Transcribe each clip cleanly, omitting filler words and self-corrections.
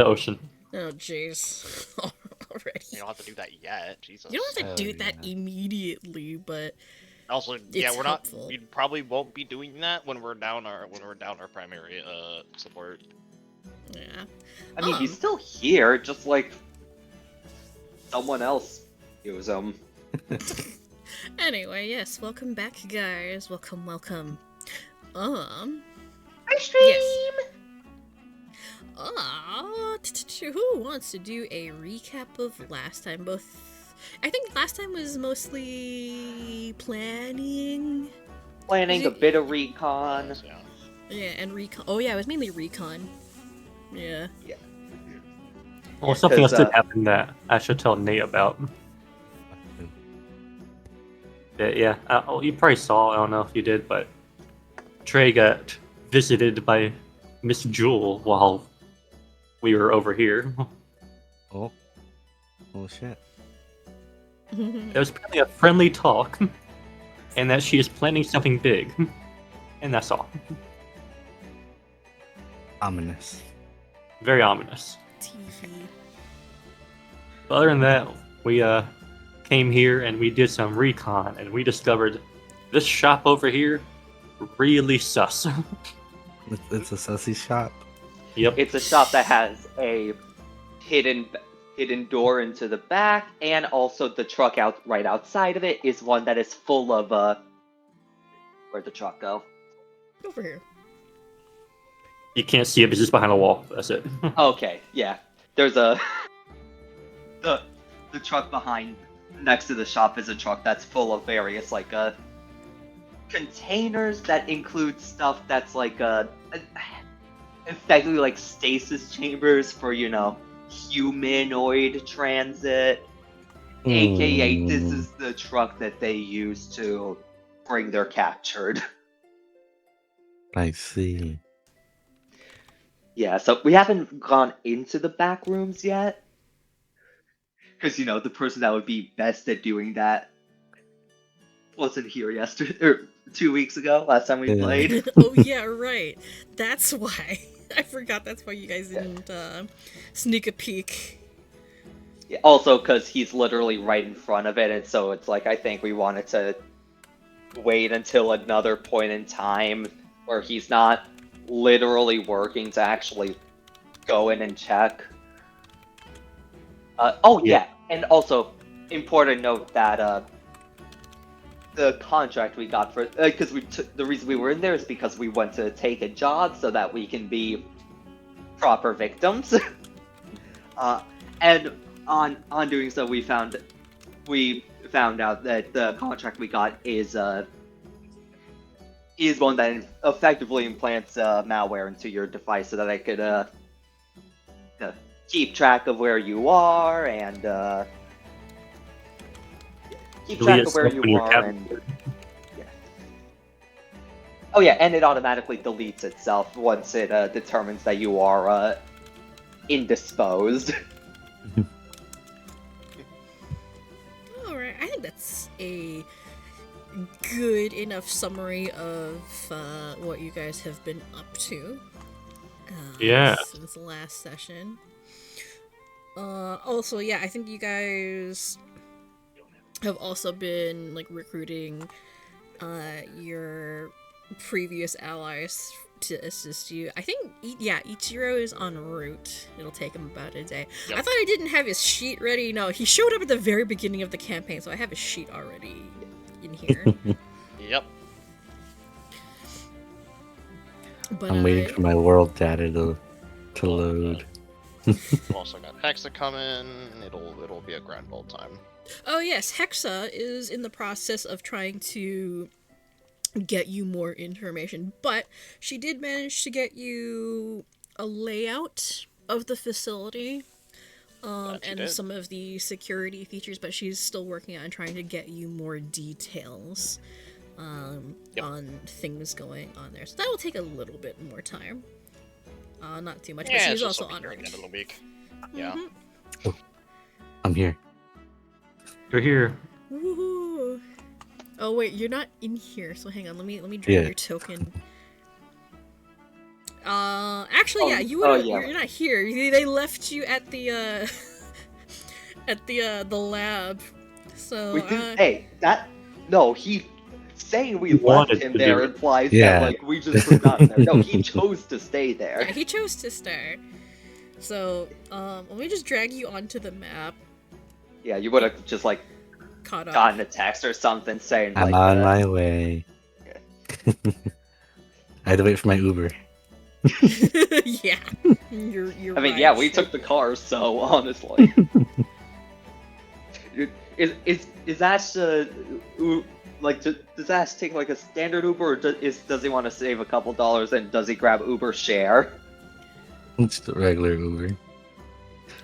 The ocean. Oh, jeez. Already. You don't have to do that yet. Jesus. You don't have to do that yeah. immediately, but Also, yeah, it's we're not. helpful. We probably won't be doing that when we're down our primary support. Yeah. I mean, he's still here, just like someone else use him. Anyway, yes, welcome back, guys. Welcome, welcome. Ice cream! Yes. Who wants to do a recap of last time? I think last time was mostly planning. Planning a bit of recon. Yeah. Yeah, and recon. Oh yeah, it was mainly recon. Yeah. Yeah. Well, something else did 'Cause, happen that I should tell Nate about. Yeah, you probably saw. I don't know if you did, but Trey got visited by Miss Jewel while we were over here. Oh shit. It was apparently a friendly talk, and that she is planning something big, and that's all. Ominous. Very ominous. TV. But other than that, we came here and we did some recon, and we discovered this shop over here really sus. It's a sussy shop. Yep. It's a shop that has a hidden door into the back, and also the truck right outside of it is one that is full of where'd the truck go? Over here. You can't see it, it's just behind a wall. That's it. Okay, yeah. There's a the truck behind next to the shop is a truck that's full of various like containers that include stuff that's like effectively like stasis chambers for, you know, humanoid transit. AKA this is the truck that they use to bring their captured. I see. Yeah, so we haven't gone into the back rooms yet. Because, you know, the person that would be best at doing that wasn't here yesterday, or 2 weeks ago, last time we Yeah. played. Oh yeah, right. That's why. I forgot that's why you guys didn't sneak a peek. Yeah, also, because he's literally right in front of it, and so it's like, I think we wanted to wait until another point in time where he's not literally working to actually go in and check. Yeah, and also, important note that the contract we got for, because the reason we were in there is because we went to take a job so that we can be proper victims. And on doing so, we found out that the contract we got is one that effectively implants malware into your device so that I could keep track of where you are and keep track of where you are and yeah. Oh yeah, and it automatically deletes itself once it determines that you are indisposed. Alright, I think that's a good enough summary of what you guys have been up to. Yeah. Since the last session. Also, yeah, I think you guys have also been like recruiting your previous allies to assist you. I think, Ichiro is en route. It'll take him about a day. Yep. I thought I didn't have his sheet ready. No, he showed up at the very beginning of the campaign, so I have his sheet already in here. Yep. But I'm waiting for my world data to load. We've also got Hexa coming. It'll be a grand old time. Oh yes, Hexa is in the process of trying to get you more information, but she did manage to get you a layout of the facility and some of the security features, but she's still working on trying to get you more details on things going on there. So that will take a little bit more time. Not too much, but she's also on during route. the end of the week. Yeah. Oh, I'm here. You're here. Woohoo! Oh wait, you're not in here, so hang on. Let me drag Yeah. your token. Actually, Oh, yeah, you oh, would. yeah. You're not here. They left you at the at the lab. So We didn't. Hey, no, he saying we He left wanted him to do there it. implies that Yeah. like we just put not there. No, he chose to stay there. yeah, he chose to stay. So let me just drag you onto the map. Yeah, you would have just like Caught up. gotten a text or something saying I'm like on my way. I had to wait for my Uber. yeah, you're. I mean, right. yeah, we took the car, so honestly. Is Ash like does Ash take like a standard Uber, or does he want to save a couple dollars and does he grab Uber share? It's the regular Uber.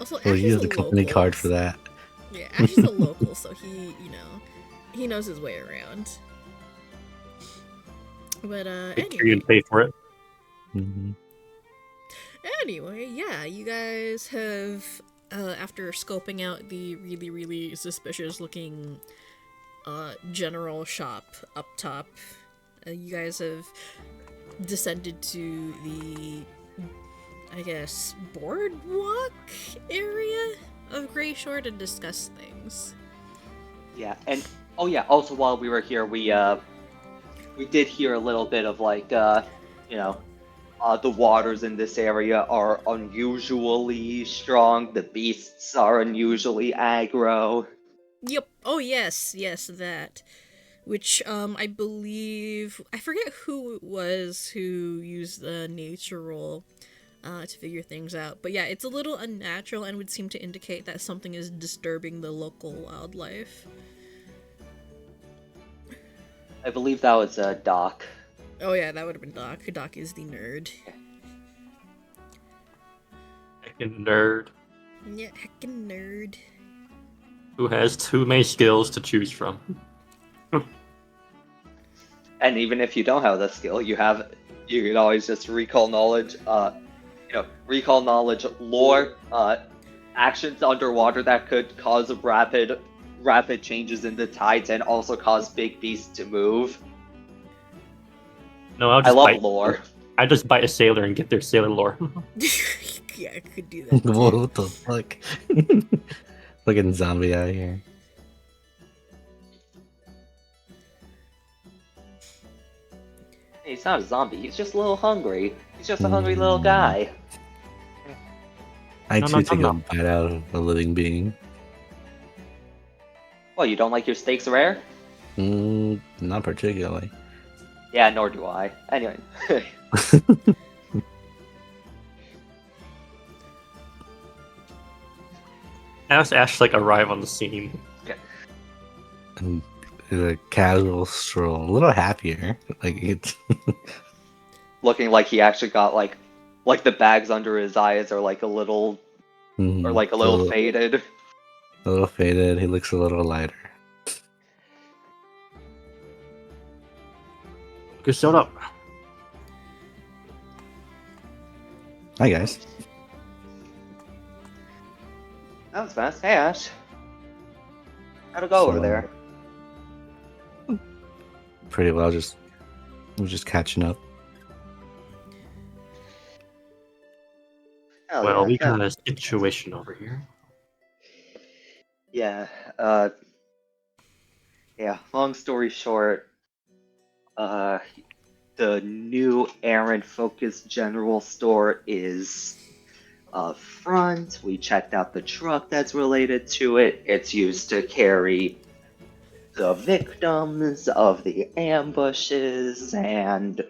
Also, We'll Ash is use a the company local, card for that. Yeah, Ash is a local, so he knows his way around. But Make sure you pay for it. Hmm. anyway, yeah, you guys have after scoping out the really really suspicious looking general shop up top, you guys have descended to the, I guess, boardwalk area of Greyshore to discuss things. Yeah, and oh yeah, also while we were here, we did hear a little bit of like you know, the waters in this area are unusually strong. The beasts are unusually aggro. Yep. Oh yes, that. Which I believe I forget who it was who used the nature roll to figure things out. But yeah, it's a little unnatural and would seem to indicate that something is disturbing the local wildlife. I believe that was Doc. Oh yeah, that would have been Doc. Doc is the nerd. Heckin' nerd Yeah, heckin' nerd. who has too many skills to choose from. And even if you don't have the skill, you can always just recall knowledge. Recall knowledge, lore, actions underwater that could cause rapid changes in the tides and also cause big beasts to move. No, I'll I just love bite. lore. I just bite a sailor and get their sailor lore. Yeah, I could do that. What the fuck? Fucking zombie out here. He's not a zombie. He's just a little hungry. He's just a hungry little guy. I No, too no, take no, a no. bite out of a living being. Well, you don't like your steaks rare? Not particularly. Yeah, nor do I. Anyway. As Ash like arrive on the scene, And it's a casual stroll, a little happier. Like it's Looking like he actually got like the bags under his eyes are like a little or like a little faded. a little faded. He looks a little lighter. good showed up. Hi guys. That was fast. Hey Ash. How'd it go over So- there? Pretty well. We're just catching up. Hell Well, yeah, we that- got a situation over here. Yeah, long story short, the new Aaron Focus General Store is up front. We checked out the truck that's related to it. It's used to carry the victims of the ambushes, and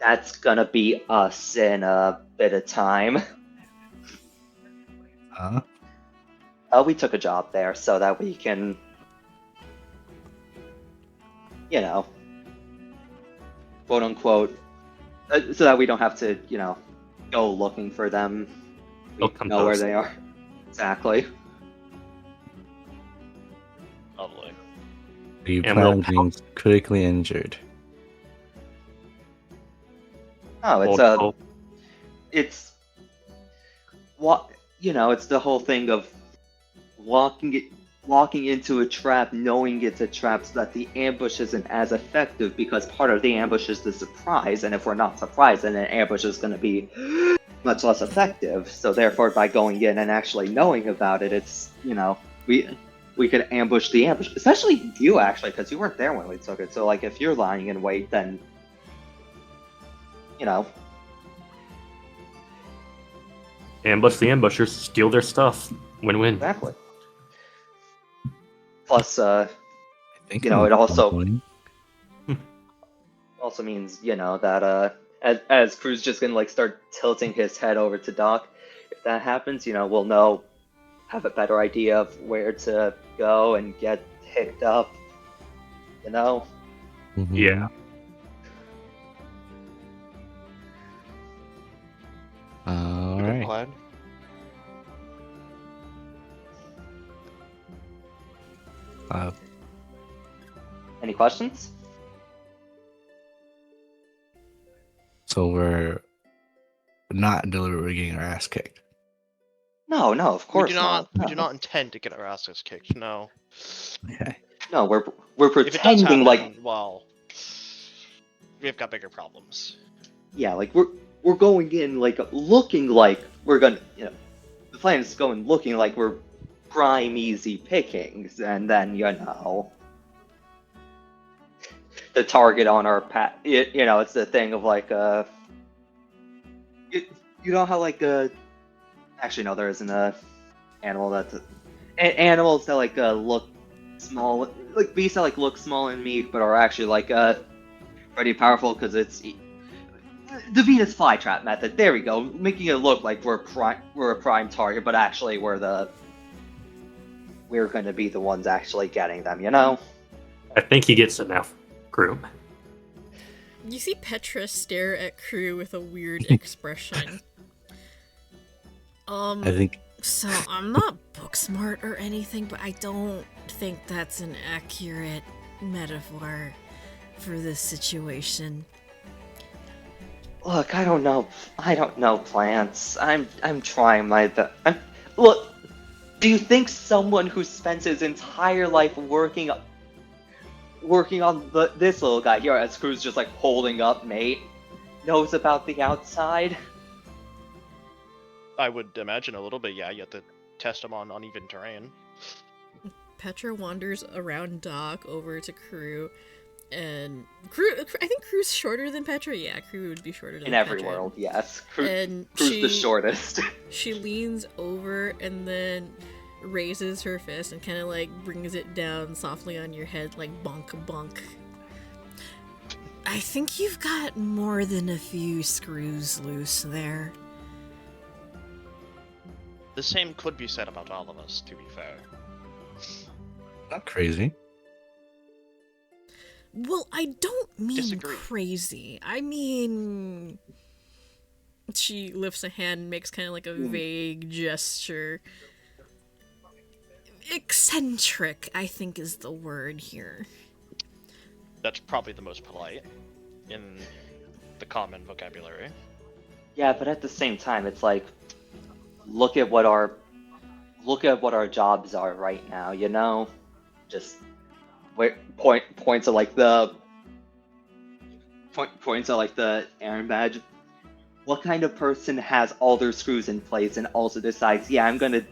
that's gonna be us in a bit of time. Huh? We took a job there so that we can, quote unquote, so that we don't have to, go looking for them. We They'll come know to where us. they are. Exactly. Lovely. You And plan we'll on being critically injured. Oh, Oh, it's what it's the whole thing of walking it. walking into a trap knowing it's a trap so that the ambush isn't as effective because part of the ambush is the surprise, and if we're not surprised, then an ambush is going to be much less effective. So therefore, by going in and actually knowing about it, it's, we could ambush the ambush, especially you actually, because you weren't there when we took it. So like, if you're lying in wait, then Ambush the ambushers, steal their stuff. Win-win. exactly. Plus, I think it also means that as Crew's just gonna like start tilting his head over to Doc. If that happens, we'll have a better idea of where to go and get picked up. Yeah. All Good right. plan. Any questions? So we're not deliberately getting our ass kicked. No, of course not. We do not intend to get our asses kicked. No. Okay. No, we're If it does pretending happen, well, we've got bigger problems. like we're going in like looking like we're gonna the plan is going looking like we're prime easy pickings, and then the target on our path. It's the thing of like you know how like actually no, there isn't a animal that's animals that like look small, like beasts that like look small and meek, but are actually like pretty powerful because it's the Venus flytrap method. There we go, making it look like we're a prime target, but actually we're going to be the ones actually getting them. I think he gets it now, Crew. You see Petra stare at Crew with a weird expression. I think So I'm not book smart or anything, but I don't think that's an accurate metaphor for this situation. Look, I don't know plants. I'm trying my best. Look, do you think someone who spends his entire life working on this little guy here, as Crew's just like holding up mate, knows about the outside? I would imagine a little bit, yeah. You have to test them on uneven terrain. Petra wanders around Doc over to Crew, and I think Crew's shorter than Petra. Yeah, Crew would be shorter than In Petra. every world, yes. And Crew's the shortest. She leans over and then raises her fist and kind of like brings it down softly on your head, like bonk bonk. I think you've got more than a few screws loose there. The same could be said about all of us, to be fair. not crazy. Well, I don't mean Disagree. crazy. I mean... She lifts a hand and makes kind of like a vague gesture. Eccentric, I think, is the word here. That's probably the most polite in the common vocabulary. Yeah, but at the same time, it's like, look at what our jobs are right now. Just points at like the Aaron badge. What kind of person has all their screws in place and also decides, yeah, I'm gonna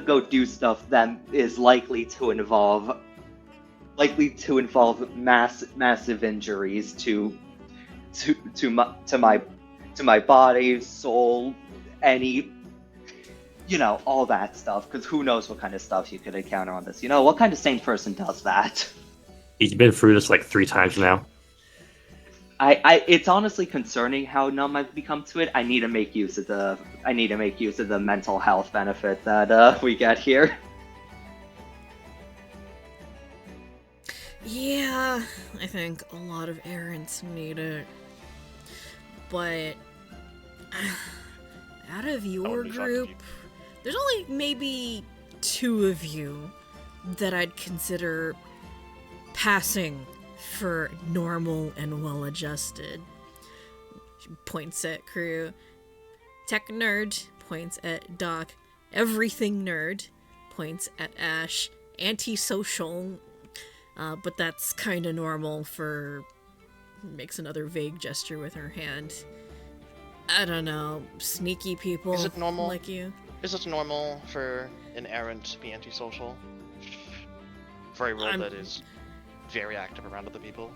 go do stuff that is likely to involve massive injuries to my body, soul, all that stuff. Because who knows what kind of stuff you could encounter on this? What kind of sane person does that? He's been through this like 3 times now. It's honestly concerning how numb I've become to it. I need to make use of the mental health benefit that we get here. Yeah, I think a lot of errands need it. But out of your be shocked if group, you- there's only maybe 2 of you that I'd consider passing for normal and well-adjusted. She points at Crew. Tech nerd points at Doc. Everything nerd points at Ash. antisocial, but that's kind of normal for... Makes another vague gesture with her hand. I don't know, sneaky people Is it normal? like you. Is it normal for an errant to be antisocial? For a role that is very active around other people?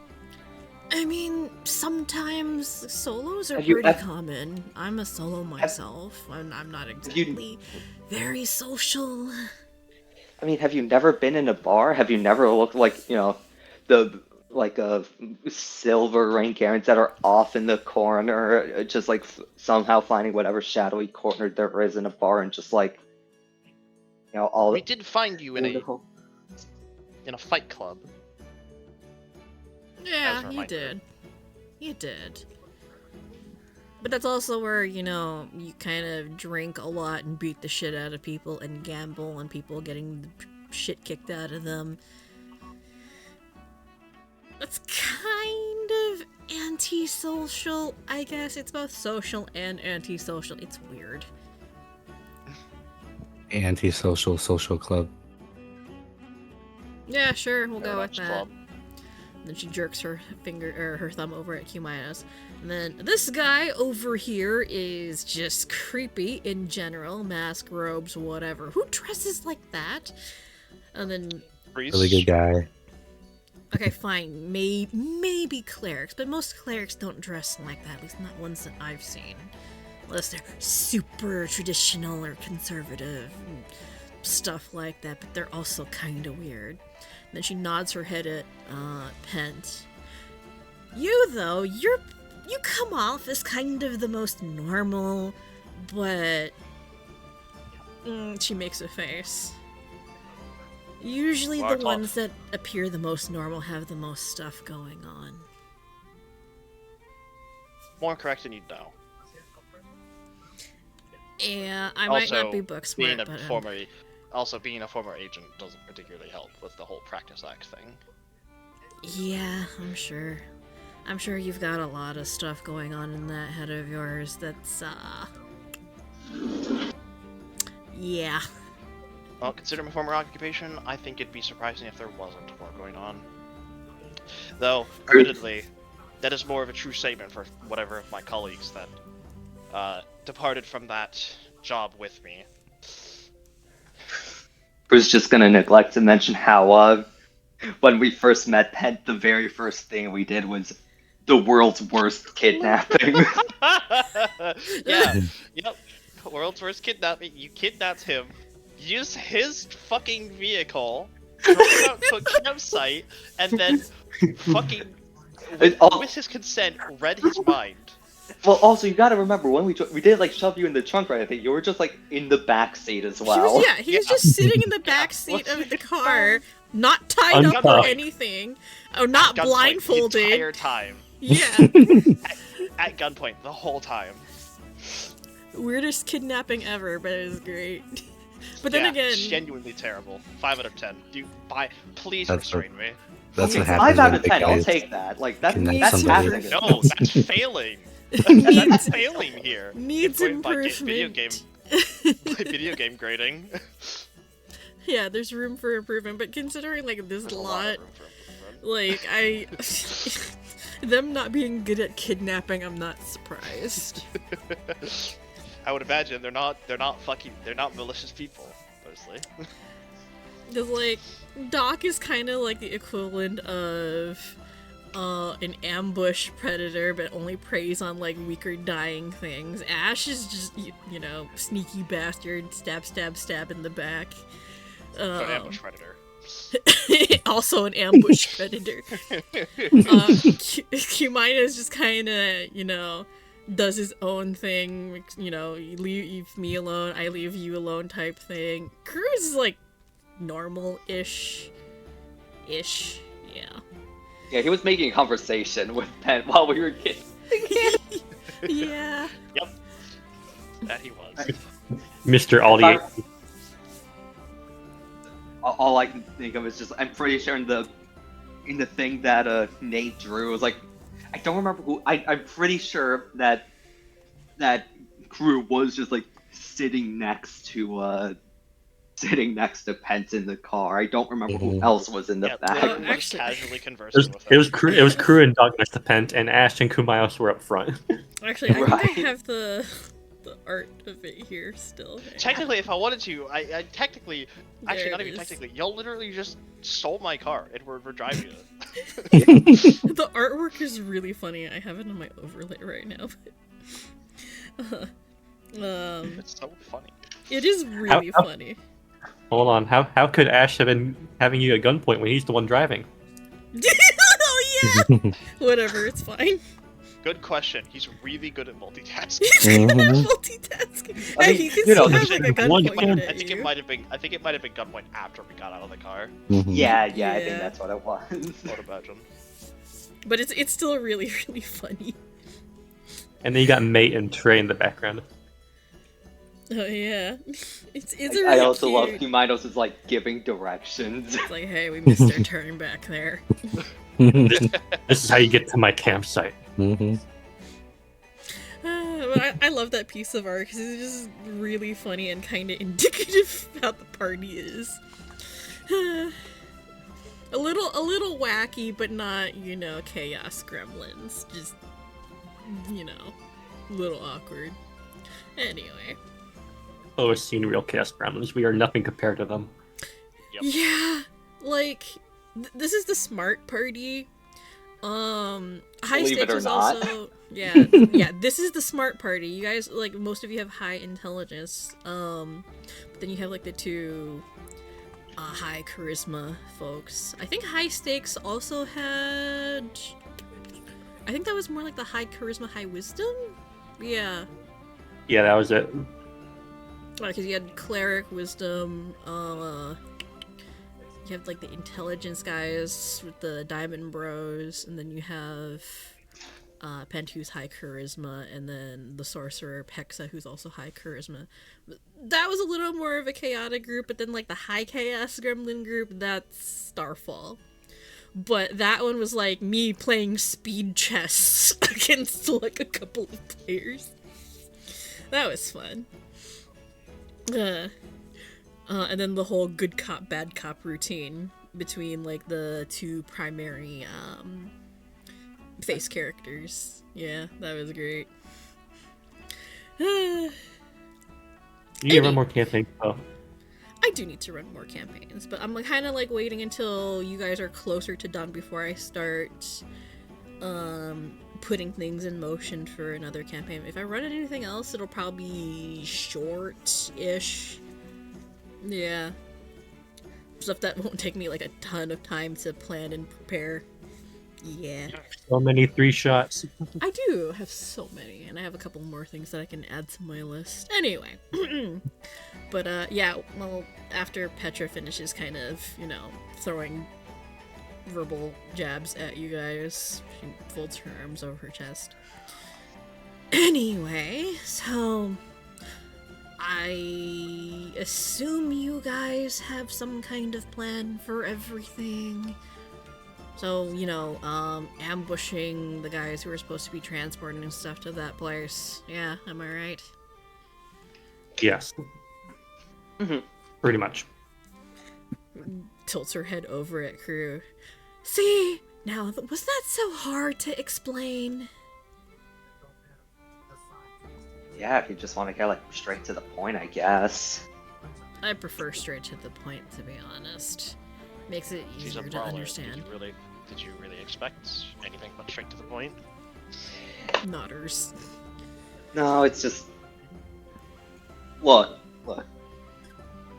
I mean, sometimes solos are Have you pretty ev- common. I'm a solo myself, and I'm not exactly very social. I mean, have you never been in a bar? Have you never looked like, the silver rank errands that are off in the corner, just like somehow finding whatever shadowy corner there is in a bar and just like, all We did find you in wonderful. a fight club. As a Yeah, you reminder. did. You did. But that's also where, you kind of drink a lot and beat the shit out of people and gamble and people getting the shit kicked out of them. That's kind of antisocial, I guess. It's both social and antisocial. It's weird. Antisocial social club. Yeah, sure, we'll go with Paradox that. Club. Then she jerks her finger or her thumb over at Kumaya's. And then this guy over here is just creepy in general. Mask, robes, whatever. Who dresses like that? And then, Priest. Really good guy. okay, fine, maybe clerics, but most clerics don't dress like that. At least not ones that I've seen, unless they're super traditional or conservative and stuff like that. But they're also kind of weird. And then she nods her head at Pent. You, though, you come off as kind of the most normal, but... she makes a face. Usually Bar the talk. ones that appear the most normal have the most stuff going on. More correct than you'd know. Yeah, I might not be book smart, Being a but... being a former agent doesn't particularly help with the whole practice act thing. yeah, I'm sure. I'm sure you've got a lot of stuff going on in that head of yours that's, yeah. Well, considering my former occupation, I think it'd be surprising if there wasn't more going on. Though, admittedly, that is more of a true statement for whatever of my colleagues that departed from that job with me. I was just gonna neglect to mention how when we first met Pent, the very first thing we did was the world's worst kidnapping. Yeah, yep. World's worst kidnapping. You kidnapped him, used his fucking vehicle, drove him out to a campsite, and then fucking, with his consent, read his mind. Well, also you gotta remember when we did like shove you in the trunk, right? I think you were just like in the back seat as well. He was just sitting in the back seat of the car, not tied up or Uncuffed. anything, or not Gunpoint blindfolded. the entire time. Yeah. At gunpoint the whole time. Weirdest kidnapping ever, but it was great. But then Yeah, again, genuinely terrible. 5 out of 10. Please That's restrain me. That's what Okay, happens 5 out when of big 10. I'll guys take that. Like that's kidnap passing. somebody. No, that's failing. Needs- That's failing here. needs Going by improvement. video game grading. Yeah, there's room for improvement, but considering like this There's a lot, of room for improvement. like them not being good at kidnapping, I'm not surprised. I would imagine they're not malicious people, mostly. Cause like Doc is kind of like the equivalent of an ambush predator, but only preys on like weaker dying things. Ash is just sneaky bastard, stab stab stab in the back. So an ambush predator. Also an ambush predator. Kumina is just kind of, does his own thing, you leave me alone, I leave you alone type thing. Cruz is like normal-ish, yeah. Yeah, he was making conversation with Pent while we were kidding. Yeah. Yep. That he was. Mr. Audience. All I can think of is just I'm pretty sure in the thing that Nate drew was like I don't remember who I'm pretty sure that crew was just like sitting next to sitting next to Pence in the car. I don't remember who Mhm. else was in the Yeah, back. literally just Actually- casually It conversing was, with it him. was crew. It was crew and Doug next to Pent, and Ash and Kumayos were up front. Actually, I think I Right. have the art of it here still. Technically, if I wanted to, I technically, actually There not it even is. technically, y'all literally just stole my car and we're driving it. The artwork is really funny. I have it on my overlay right now. It's so funny. It is really How- funny. Hold on. How could Ash have been having you at gunpoint when he's the one driving? Oh yeah. Whatever, it's fine. Good question. He's really good at multitasking. He's good at Mhm. multitasking. I Hey, mean, he can you know, still have like a one gun can- pointed I at think you. it might have been. I think it might have been gunpoint after we got out of the car. Mhm. Yeah, I Yeah. think that's what it was. I would imagine. But it's still really, really funny. And then you got Mate and Trey in the background. Oh yeah. It's a I really also love cute. Huminos is like giving directions. It's like, hey, we missed our turn back there. This is how you get to my campsite. Mhm. But I love that piece of art because it's just really funny and kind of indicative of how the party is. a little wacky, but not, chaos gremlins. Just, a little awkward. Anyway. Oh, we've seen real chaos gremlins. We are nothing compared to them. Yep. Yeah, like this is the smart party. High Believe it stakes or was not. also yeah. This is the smart party. You guys, like, most of you have high intelligence. But then you have like the two high charisma folks. I think high stakes also had. I think that was more like the high charisma, high wisdom. Yeah. Yeah, that was it. Because you had cleric, wisdom, you have like the intelligence guys with the diamond bros, and then you have Pent who's high charisma, and then the sorcerer Pexa who's also high charisma. That was a little more of a chaotic group, but then like the high chaos gremlin group, that's Starfall. But that one was like me playing speed chess against like a couple of players. That was fun. And then the whole good cop, bad cop routine between like the two primary face characters. Yeah, that was great. You can run more campaigns, though. I do need to run more campaigns, but I'm kind of like waiting until you guys are closer to done before I start putting things in motion for another campaign. If I run anything else, it'll probably be short-ish. Yeah. Stuff that won't take me like a ton of time to plan and prepare. Yeah. So many 3-shots. I do have so many, and I have a couple more things that I can add to my list. Anyway. But, yeah, well, after Petra finishes kind of, throwing verbal jabs at you guys, she folds her arms over her chest. Anyway, so I assume you guys have some kind of plan for everything. So, ambushing the guys who are supposed to be transporting stuff to that place. Yeah, am I right? Yes. Mhm. Pretty much. Tilts her head over at Crew. See, now, was that so hard to explain? Yeah, if you just want to get like straight to the point, I guess. I prefer straight to the point, to be honest. Makes it She's a easier to brawler. understand. Did you really expect anything but straight to the point? Nodders. No, it's just look.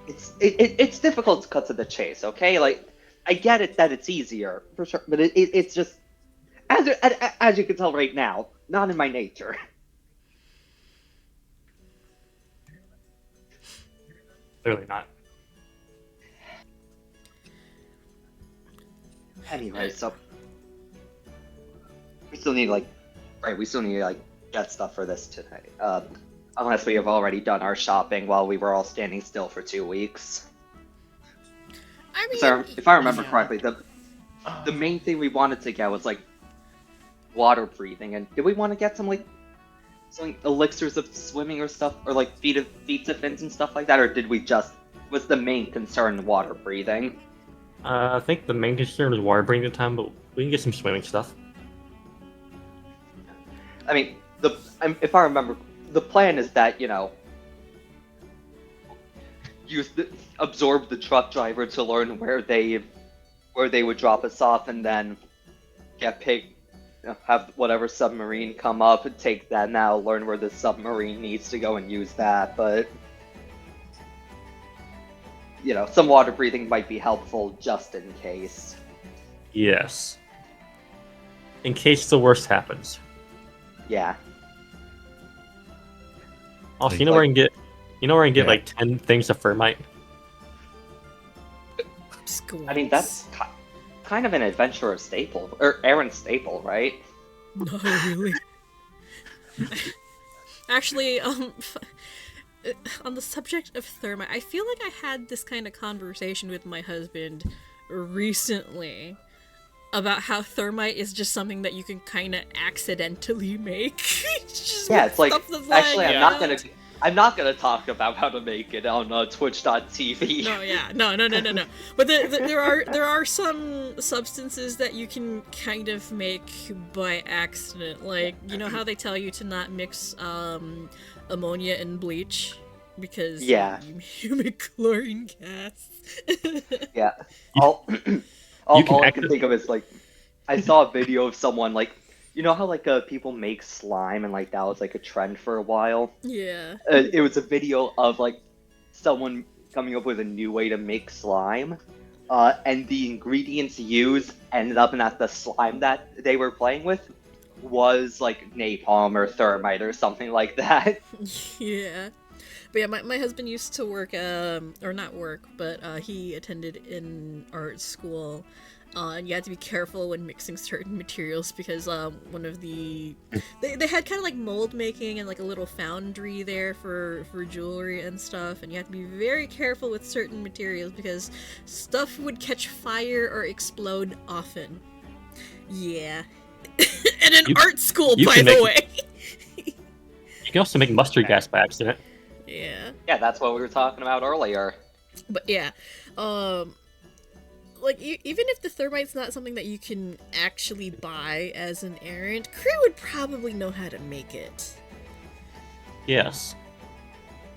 It's difficult to cut to the chase, okay? Like, I get it that it's easier for sure, but it's just as you can tell right now, not in my nature. Clearly not. Anyway, so we still need to get stuff for this today. Unless we have already done our shopping while we were all standing still for 2 weeks. I mean, So if I remember Yeah. correctly, the main thing we wanted to get was like water breathing, and did we want to get some elixirs of swimming or stuff, or like feats of fins and stuff like that, or did we just was the main concern water breathing? I think the main concern is water breathing at the time, but we can get some swimming stuff. I mean, if I remember, the plan is that, you know, absorb the truck driver to learn where they would drop us off, and then get picked, you know, have whatever submarine come up and take that now, learn where the submarine needs to go and use that. But, you know, some water breathing might be helpful just in case. Yes. In case the worst happens. Yeah. Also, you know where I can get Yeah. like 10 things of thermite? I mean, that's kind of an adventurer staple, or errand staple, right? Not really. Actually, on the subject of thermite, I feel like I had this kind of conversation with my husband recently about how thermite is just something that you can kind of accidentally make. Yeah, it's like, actually, lying I'm not gonna talk about how to make it on Twitch.tv. No, yeah, no. But there are some substances that you can kind of make by accident. Like, you know how they tell you to not mix ammonia and bleach because Yeah. you make chlorine gas. Yeah. All I can actually- think of is, like, I saw a video of someone, like, you know how, like, people make slime, and, like, that was, like, a trend for a while? Yeah. It was a video of, like, someone coming up with a new way to make slime, and the ingredients used ended up in that the slime that they were playing with was, like, napalm or thermite or something like that. Yeah. But yeah, my husband used to work, or not work, but he attended in art school, and you had to be careful when mixing certain materials because one of the... They had kind of like mold making and like a little foundry there for jewelry and stuff, and you had to be very careful with certain materials because stuff would catch fire or explode often. Yeah. And in art school, you by can the make- way! You can also make mustard gas by accident. Yeah. Yeah, that's what we were talking about earlier. But yeah, like even if the thermite's not something that you can actually buy as an errand, Crew would probably know how to make it. Yes.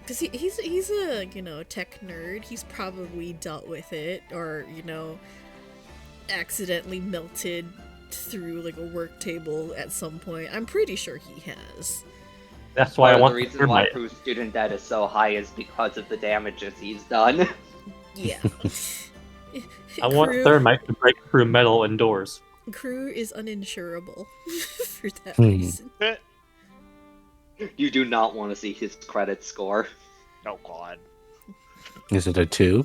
Cause he's a, you know, tech nerd. He's probably dealt with it, or, you know, accidentally melted through like a work table at some point. I'm pretty sure he has. That's why I Part of want the the reason why thermite. Crew's student debt is so high is because of the damages he's done. Yeah. I want Crew- thermite to break through metal and doors. Crew is uninsurable for that Hmm. reason. You do not want to see his credit score. Oh god. Is it a 2?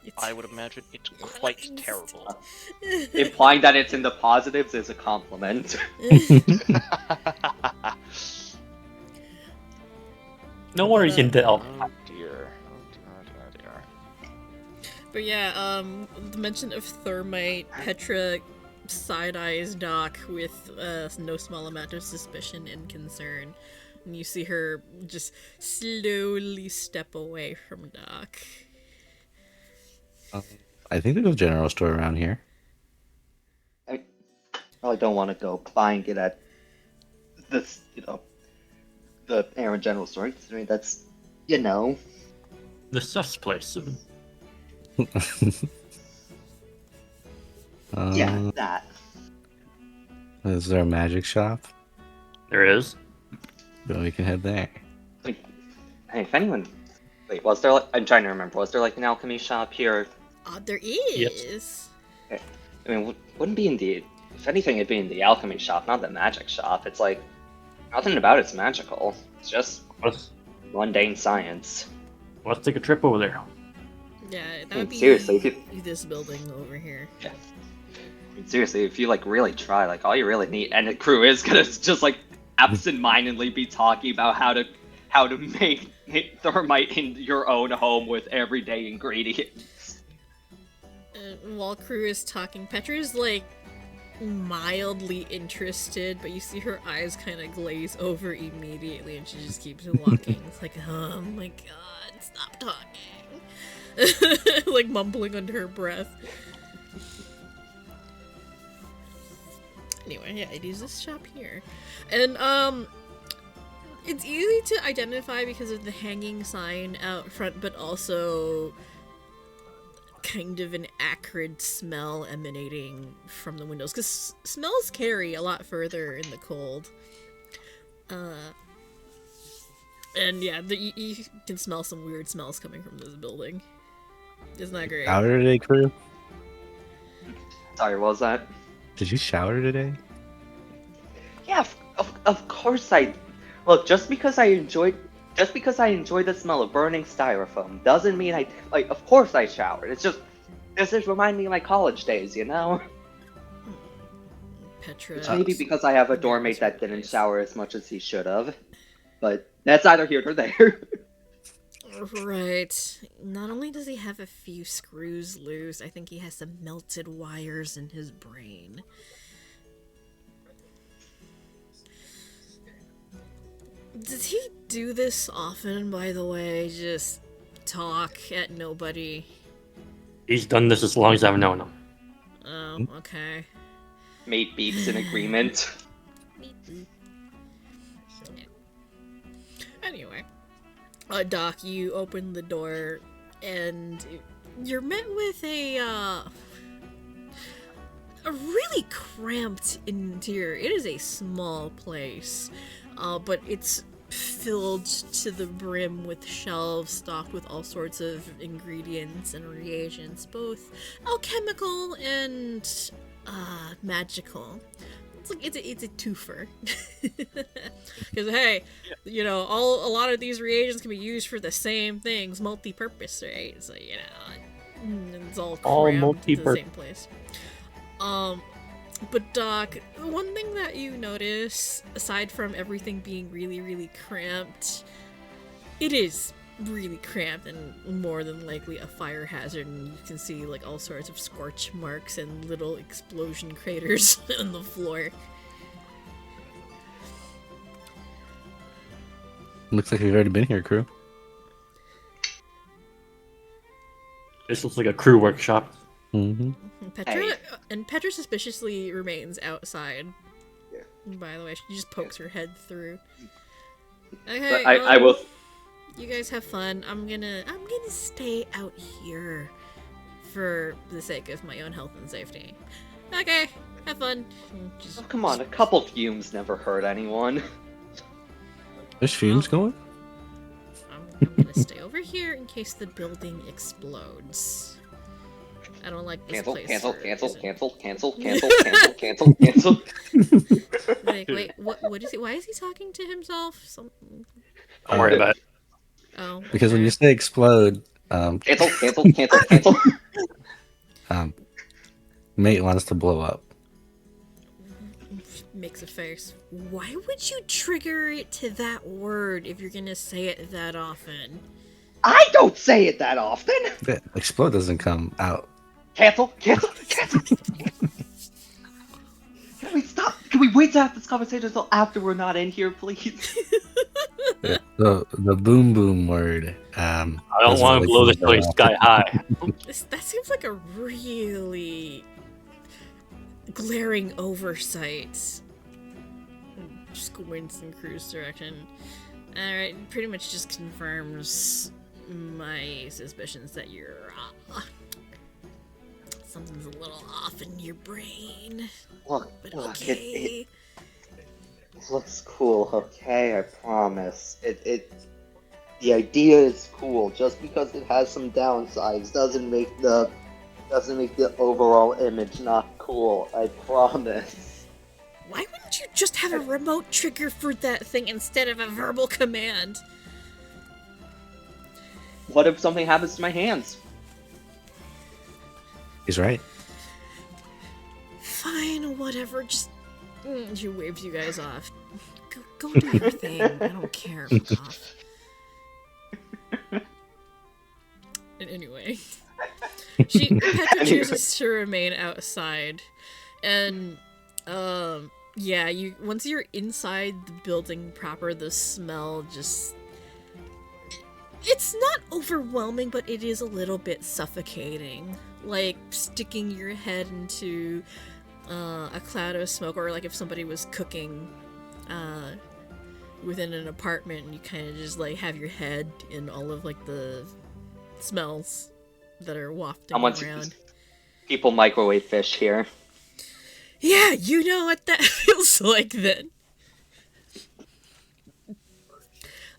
It's I would imagine it's quite terrible. Implying that it's in the positives is a compliment. No worries, you can delve. Oh dear. Oh dear. But yeah, the mention of thermite, Petra side-eyes Doc with no small amount of suspicion and concern. And you see her just slowly step away from Doc. I think there's a general store around here. I really don't want to go buying it at this, you know, the Aaron General store, considering that's, you know. The sus place. Yeah, that. Is there a magic shop? There is. Then we can head there. Hey, if anyone. Wait, was there, like, I'm trying to remember, was there, like, an alchemy shop here? There is. I mean, wouldn't be in the. If anything, it'd be in the alchemy shop, not the magic shop. It's like. Nothing about it's magical. It's just Let's mundane science. take a trip over there. Yeah, that mean, would be seriously, if you- this building over here. Yeah. I mean, seriously, if you, like, really try, like, all you really need. And the Crew is gonna just, like, absentmindedly be talking about how to make thermite in your own home with everyday ingredients. While Crew is talking, Petra's like mildly interested, but you see her eyes kind of glaze over immediately, and she just keeps walking. It's like, oh my god, stop talking. like mumbling under her breath. Anyway, yeah, it is this shop here. And, it's easy to identify because of the hanging sign out front, but also kind of an acrid smell emanating from the windows, because smells carry a lot further in the cold. And yeah, you can smell some weird smells coming from this building. Isn't that great? Shower today, crew? Sorry, what was that? Did you shower today? Yeah, of course I. Look, just because I enjoy the smell of burning styrofoam doesn't mean I like. Of course I showered. This just reminds me of my college days, you know. Petra. It's maybe because I have a doormate that didn't shower as much as he should have, but that's neither here nor there. Right. Not only does he have a few screws loose, I think he has some melted wires in his brain. Does he do this often, by the way? Just talk at nobody? He's done this as long as I've known him. Oh, okay. Mate beeps in agreement. Anyway, Doc, you open the door, and you're met with a really cramped interior. It is a small place, but it's filled to the brim with shelves stocked with all sorts of ingredients and reagents, both alchemical and magical. It's a twofer. Because hey, you know, a lot of these reagents can be used for the same things, multi-purpose, right? So you know, it's all crammed into the same place. But Doc, one thing that you notice, aside from everything being really, really cramped, it is really cramped and more than likely a fire hazard, and you can see like all sorts of scorch marks and little explosion craters on the floor. Looks like we've already been here, crew. This looks like a crew workshop. Mm-hmm. Petra suspiciously remains outside. Yeah. By the way, she just pokes her head through. Okay, I will. You guys have fun. I'm gonna stay out here for the sake of my own health and safety. Okay, have fun. Oh, come on, a couple fumes never hurt anyone. There's fumes going? I'm gonna stay over here in case the building explodes. I don't like this place. Cancel. Wait, what is he? Why is he talking to himself? Don't worry about it. Oh. Because when you say explode, Cancel. mate wants to blow up. Makes a face. Why would you trigger it to that word if you're gonna say it that often? I don't say it that often. Yeah, explode doesn't come out. Cancel. Can we stop? Can we wait to have this conversation until after we're not in here, please? Yeah, the boom boom word. I don't want to blow this place sky high. That seems like a really glaring oversight. Squints in Crew's direction. Alright, pretty much just confirms my suspicions that you're something's a little off in your brain. Look, But look, okay. it looks cool. Okay, I promise. The idea is cool. Just because it has some downsides doesn't make the overall image not cool. I promise. Why wouldn't you just have a remote trigger for that thing instead of a verbal command? What if something happens to my hands? He's right. Fine, whatever, just... She waves you guys off. Go do your thing, I don't care. Off. And anyway... Petra chooses to remain outside. And, yeah, once you're inside the building proper, the smell just It's not overwhelming, but it is a little bit suffocating. Like sticking your head into a cloud of smoke, or like if somebody was cooking within an apartment and you kind of just like have your head in all of like the smells that are wafting around. People microwave fish here. Yeah, you know what that feels like then.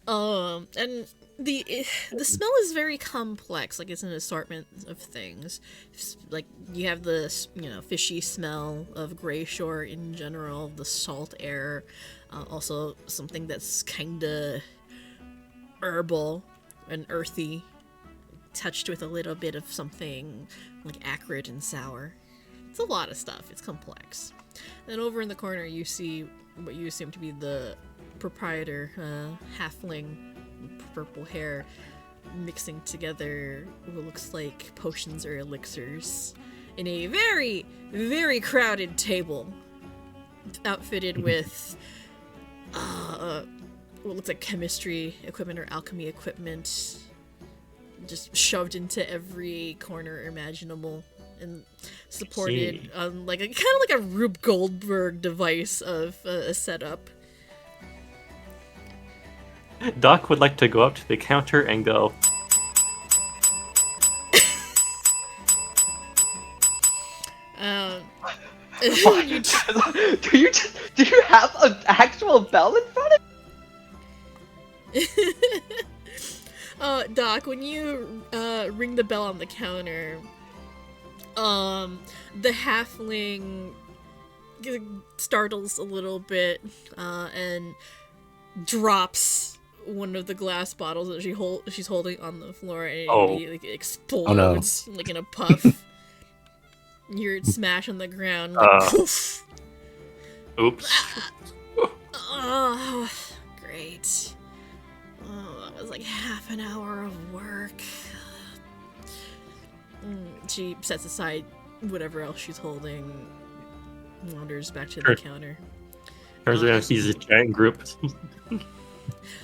And the smell is very complex. Like it's an assortment of things. Like you have the fishy smell of Gray Shore in general, the salt air, also something that's kinda herbal and earthy, touched with a little bit of something like acrid and sour. It's a lot of stuff. It's complex. Then over in the corner you see what you assume to be the proprietor, halfling, purple hair, mixing together what looks like potions or elixirs in a very, very crowded table, outfitted with what looks like chemistry equipment or alchemy equipment, just shoved into every corner imaginable, and supported on like kind of like a Rube Goldberg device of a setup. Doc would like to go up to the counter and go, Do you have an actual bell in front of Doc, when you ring the bell on the counter, the halfling startles a little bit and drops one of the glass bottles that she's holding on the floor, and it immediately explodes like in a puff. You hear it smash on the ground like poof. oops. Oh, great. Oh, that was like half an hour of work. She sets aside whatever else she's holding, wanders back to the counter. Turns around, sees a giant group.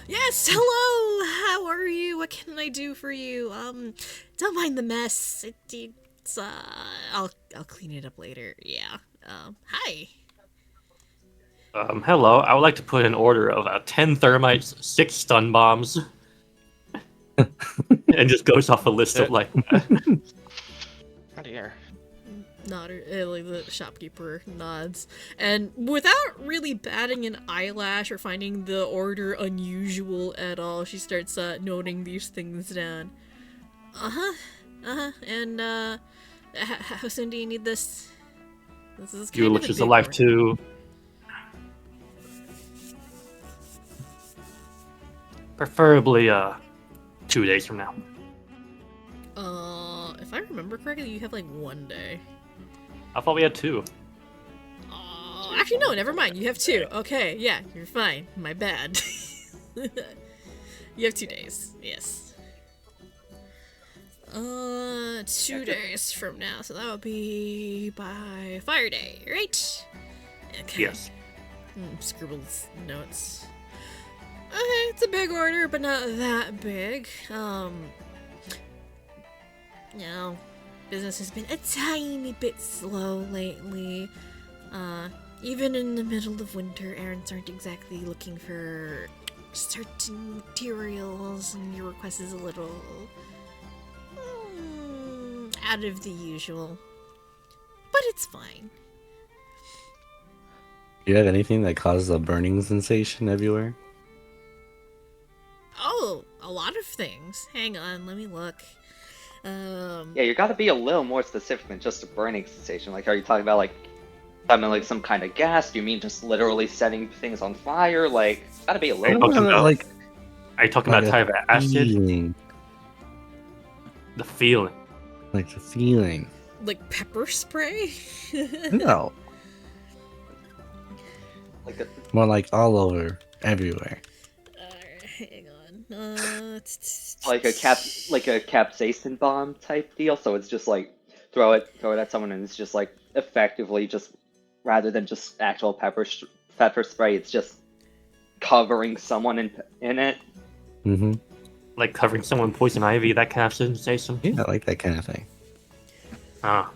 Yes, hello! How are you? What can I do for you? Don't mind the mess. It's I'll clean it up later. Yeah. Hi. Hello, I would like to put an order of 10 thermites, 6 stun bombs, and just goes off a list of like. Oh dear. Like the shopkeeper nods, and without really batting an eyelash or finding the order unusual at all, she starts noting these things down. And how soon do you need this? This is kind You, of which a is big alive order. too. Preferably 2 days from now. If I remember correctly, you have like 1 day. I thought we had 2. Actually, no, never mind. You have 2. Okay, yeah, you're fine. My bad. You have 2 days. Yes. 2 days from now, so that would be by Fire Day, right? Okay. Yes. Scribbles notes. Okay, it's a big order, but not that big. Business has been a tiny bit slow lately. Even in the middle of winter, errands aren't exactly looking for certain materials, and your request is a little out of the usual. But it's fine. Do you have anything that causes a burning sensation everywhere? Oh, a lot of things. Hang on, let me look. Yeah, you gotta be a little more specific than just a burning sensation. Like, are you talking about like some kind of gas? Do you mean just literally setting things on fire? Like, gotta be a little talking more. about- like Are you talking like about a type of acid? feeling, The feeling. like the feeling. Like pepper spray? No, Like a, more like all over, everywhere. Hang on. like a capsaicin bomb type deal. So it's just like throw it at someone, and it's just like effectively just rather than just actual pepper spray, it's just covering someone in it. Mm-hmm. Like covering someone in poison ivy, that kind of sensation. Yeah, I like that kind of thing. Ah,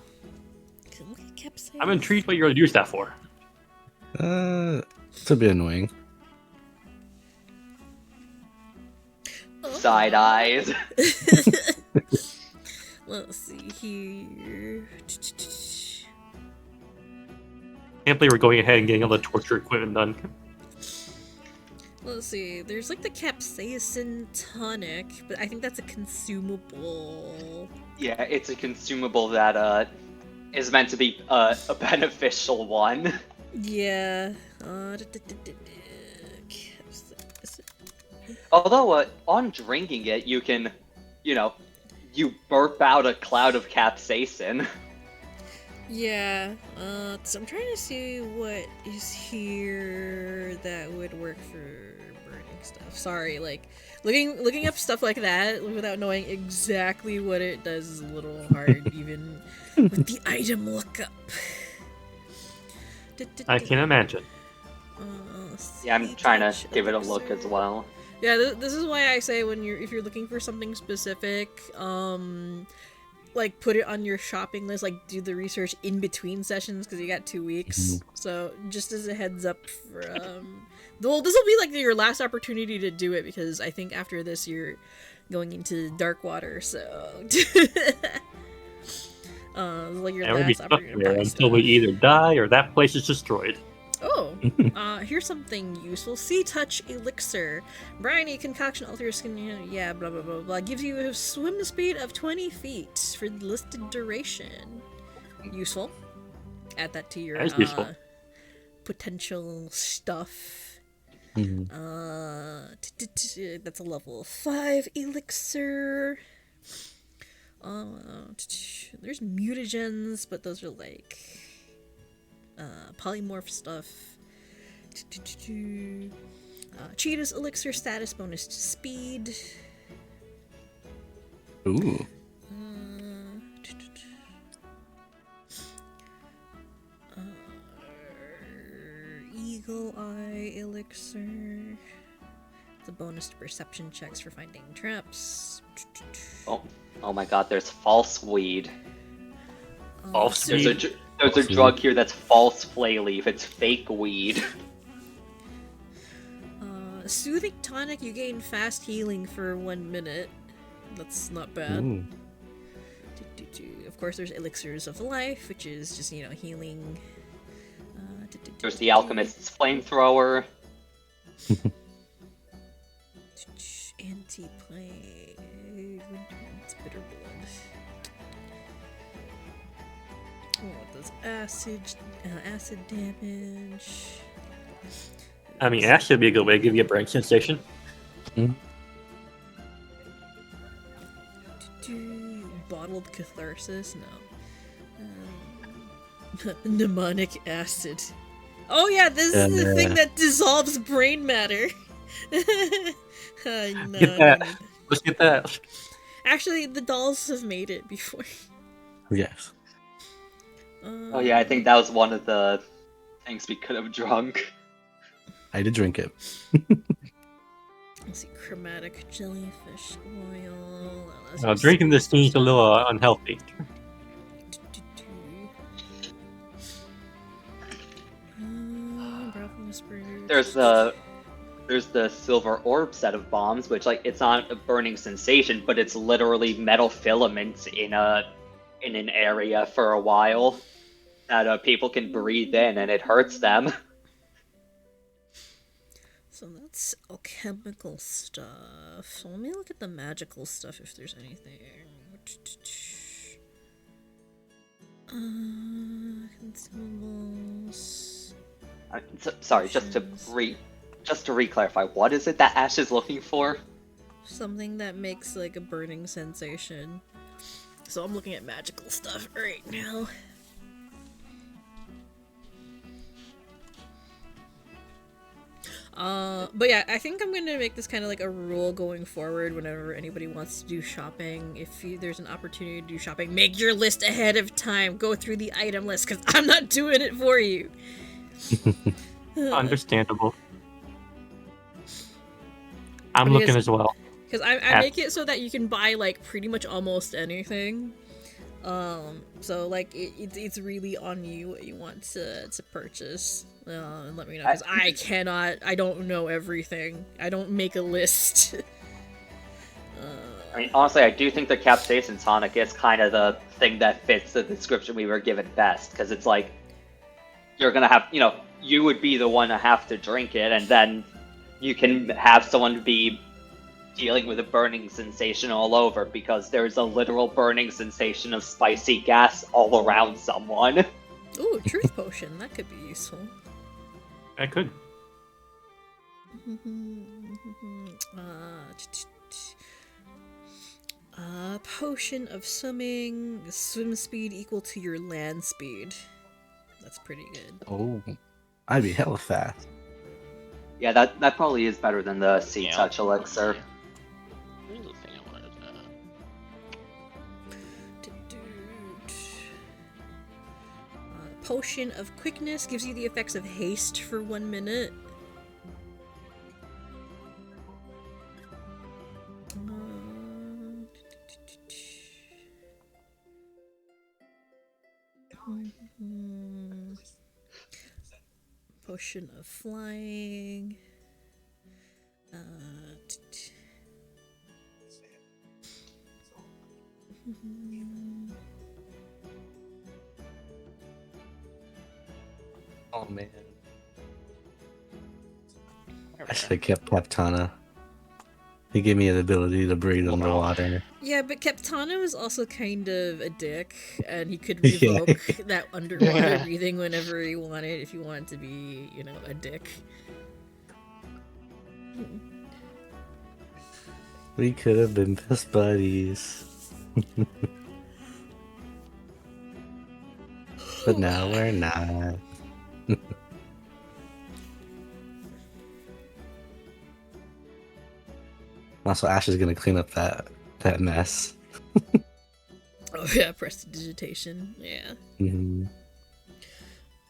Look at capsaicin. I'm intrigued what you're going to use that for. It's a bit annoying. Side eyes. Let's see here. Can't believe we're going ahead and getting all the torture equipment done. Let's see. There's like the capsaicin tonic, but I think that's a consumable. Yeah, it's a consumable that is meant to be a beneficial one. Yeah. Although on drinking it, you can, you burp out a cloud of capsaicin. Yeah. So I'm trying to see what is here that would work for burning stuff. Sorry, like looking up stuff like that without knowing exactly what it does is a little hard, even with the item lookup. I can imagine. Yeah, I'm trying to give it a look as well. Yeah, this is why I say if you're looking for something specific, like put it on your shopping list, like do the research in between sessions because you got 2 weeks. So just as a heads up for well, this will be like your last opportunity to do it because I think after this you're going into dark water. So like your And we'll be last stuck opportunity there to buy until we stuff. either die or that place is destroyed. Oh, here's something useful. Sea Touch Elixir. Briny concoction alters skin. Yeah, blah blah blah blah. Gives you a swim speed of 20 feet for the listed duration. Useful. Add that to your That is useful. potential stuff. Mhm. That's a level 5 elixir. There's mutagens, but those are like polymorph stuff. Cheetah's elixir status bonus to speed. Ooh. Eagle Eye elixir. It's a bonus to perception checks for finding traps. Oh my god, there's false weed. False There's weed? there's a drug here that's false flay leaf. It's fake weed. Soothing tonic, you gain fast healing for 1 minute. That's not bad. Ooh. Of course, there's elixirs of life, which is just, healing. There's the alchemist's flamethrower. Anti-plague. It's bitter blood. Oh, it does acid damage. I mean, acid would be a good way to give you a brain sensation. Bottled catharsis? No. Mnemonic acid. Oh yeah, this is the thing that dissolves brain matter. No, Get that. Let's get that. Actually, the dolls have made it before. Yes. Oh yeah, I think that was one of the things we could have drunk. I did drink it. Let's see, chromatic jellyfish oil. Drinking this seems a little unhealthy. There's the silver orb set of bombs, which it's not a burning sensation, but it's literally metal filaments in an area for a while that people can breathe in, and it hurts them. So that's alchemical stuff. So let me look at the magical stuff if there's anything. Consumables. Sorry, just to re-clarify, what is it that Ash is looking for? Something that makes like a burning sensation. So I'm looking at magical stuff right now. But yeah, I think I'm gonna make this kind of like a rule going forward whenever anybody wants to do shopping. If there's an opportunity to do shopping, make your list ahead of time. Go through the item list, because I'm not doing it for you. Understandable. I'm looking as well. Because I make it so that you can buy like pretty much almost anything. So like it's really on you what you want to purchase. And let me know, because I don't know everything. I don't make a list. I mean, honestly, I do think the capsaicin tonic is kind of the thing that fits the description we were given best, because it's like, you're gonna have, you would be the one to have to drink it, and then you can have someone be dealing with a burning sensation all over, because there's a literal burning sensation of spicy gas all around someone. Ooh, truth potion. That could be useful. I could. Potion of swimming, swim speed equal to your land speed. That's pretty good. Oh, I'd be hella fast. Yeah, that probably is better than the Sea Touch elixir. Here's the thing I wanted to... Potion of quickness gives you the effects of haste for 1 minute. Potion of flying. Oh man. I should have kept Captana. He gave me the ability to breathe underwater. Yeah, but Captana was also kind of a dick, and he could Yeah. revoke that underwater breathing whenever he wanted, if he wanted to be, a dick. We could have been best buddies. But now we're not. Also, Ash is gonna clean up that mess. Oh yeah, prestidigitation, yeah. Mm-hmm.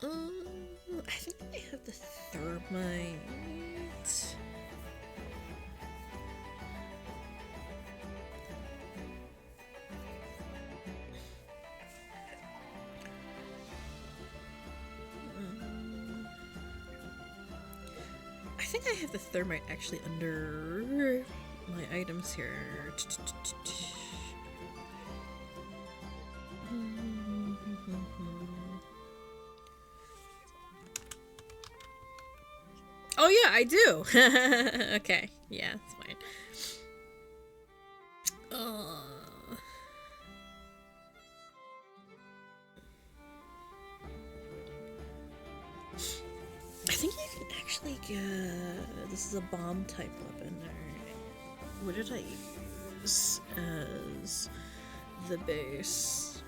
I think I have the thermite. I think I have the thermite actually under my items here. Oh yeah, I do. Okay, yeah, it's fine. I think you can actually get... This is a bomb type weapon. Alright. What did I use as the base?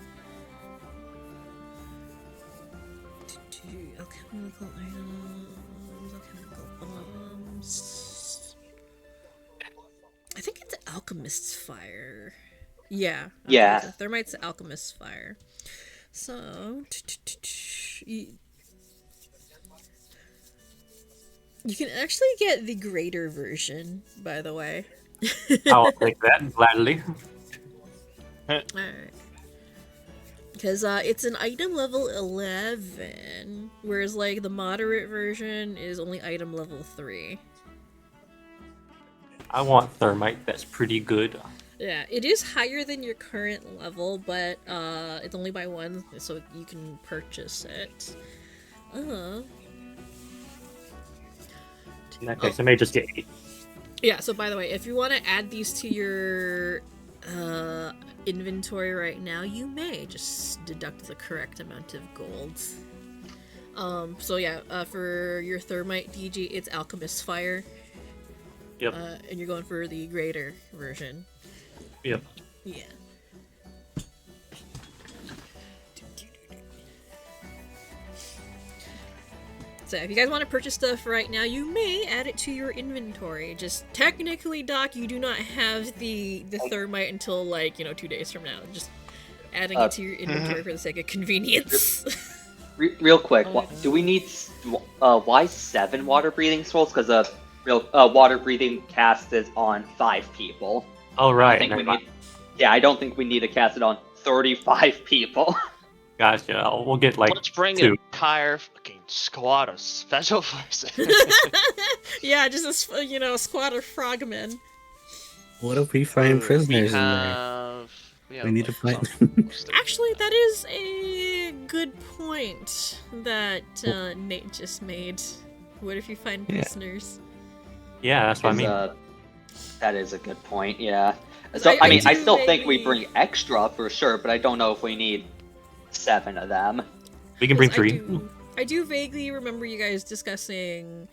Alchemical items, alchemical bombs. I think it's Alchemist's Fire. Yeah. Okay, Yeah. so Thermite's Alchemist's Fire. So... You can actually get the greater version, by the way. I'll take that gladly. Alright. Because it's an item level 11, whereas like the moderate version is only item level 3. I want thermite. That's pretty good. Yeah, it is higher than your current level, but it's only by 1, so you can purchase it. In that case, I may just get 8. Yeah, so by the way, if you want to add these to your inventory right now, you may just deduct the correct amount of gold. So yeah, for your thermite DG, it's Alchemist's Fire. Yep. And you're going for the greater version. Yep. Yeah. So if you guys want to purchase stuff right now, you may add it to your inventory. Just technically, Doc, you do not have the thermite until 2 days from now. Just adding it to your inventory for the sake of convenience. Real quick, do we need why 7 water breathing scrolls? Because water breathing cast is on 5 people. Oh I right, think never we mind. need. Yeah, I don't think we need to cast it on 35 people. Gotcha. We'll get like Let's bring 2. an entire fucking squad of special forces. Yeah, just a squad of frogmen. What if we find We prisoners in there? have. We need to find. Actually, that is a good point that Nate just made. What if you find Yeah. prisoners? Yeah, that's what I mean. That is a good point. Yeah. So I mean, I still think we bring extra for sure, but I don't know if we need 7 of them. We can bring 3. I do vaguely remember you guys discussing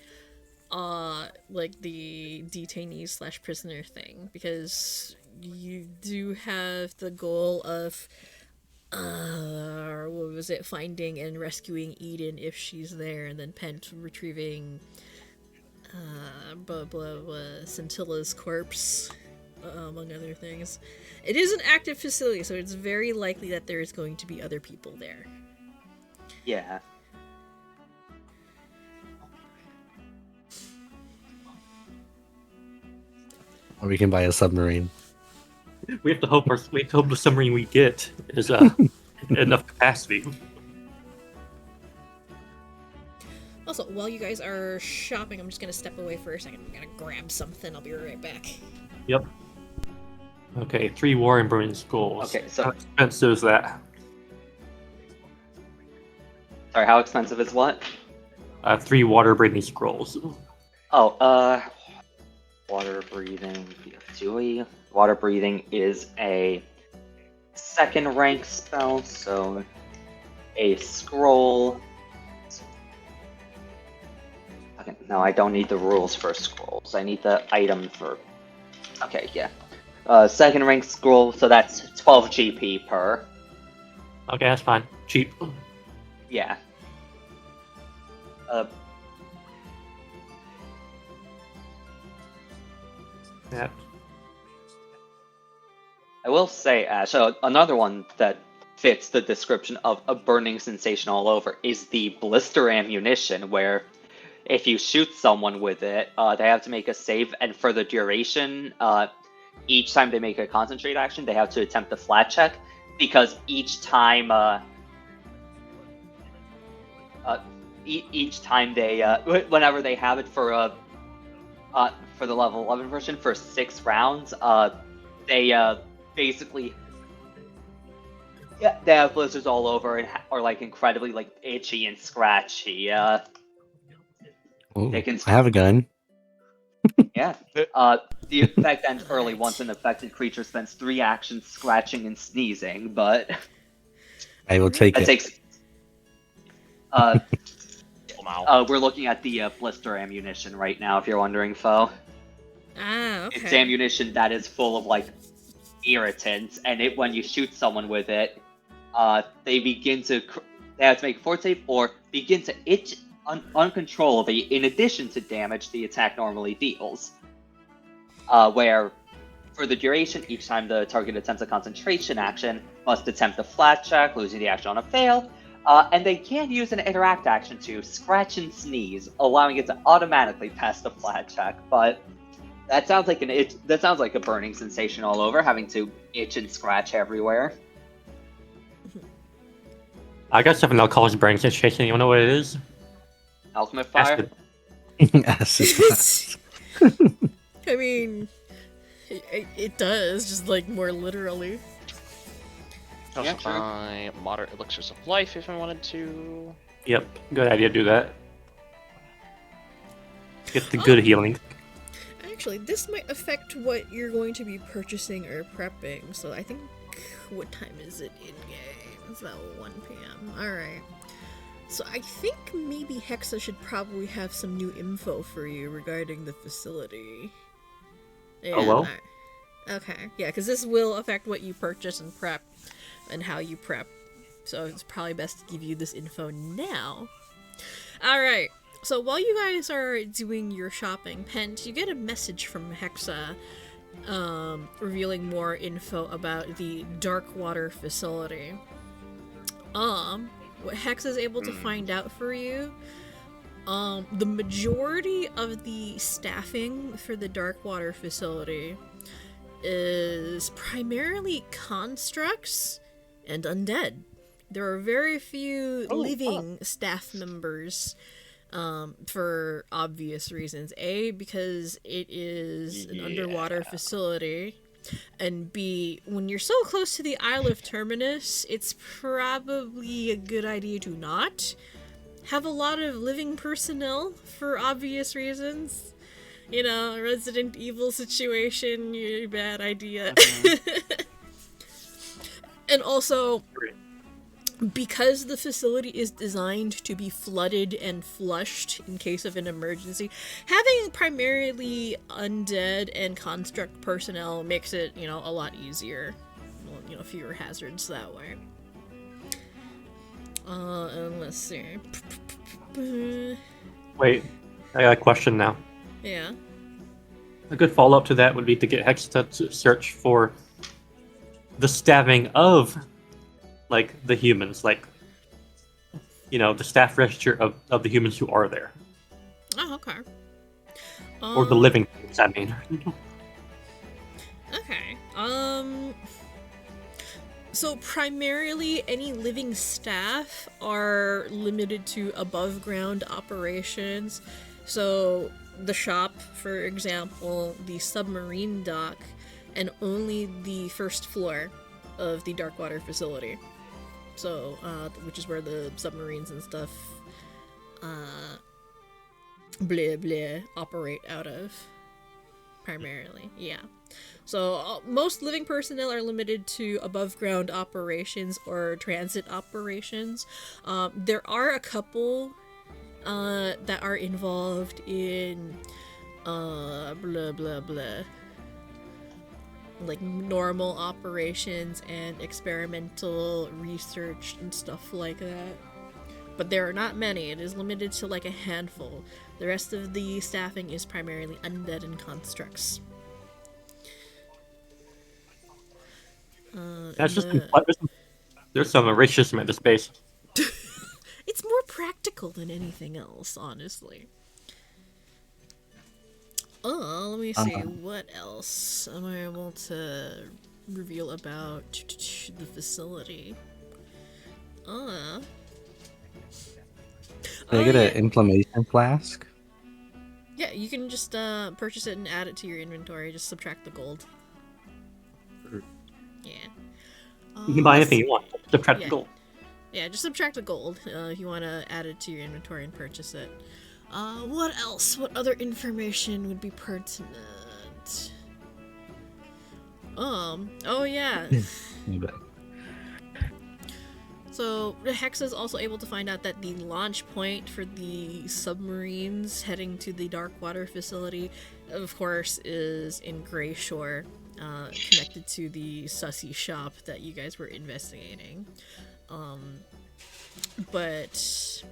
like the detainees / prisoner thing, because you do have the goal of what was it, finding and rescuing Eden if she's there, and then Pent retrieving Scintilla's corpse, among other things. It is an active facility, so it's very likely that there is going to be other people there. Yeah. Or we can buy a submarine. We have to hope the submarine we get is enough capacity. Also, while you guys are shopping, I'm just gonna step away for a second. I'm gonna grab something. I'll be right back. Yep. Okay, 3 war and burning skulls. Okay, so- how expensive is that? Sorry, how expensive is what? 3 water breathing scrolls. Oh, water breathing. Water breathing is a 2nd rank spell, so a scroll. Okay, no, I don't need the rules for scrolls. I need the item for. Okay, yeah. 2nd rank scroll, so that's 12 GP per. Okay, that's fine. Cheap. Yeah. Yeah. I will say, Ash, another one that fits the description of a burning sensation all over is the blister ammunition, where if you shoot someone with it, they have to make a save, and for the duration, each time they make a concentrate action, they have to attempt a flat check, because each time, each time they, whenever they have it for the level 11 version, for 6 rounds, they basically, yeah, they have blisters all over and are like incredibly like itchy and scratchy. Ooh, They can- I have a gun. Yeah. The effect ends early once an affected creature spends 3 actions scratching and sneezing, but I will take that it. takes. Wow. We're looking at the blister ammunition right now. If you're wondering, Foe, Ah, okay. it's ammunition that is full of like irritants, and when you shoot someone with it, they have to make a fort save or begin to itch uncontrollably. In addition to damage the attack normally deals, where for the duration, each time the target attempts a concentration action, must attempt a flat check, losing the action on a fail. And they can use an interact action to scratch and sneeze, allowing it to automatically pass the flat check. But that sounds like that sounds like a burning sensation all over, having to itch and scratch everywhere. I got something that'll cause burning sensation. You wanna know what it is? Ultimate fire. Acid. Acid. I mean, it does, just like more literally. Also Yeah, sure. buy moderate elixirs of life if I wanted to. Yep, good idea. Do that. Get the good healing. Actually, this might affect what you're going to be purchasing or prepping. So I think, what time is it in game? It's about 1 p.m. Alright. So I think maybe Hexa should probably have some new info for you regarding the facility. Yeah, Oh, well? Okay, yeah, because this will affect what you purchase and prep, and how you prep. So it's probably best to give you this info now. Alright, so while you guys are doing your shopping, Pent, you get a message from Hexa revealing more info about the dark water facility. What Hex is able to find out for you The majority of the staffing for the Darkwater facility is primarily constructs and undead. There are very few living staff members, for obvious reasons. A, because it is an underwater facility, and B, when you're so close to the Isle of Terminus, it's probably a good idea to not have a lot of living personnel for obvious reasons. You know, a Resident Evil situation, bad idea. And also, because the facility is designed to be flooded and flushed in case of an emergency, having primarily undead and construct personnel makes it, a lot easier. Well, fewer hazards that way. And let's see. Wait, I got a question now. Yeah. A good follow-up to that would be to get Hexa to search for the staffing of, like, the humans, like, the staff register of the humans who are there. Oh, okay. Or the living things, I mean. Okay. So primarily any living staff are limited to above ground operations. So the shop, for example, the submarine dock, and only the first floor of the Darkwater facility. So, which is where the submarines and stuff, operate out of, primarily, yeah. So, most living personnel are limited to above-ground operations or transit operations. There are a couple, that are involved in, like normal operations and experimental research and stuff like that. But there are not many. It is limited to like a handful. The rest of the staffing is primarily undead and constructs. That's just there's some racism at this base. It's more practical than anything else, honestly. Oh, let me see. What else am I able to reveal about the facility? Can I get an inflammation flask? Yeah, you can just purchase it and add it to your inventory. Just subtract the gold. Yeah. You can buy anything you want. Subtract the gold. Yeah, just subtract the gold if you want to add it to your inventory and purchase it. What else? What other information would be pertinent? Oh yeah. So, Hexa is also able to find out that the launch point for the submarines heading to the Darkwater facility, of course, is in Grey Shore, connected to the sussy shop that you guys were investigating. But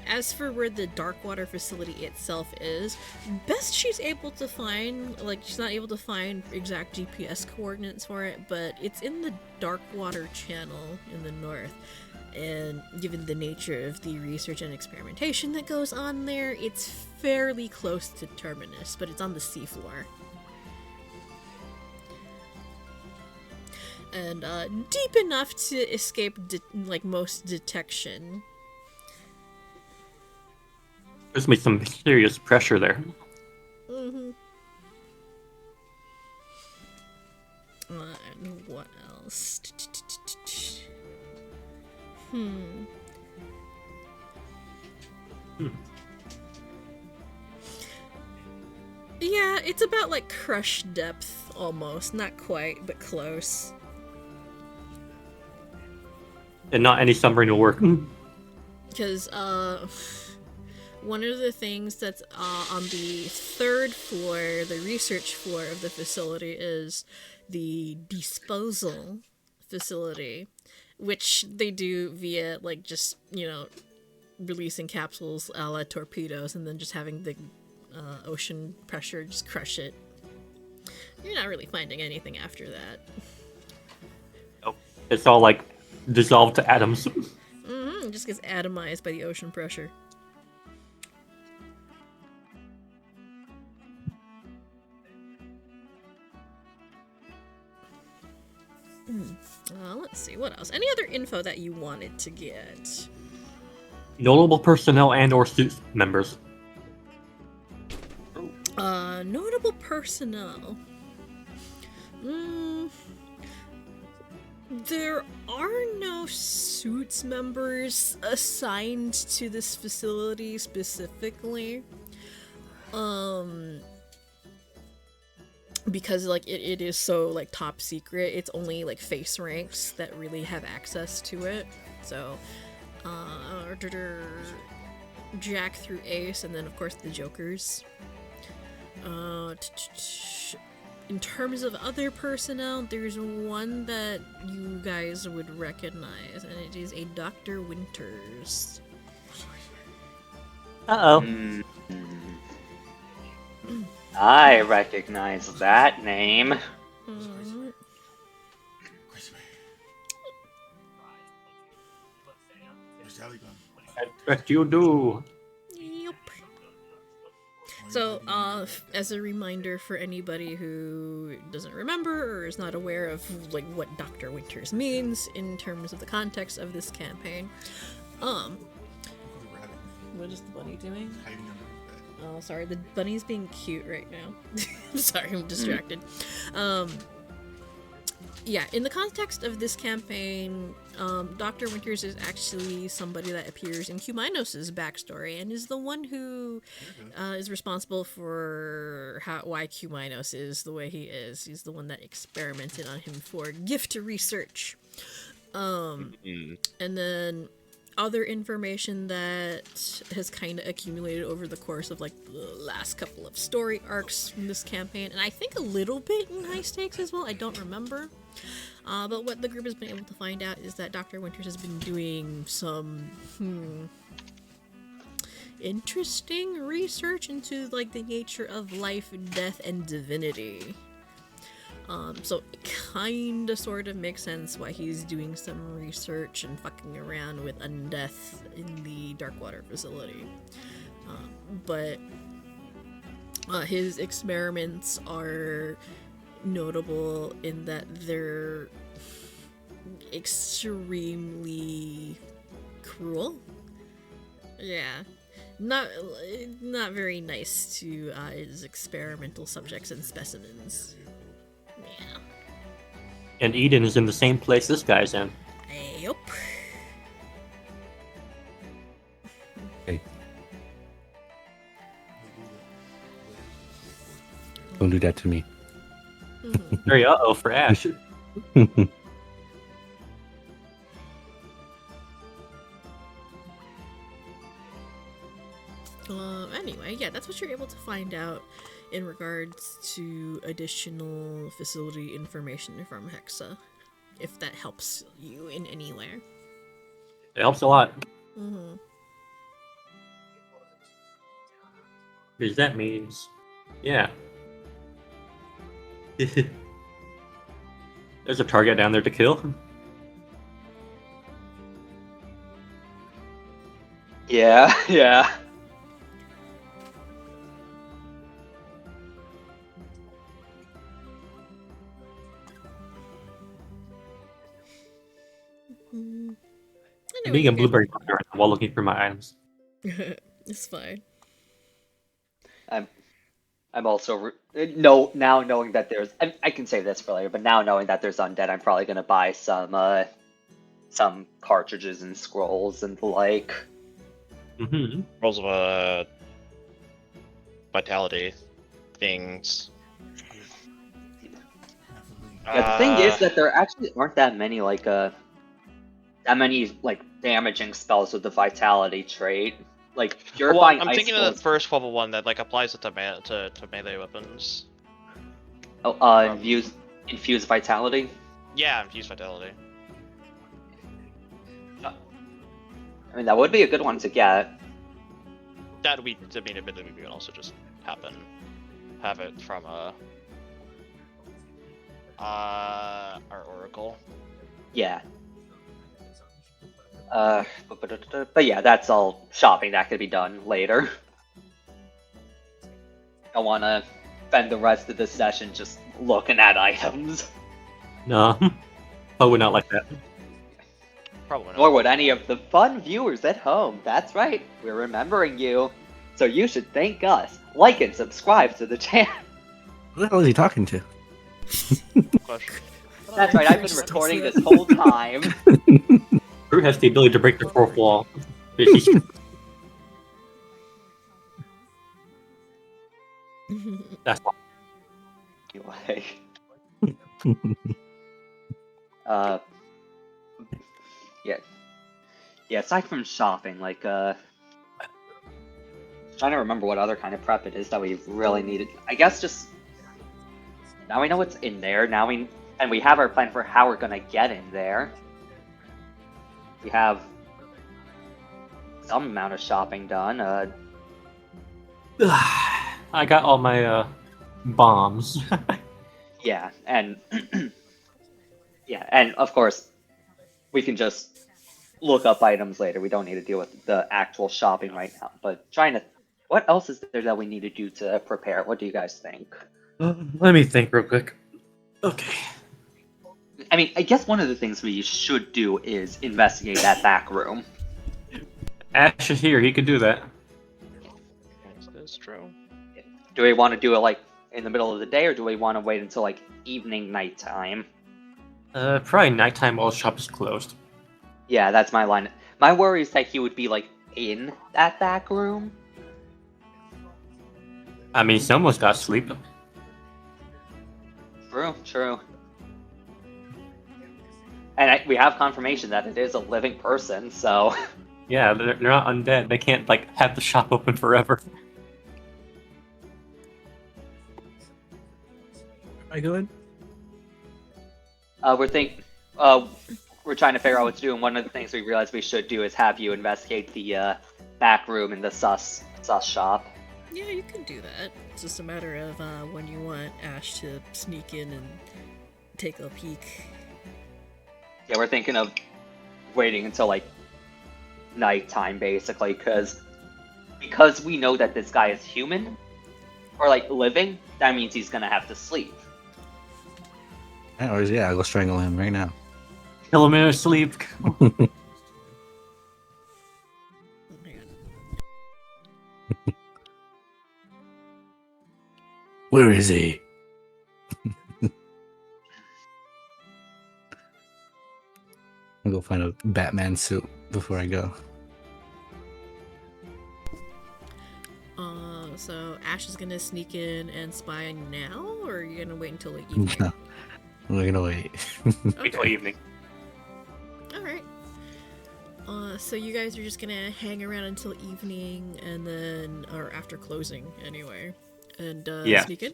as for where the Darkwater facility itself is, best she's able to find, like, she's not able to find exact GPS coordinates for it, but it's in the Darkwater channel in the north. And given the nature of the research and experimentation that goes on there, it's fairly close to Terminus, but it's on the seafloor. And deep enough to escape most detection. There's me some serious pressure there. Mm-hmm. And what else? Yeah, it's about like crush depth almost. Not quite, but close. And not any submarine will work. Because, one of the things that's on the third floor, the research floor of the facility, is the disposal facility, which they do via, like, just, releasing capsules a la torpedoes and then just having the ocean pressure just crush it. You're not really finding anything after that. Nope. It's all, like, dissolved to atoms. It just gets atomized by the ocean pressure. Let's see, what else? Any other info that you wanted to get? Notable personnel and or suit members. Notable personnel. There are no suits members assigned to this facility specifically. Because like it is so like top secret, it's only like face ranks that really have access to it. So Jack through Ace, and then of course the Jokers. In terms of other personnel, there's one that you guys would recognize, and it is a Dr. Winters. Uh-oh. I recognize that name. I bet you do. Yep. So, as a reminder for anybody who doesn't remember or is not aware of like what Dr. Winters means in terms of the context of this campaign, what is the bunny doing? Oh, sorry, the bunny's being cute right now. I'm sorry, I'm distracted. Yeah, in the context of this campaign, Dr. Winters is actually somebody that appears in Kuminos' backstory and is the one who is responsible for why Kuminos is the way he is. He's the one that experimented on him for gift research. And then other information that has kind of accumulated over the course of like the last couple of story arcs from this campaign, and I think a little bit in High Stakes as well, I don't remember. But what the group has been able to find out is that Dr. Winters has been doing some interesting research into like the nature of life, death, and divinity. So it kinda sort of makes sense why he's doing some research and fucking around with undeath in the Darkwater facility. But his experiments are notable in that they're extremely cruel. Yeah. Not very nice to his experimental subjects and specimens. Yeah. And Eden is in the same place this guy's in. Yup. Hey. Don't do that to me. Very uh-oh for Ash. Anyway, yeah, that's what you're able to find out in regards to additional facility information from Hexa, if that helps you in any way. It helps a lot. Because that means, yeah. There's a target down there to kill. Yeah, yeah. Being a blueberry hunter while looking for my items. It's fine. I'm also now knowing that there's I can save this for later, but now knowing that there's undead, I'm probably gonna buy some cartridges and scrolls and the like. Rolls of vitality things. Yeah, the thing is that there actually aren't that many damaging spells with the vitality trait. Like purifying. I'm thinking of the first level one that like applies it to melee weapons. Oh, infuse vitality. Yeah, infuse vitality. I mean, that would be a good one to get. That we, I mean, admittedly, we can also just have it from our oracle. Yeah. But yeah, that's all shopping that could be done later. I want to spend the rest of the session just looking at items. No, probably not like that. Probably Nor not. would any of the fun viewers at home. That's right, we're remembering you. So you should thank us. Like and subscribe to the channel. Who the hell is he talking to? Question. That's right, I've been recording this whole time. Drew has the ability to break the fourth wall. He's- That's why. Anyway. Yeah. Yeah, aside from shopping, like, trying to remember what other kind of prep it is that we really needed. I guess just, now we know what's in there, and we have our plan for how we're gonna get in there. We have some amount of shopping done, I got all my bombs. yeah, and yeah, and of course, we can just look up items later. We don't need to deal with the actual shopping right now. But what else is there that we need to do to prepare? What do you guys think? Let me think real quick. Okay. I mean, I guess one of the things we should do is investigate that back room. Ash is here. He could do that. That's true. Do we want to do it like in the middle of the day, or do we want to wait until like evening, nighttime? Probably nighttime while the shop is closed. Yeah, that's my line. My worry is that he would be like in that back room. I mean, someone's got to sleep. True. And we have confirmation that it is a living person, so... Yeah, they're not undead. They can't, like, have the shop open forever. Am I good? We're trying to figure out what to do, and one of the things we realized we should do is have you investigate the back room in the sus shop. Yeah, you can do that. It's just a matter of when you want Ash to sneak in and take a peek. Yeah, we're thinking of waiting until like nighttime, basically, because we know that this guy is human or like living. That means he's gonna have to sleep. Yeah, I'll go strangle him right now. Kill him in his sleep. Oh my god. Where is he? I'll go find a Batman suit before I go. So Ash is gonna sneak in and spy now, or are you gonna wait until the evening? No, we're gonna wait. Wait till evening. Alright. So you guys are just gonna hang around until evening, and then, or after closing, anyway, and Yeah. sneak in?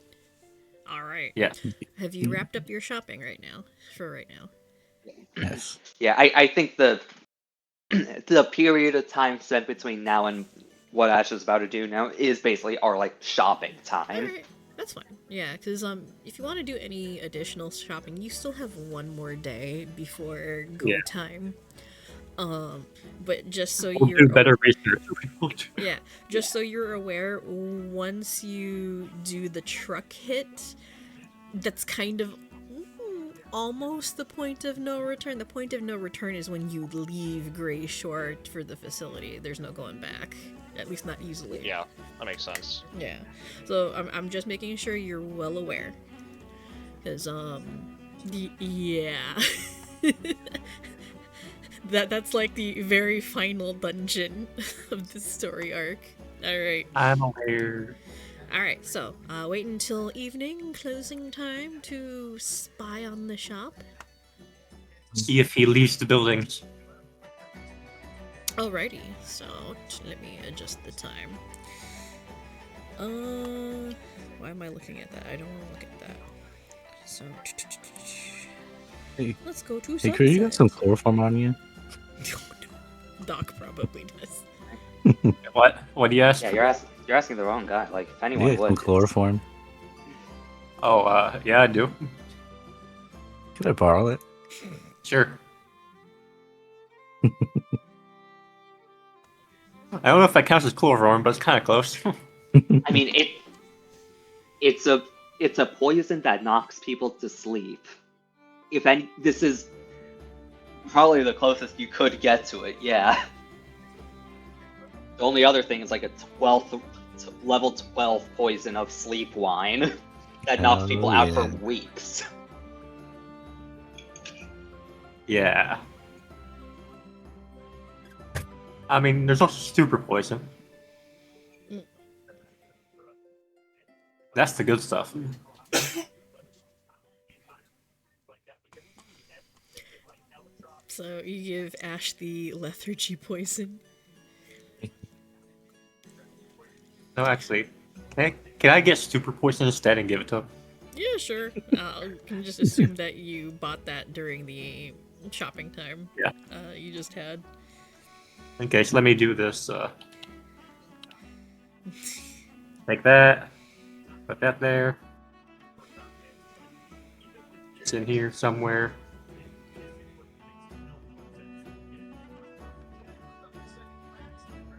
Alright. Yeah. Have you wrapped up your shopping right now? For right now. Yes. Yeah, I think the period of time spent between now and what Ash is about to do now is basically our like shopping time. Alright, that's fine. Yeah, because if you want to do any additional shopping, you still have one more day before go Yeah. time. But just so We'll you're do better research. yeah, just so you're aware, once you do the truck hit, that's kind of almost the point of no return. The point of no return is when you leave Gray Shore for the facility. There's no going back. At least not easily. Yeah, that makes sense. Yeah. So I'm just making sure you're well aware. Because, yeah. That's like the very final dungeon of the story arc. Alright. I'm aware. Alright, so, wait until evening, closing time, to spy on the shop. See if he leaves the buildings. Alrighty, so let me adjust the time. Why am I looking at that? I don't want to look at that. So, Hey, let's go to hey, Chris, you got some chloroform on you? Doc probably does. What? What do you ask? Yeah, you're asking the wrong guy. Like if anyone Yeah, some would. chloroform. Oh, yeah, I do. Could I borrow it? Sure. I don't know if that counts as chloroform, but it's kind of close. I mean, it's a poison that knocks people to sleep. If any, this is probably the closest you could get to it. Yeah. The only other thing is like a level 12 poison of sleep wine that knocks Oh, people out for yeah. weeks. Yeah. I mean, there's also super poison. Mm. That's the good stuff. So you give Ash the lethargy poison. No, actually, can I get super poison instead and give it to him? Yeah, sure. I can just assume that you bought that during the shopping time. Yeah. You just had. Okay, so let me do this. Like that. Put that there. It's in here somewhere.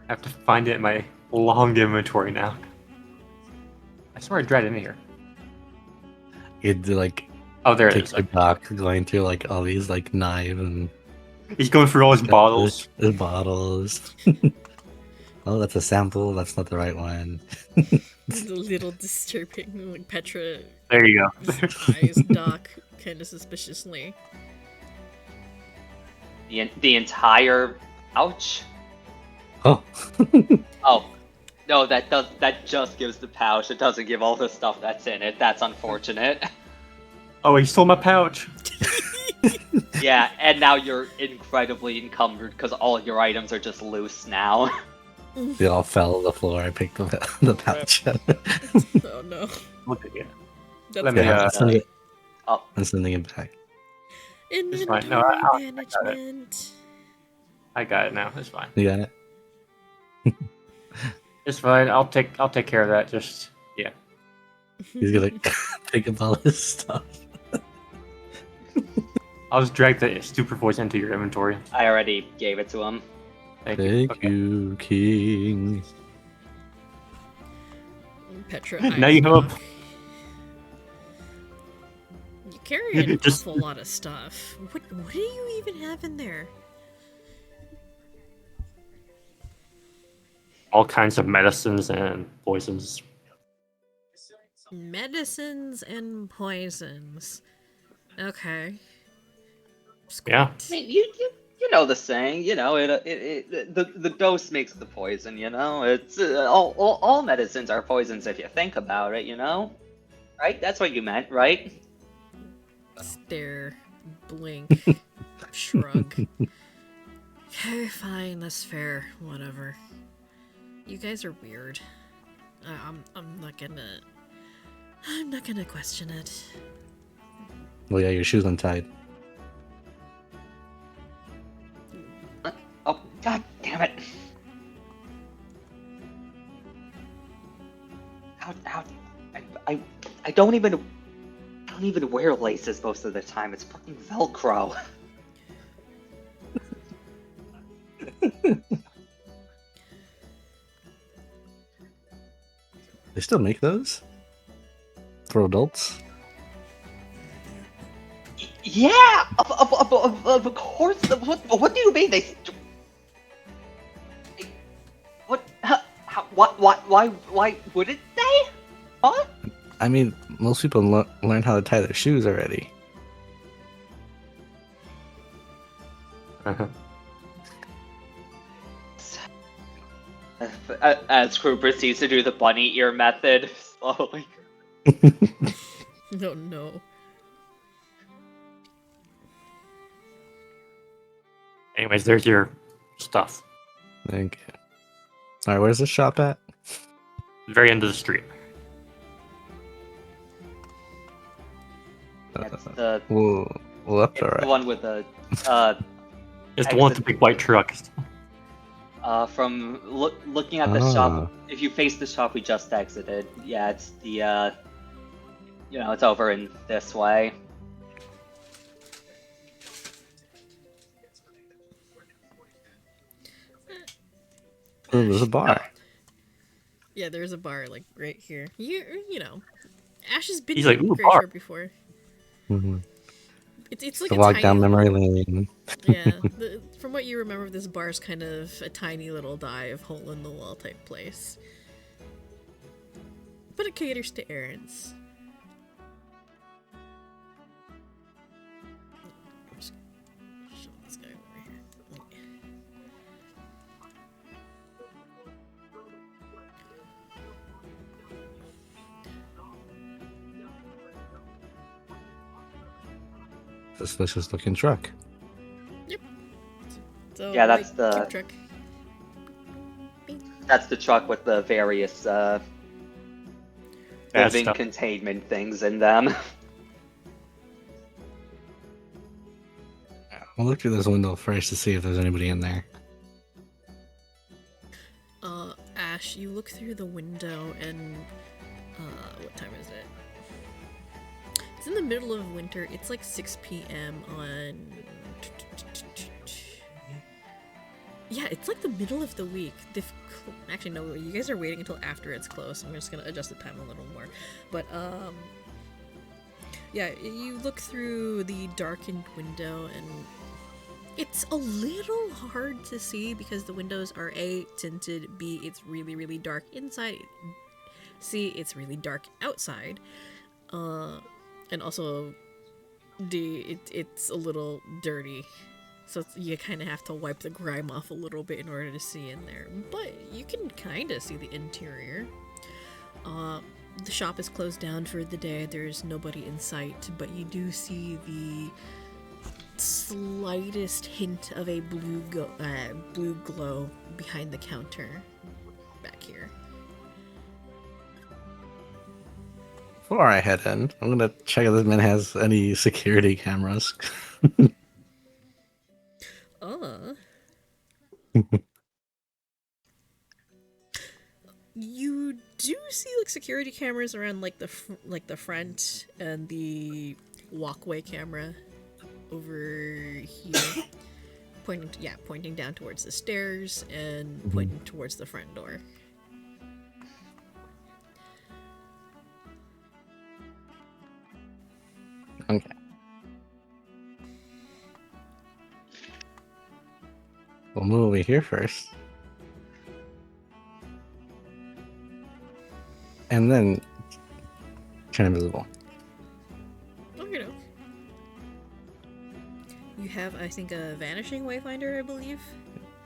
I have to find it in my long inventory now. I swear I dragged it in here. You'd like Oh, there it take is. the doc going through like all these like knives and He's going through all his bottles. the bottles. Oh, that's a sample. That's not the right one. It's a little disturbing. Like Petra There you go. eyes Doc kind of suspiciously. The entire pouch. Oh, Oh, no, that just gives the pouch. It doesn't give all the stuff that's in it. That's unfortunate. Oh, he stole my pouch. Yeah, and now you're incredibly encumbered because all your items are just loose now. they all fell on the floor. I picked the pouch up. Oh no. Look at you. That's Let me, bad. I'm sending it back. It's fine. Inventory No, I got it. management. I got it now. It's fine. You got it. It's fine. I'll take care of that. Just yeah. He's gonna pick up all his stuff. I'll just drag the super voice into your inventory. I already gave it to him. Thank you. Thank Okay. you, King. Petra Now eyes you have a- Doc. You carry an Just- awful lot of stuff. What do you even have in there? All kinds of medicines and poisons. Medicines and poisons. Okay. Yeah. I mean, you know the saying, you know, the dose makes the poison, you know? It's all medicines are poisons if you think about it, you know? Right? That's what you meant, right? Stare, blink, shrug. Okay, fine, that's fair. Whatever. You guys are weird. I'm not gonna question it. Well, yeah, your shoes untied. Oh, god damn it. How I don't even wear laces most of the time. It's fucking Velcro. They still make those for adults. Yeah, of course. What do you mean they? What? Why wouldn't they? Huh? I mean, most people learn how to tie their shoes already. As Crew proceeds to do the bunny ear method slowly. No, no. Anyways, there's your stuff. Thank you. All right, where's the shop at? Very end of the street. That's the Well, that's all the right. one with the It's the one with the big white truck. from looking at the shop. Ah. If you face the shop we just exited, yeah, it's the you know, it's over in this way. Oh, there's a bar. Yeah, there's a bar like right here. You know, Ash has been He's to like, "Ooh, Great bar." Shore before. Mhm. It's like To a walk tiny down little, memory lane. yeah. From what you remember, this bar is kind of a tiny little dive, hole in the wall type place, but it caters to errands. Just show this guy over here. Suspicious looking truck. So Yeah, that's like, the- tip truck. That's the truck with the various Bad living stuff. containment things in them. I'll look through this window first to see if there's anybody in there. Ash, you look through the window and what time is it? It's in the middle of winter. It's like 6 p.m. on. Yeah, it's like the middle of the week. Actually, no, you guys are waiting until after it's closed. I'm just gonna adjust the time a little more. But, yeah, you look through the darkened window and it's a little hard to see because the windows are A, tinted, B, it's really, really dark inside, C, it's really dark outside, and also D, it's a little dirty. So you kind of have to wipe the grime off a little bit in order to see in there. But you can kind of see the interior. The shop is closed down for the day. There's nobody in sight. But you do see the slightest hint of a blue glow behind the counter back here. Before I head in, I'm gonna check if this man has any security cameras. You do see like security cameras around like the front and the walkway camera over here, pointing down towards the stairs and pointing towards the front door. Okay. We'll move over here first. And then turn invisible. Okay, doke. You have, I think, a vanishing wayfinder, I believe.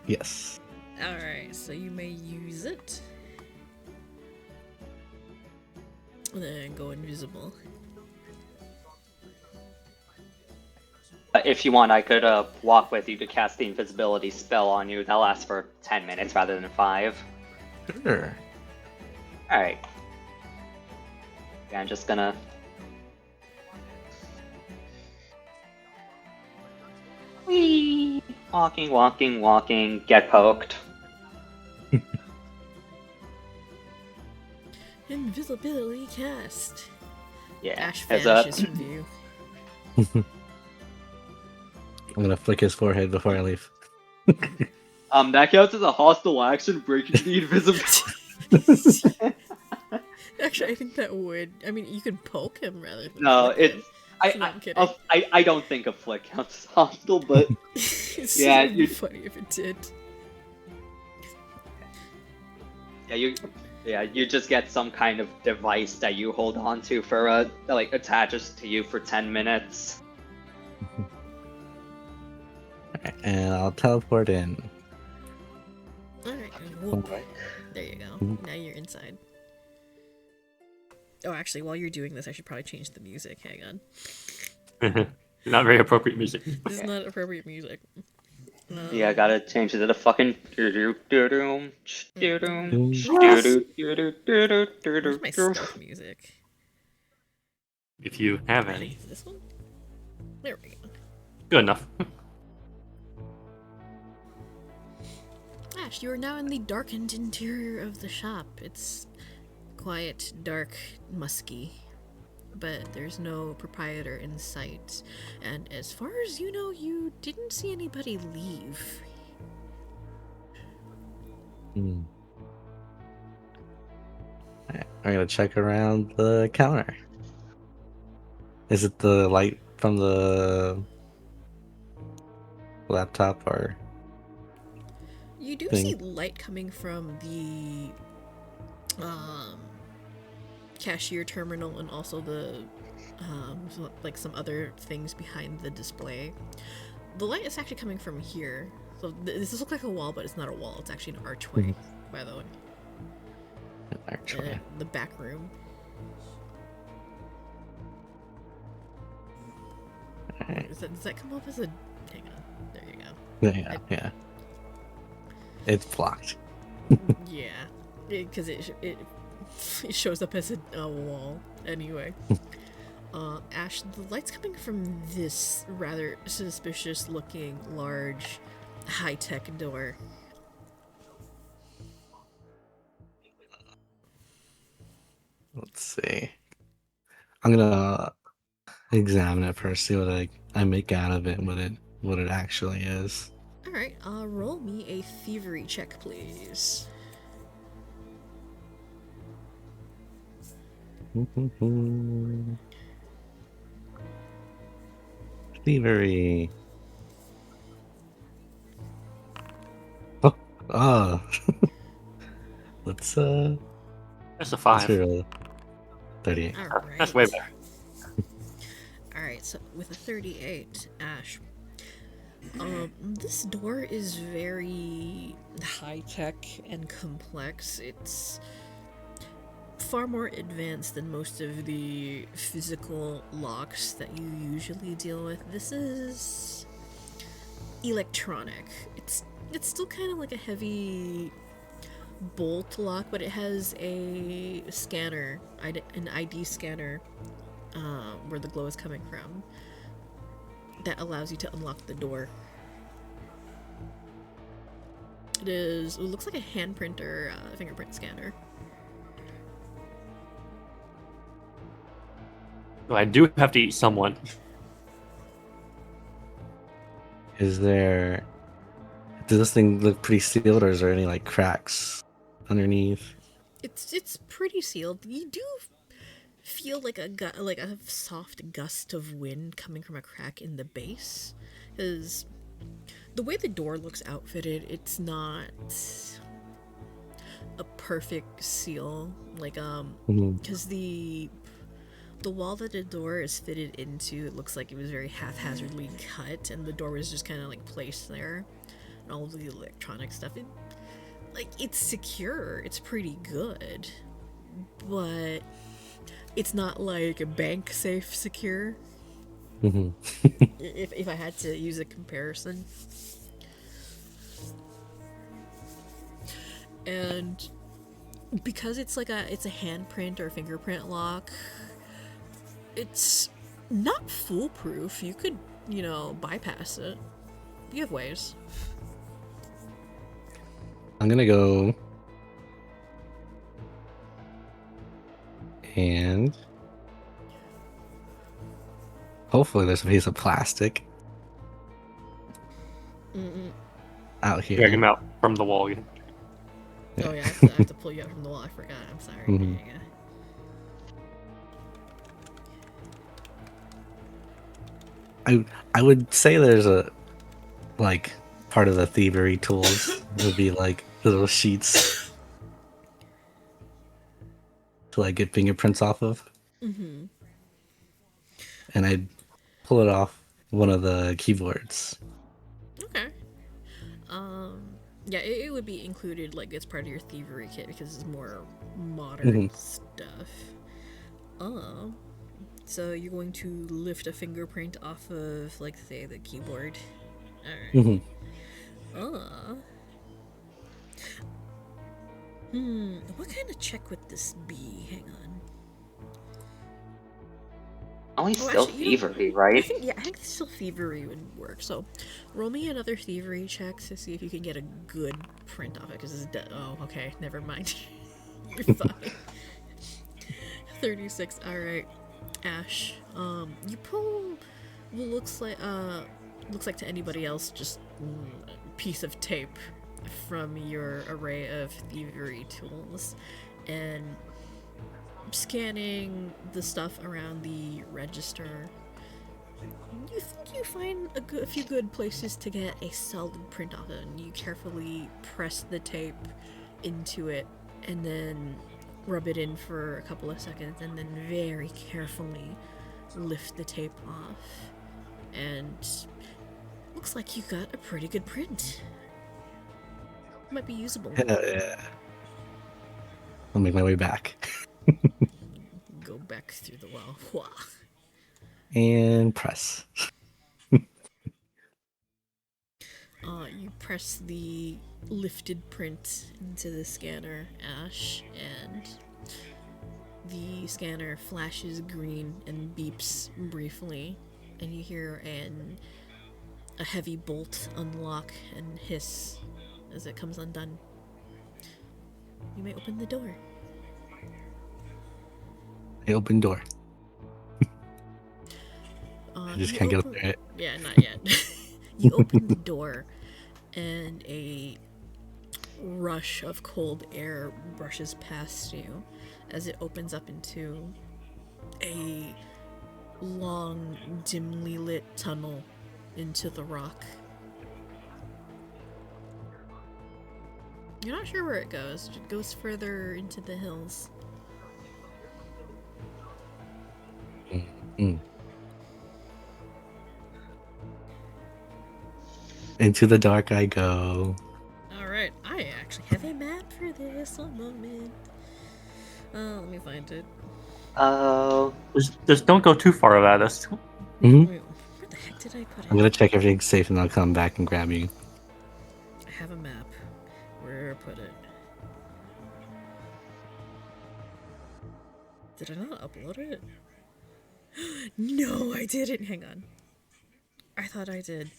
Yes. Alright, so you may use it. And then go invisible. If you want, I could walk with you to cast the invisibility spell on you. That lasts for 10 minutes rather than 5. Sure. Alright. Yeah, I'm just gonna... Whee! Walking, walking, walking, get poked. Invisibility cast. Yeah, Ash as vanishes from view. I'm gonna flick his forehead before I leave. that counts as a hostile action, breaking the invisibility. Actually, I think that would. I mean, you can poke him rather than. No, flick it's... him. No, I'm kidding. I don't think a flick counts as hostile, but It's yeah, it'd be funny if it did. yeah, you just get some kind of device that you hold on to for that like attaches to you for 10 minutes. Alright, and I'll teleport in. Alright, whoop. There you go. Now you're inside. Oh, actually, while you're doing this, I should probably change the music. Hang on. Not very appropriate music. This is not appropriate music. Yeah, I gotta change it to the fucking Where's my stealth music? If you have any. This one? There we go. Good enough. Ash, you are now in the darkened interior of the shop. It's quiet, dark, musky, but there's no proprietor in sight. And as far as you know, you didn't see anybody leave. Hmm. Alright, I'm gonna check around the counter. Is it the light from the laptop or You do see thing? light coming from the cashier terminal and also the like some other things behind the display. The light is actually coming from here. So this looks like a wall, but it's not a wall. It's actually an archway, by the way. Actually, The back room. alright. Does that come up as a... Hang on. There you go. Yeah. It's blocked. Yeah. Because it shows up as a wall. Anyway. Ash, the light's coming from this rather suspicious looking, large, high-tech door. Let's see. I'm gonna examine it first, see what I make out of it, what it actually is. Alright, roll me a thievery check, please. Thievery. Oh, ah. Let's That's a 5. reroll 38. Alright. That's way better. Alright, so with a 38, Ash. This door is very high-tech and complex. It's far more advanced than most of the physical locks that you usually deal with. This is electronic. It's still kind of like a heavy bolt lock, but it has a scanner, an ID scanner, where the glow is coming from, that allows you to unlock the door. It looks like a handprint or fingerprint scanner. So I do have to eat someone. Does this thing look pretty sealed, or is there any like cracks underneath? It's pretty sealed. You do feel like a soft gust of wind coming from a crack in the base, because the way the door looks outfitted, it's not a perfect seal. Like because the wall that the door is fitted into, it looks like it was very haphazardly cut, and the door was just kind of like placed there, and all of the electronic stuff. It's secure. It's pretty good, but it's not like a bank safe secure. If I had to use a comparison. And because it's a handprint or fingerprint lock, it's not foolproof. You could, bypass it. You have ways. I'm gonna go and hopefully there's a piece of plastic out here. Drag him out from the wall. Oh yeah, I have to pull you out from the wall. I forgot. I'm sorry. Mhm. There you go. I would say there's a like part of the thievery tools would be like little sheets to like get fingerprints off of. Mm-hmm. And I'd pull it off one of the keyboards. Okay. Yeah, it would be included as part of your thievery kit because it's more modern stuff. So you're going to lift a fingerprint off of, say, the keyboard. Alright. What kind of check would this be? Hang on. Only Oh, still actually, thievery, right? I think still thievery would work. So, roll me another thievery check to see if you can get a good print off it. Because it's dead. Oh, okay, never mind. You're fine. 36. All right, Ash. You pull what looks like to anybody else just a piece of tape from your array of thievery tools and scanning the stuff around the register. You think you find a few good places to get a solid print off it, and you carefully press the tape into it and then rub it in for a couple of seconds and then very carefully lift the tape off. And looks like you got a pretty good print. Might be usable. Hell yeah. I'll make my way back. Go back through the wall. Wah. And press. You press the lifted print into the scanner, Ash, and the scanner flashes green and beeps briefly, and you hear a heavy bolt unlock and hiss as it comes undone. You may open the door. I open door. I just can't get up there. Yeah, not yet. You open the door, and a rush of cold air brushes past you as it opens up into a long, dimly lit tunnel into the rock. You're not sure where it goes. It goes further into the hills. Mm. Into the dark I go. Alright, I actually have a map for this. One moment. Let me find it. Oh. Just don't go too far about us. Mhm. Wait, where the heck did I put it? I'm gonna check everything's safe and I'll come back and grab you. I have a map. Where put it? Did I not upload it? No, I didn't. Hang on. I thought I did.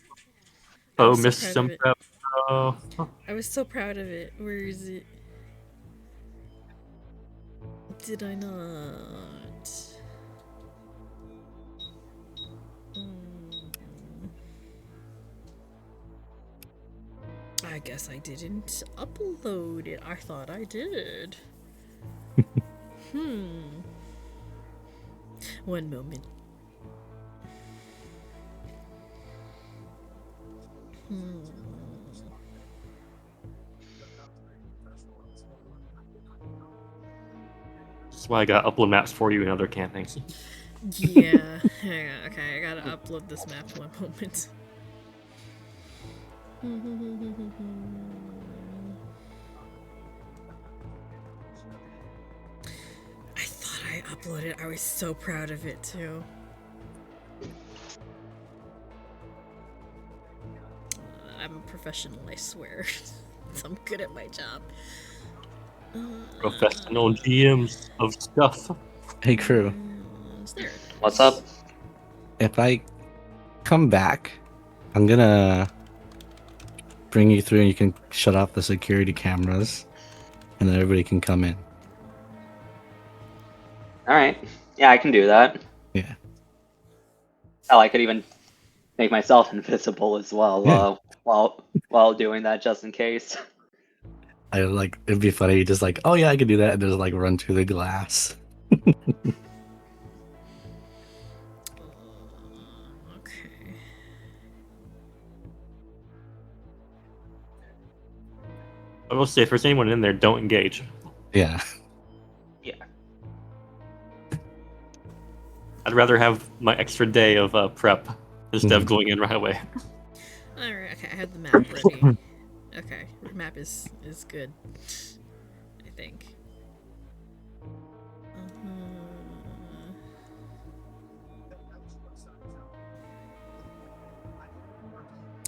I Oh, was so missed proud some of it. prep. Oh. I was so proud of it. Where is it? Did I not? I guess I didn't upload it. I thought I did. One moment. That's why I got upload maps for you and other campings. Yeah. Hang on. Okay, I gotta upload this map. One moment. I thought I uploaded. I was so proud of it too. I'm a professional, I swear. I'm good at my job. Professional GMs of stuff. Hey crew, There it What's is. up? if I come back, I'm gonna bring you through and you can shut off the security cameras and then everybody can come in. Alright. Yeah, I can do that. Yeah. Hell, I could even make myself invisible as well, Yeah. while doing that, just in case. It'd be funny, just like, oh yeah, I could do that, and just like run through the glass. Okay. I will say, if there's anyone in there, don't engage. Yeah. Yeah. I'd rather have my extra day of prep instead of going in right away. Alright, okay, I have the map ready. Okay, the map is good. I think.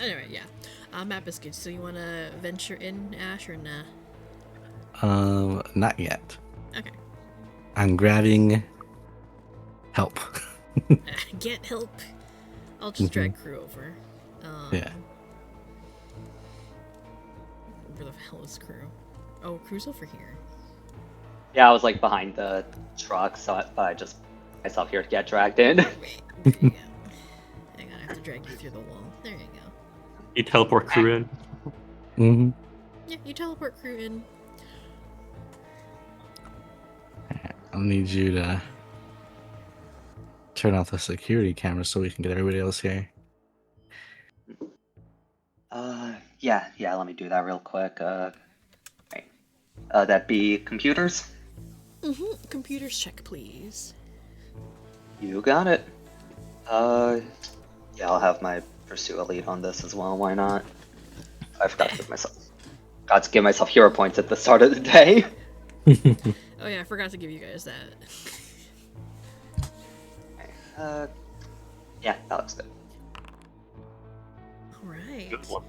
Anyway, yeah. Map is good. So you want to venture in, Ash, or nah? Not yet. Okay. I'm grabbing help. Get help. I'll just drag crew over. Yeah. Where the hell is crew? Oh, crew's over here. Yeah, I was like behind the truck, so I just put myself here to get dragged in. Wait, there you go. Hang on, I have to drag you through the wall. There you go. You teleport crew in. Mm-hmm. Yeah, you teleport crew in. I'll need you to turn off the security camera so we can get everybody else here. Yeah, let me do that real quick. Right. That'd be computers? Computers check, please. You got it. Yeah, I'll have my Pursue Elite on this as well, why not? I forgot to give myself hero points at the start of the day. Oh yeah, I forgot to give you guys that. Yeah, that looks good. Alright. Good one.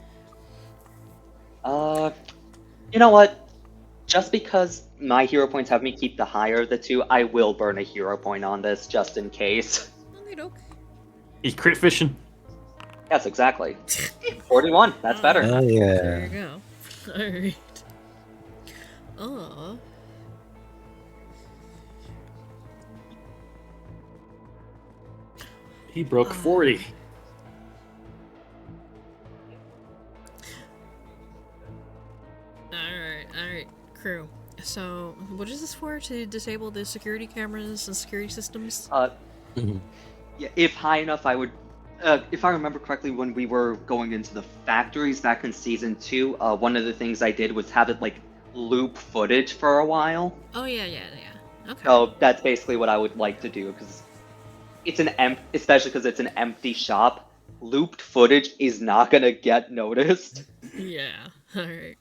You know what? Just because my hero points have me keep the higher of the two, I will burn a hero point on this just in case. Okay, doke. He's crit fishing. Yes, exactly. 41, that's better. Oh There yeah. you go. Alright. Oh. He broke 40. Alright, crew. So, what is this for? To disable the security cameras and security systems? Yeah, if high enough, I would. If I remember correctly, when we were going into the factories back in season 2, one of the things I did was have it like loop footage for a while. Oh, yeah. Okay. So that's basically what I would like to do because it's especially because it's an empty shop. Looped footage is not gonna get noticed. Yeah, alright.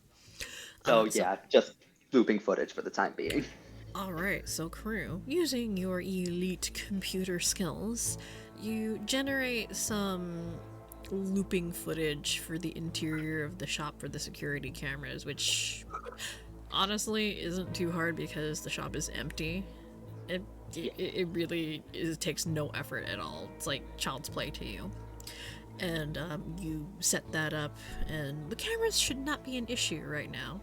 So yeah, just looping footage for the time being. Alright, so crew, using your elite computer skills, you generate some looping footage for the interior of the shop for the security cameras, which honestly isn't too hard because the shop is empty. It really takes no effort at all. It's like child's play to you. And you set that up, and the cameras should not be an issue right now.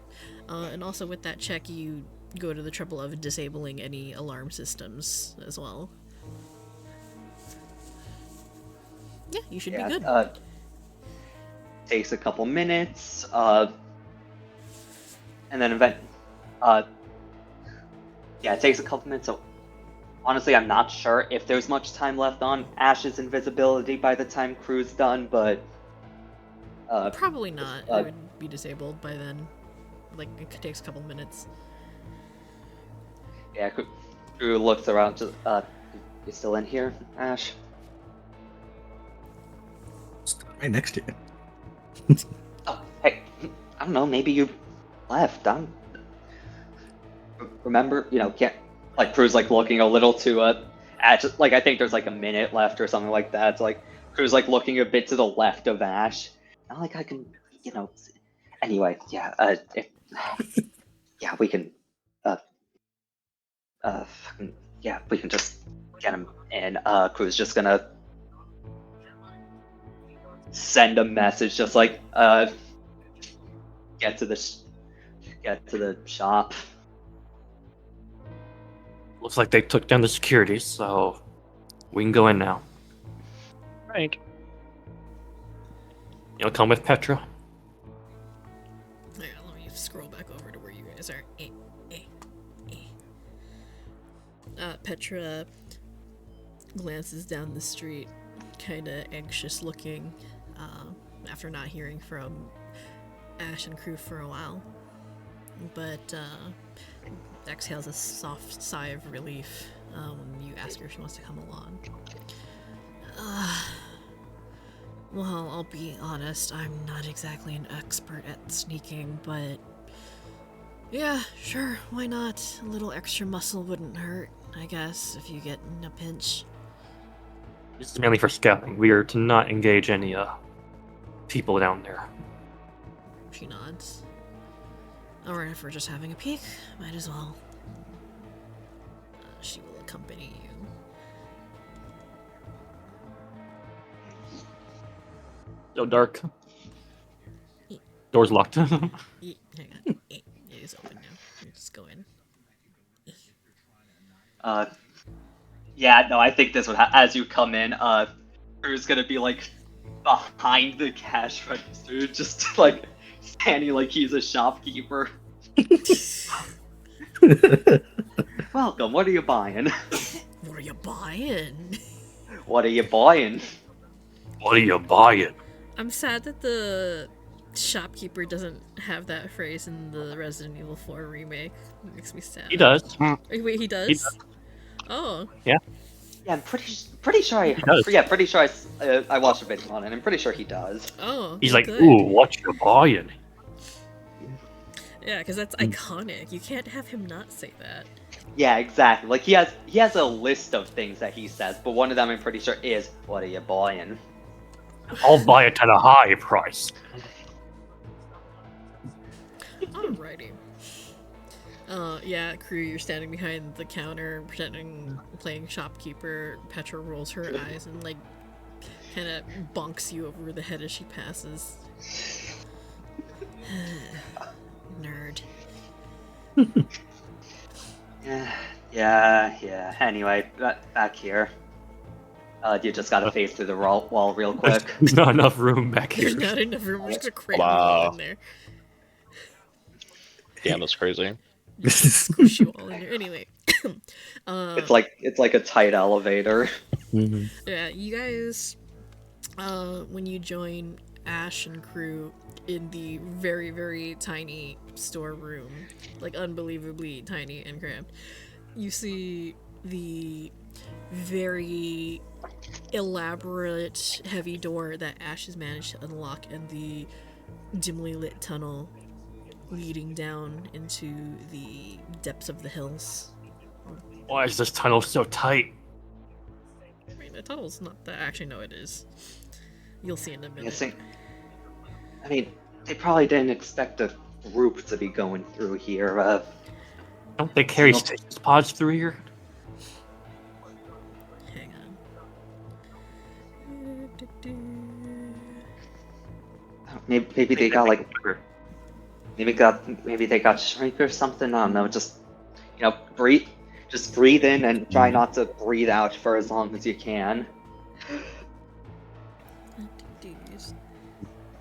And also with that check, you go to the trouble of disabling any alarm systems as well. Yeah, you should be good. Takes a couple minutes, and then it takes a couple minutes. So honestly, I'm not sure if there's much time left on Ash's invisibility by the time crew's done, but Probably not. It would be disabled by then. Like, it takes a couple minutes. yeah, crew looks around. You still in here, Ash? Right next to you. Oh, hey, I don't know. Maybe you left. Remember, can't like crew's like looking a little to Ash. Like I think there's like a minute left or something like that. So like crew's like looking a bit to the left of Ash. Not like I can, Anyway, yeah. Yeah, we can. Yeah, we can just get him. And crew's just gonna send a message, just like get to the shop. Looks like they took down the security, so we can go in now. Right. You'll come with Petra. Yeah, let me scroll back over to where you guys are. Petra glances down the street, kind of anxious looking, after not hearing from Ash and crew for a while. But exhales a soft sigh of relief when you ask her if she wants to come along. Well, I'll be honest, I'm not exactly an expert at sneaking, but yeah, sure, why not? A little extra muscle wouldn't hurt, I guess, if you get in a pinch. This is mainly for scouting. We are to not engage any people down there. She nods. Alright, if we're just having a peek, might as well. She will accompany you. So dark. Door's locked. Hang on. It is open now. You just go in. Yeah, no, I think this would as you come in, crew's gonna be like behind the cash register, just like standing like he's a shopkeeper. Welcome, what are you buying? What are you buying? What are you buying? What are you buying? I'm sad that the shopkeeper doesn't have that phrase in the Resident Evil 4 remake. It makes me sad. He does. Wait, he does? He does. Oh. Yeah, I'm pretty sure I does. pretty sure I watched a video on it. I'm pretty sure he does. Oh. He's like, good. ooh, what you buying? Yeah, because that's iconic. You can't have him not say that. Yeah, exactly. Like he has a list of things that he says, but one of them I'm pretty sure is, "What are you buying?" I'll buy it at a high price. Alrighty. Yeah, crew, you're standing behind the counter, playing shopkeeper. Petra rolls her eyes and, like, kind of bonks you over the head as she passes. Nerd. Yeah. Anyway, back here. You just gotta phase through the wall real quick. There's not enough room back There's here. not enough room. There's a crate Wow. in there. Damn, that's crazy. Squish you all in there. Anyway. It's like a tight elevator. Mhm. Yeah, you guys, when you join Ash and crew in the very, very tiny storeroom, like unbelievably tiny and cramped, you see the very elaborate, heavy door that Ash has managed to unlock and the dimly lit tunnel leading down into the depths of the hills. Why is this tunnel so tight? I mean, the tunnel's not that. Actually, no, it is. You'll see in a minute. I mean, they probably didn't expect a group to be going through here. Don't they carry No. stasis pods through here? Hang on. Maybe they got like maybe they got shrink or something. I don't know. Just breathe in and try not to breathe out for as long as you can.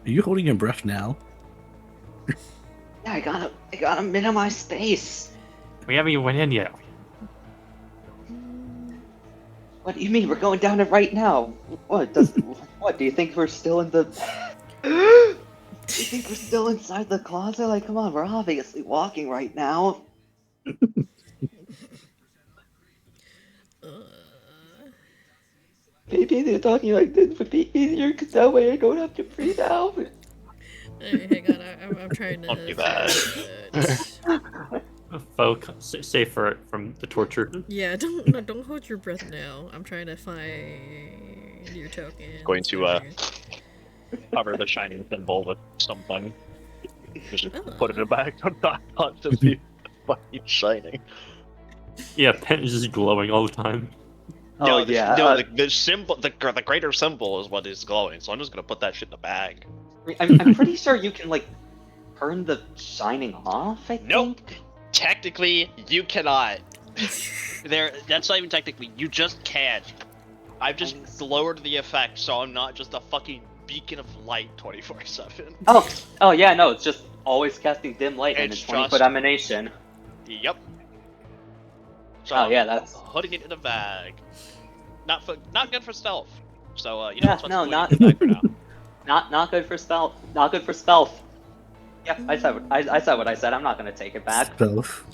Are you holding your breath now? Yeah, I gotta minimize space. We haven't even went in yet. What do you mean? We're going down it right now. What do you think we're still in the? Do you think we're still inside the closet? Like, come on, we're obviously walking right now. Maybe they're talking like this would be easier because that way I don't have to breathe out. Hey, hang on, I'm trying to. Don't do that. Folk, safer from the torture. Yeah, don't hold your breath now. I'm trying to find your token. Going to cover the shining symbol with something. Just put it in a bag. Not to be fucking shining. Yeah, pen is just glowing all the time. Oh, yeah. The symbol, the greater symbol is what is glowing. So I'm just gonna put that shit in a bag. I'm pretty sure you can like turn the shining off. I think. Nope. Technically, you cannot. That's not even technically. You just can't. I've just lowered the effect, so I'm not just a fucking beacon of light 24/7. Oh yeah, no, it's just always casting dim light and a It's 20-foot just- emanation. Yep. So Oh yeah, that's putting it in a bag. Not good for stealth. So Yeah, so no, I'm not- putting it in a bag for now. not good for stealth. Not good for stealth. Yeah, I said what I said. I'm not gonna take it back. Both.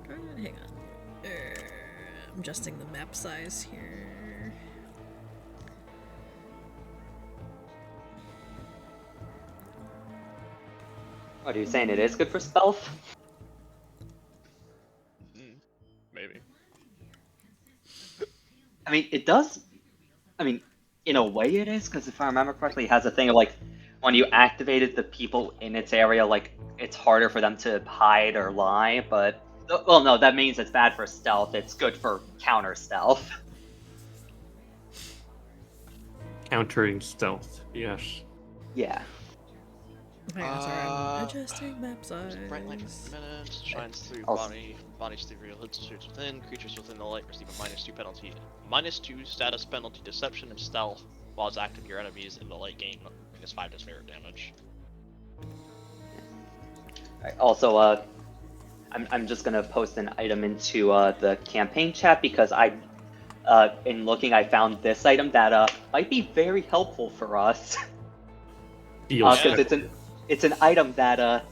Hang on. I'm adjusting the map size here. What are you saying? It is good for stealth? Maybe. I mean, it does. I mean, in a way it is, because if I remember correctly, it has a thing of like, when you activated the people in its area, like, it's harder for them to hide or lie, but... Well, no, that means it's bad for stealth. It's good for counter stealth. Countering stealth, yes. Yeah. Hang on, sorry, I'm adjusting map size. Bright light for minutes, shines through Also- bodies through real hoods, shoots within, creatures within the light receive a -2 penalty. -2 status penalty, deception and stealth, while it's active your enemies in the light gain -5 to spirit damage. Also, I'm just gonna post an item into the campaign chat because in looking, I found this item that might be very helpful for us. Deals. Because it's an item that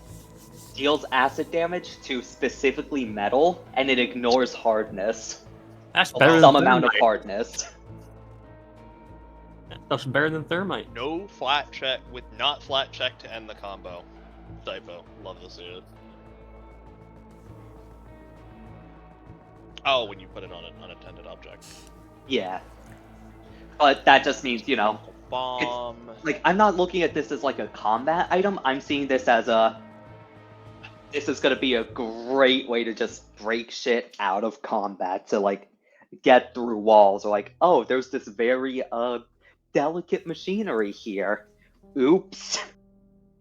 deals acid damage to specifically metal, and it ignores hardness. That's Well, better some than amount thermite. of hardness. That's better than thermite. No flat check with not flat check to end the combo. Typo. Love to see it. Oh, when you put it on an unattended object. Yeah. But that just means, Bomb. like, I'm not looking at this as like a combat item. I'm seeing this as this is gonna be a great way to just break shit out of combat to like get through walls, or like, oh, there's this very delicate machinery here. Oops.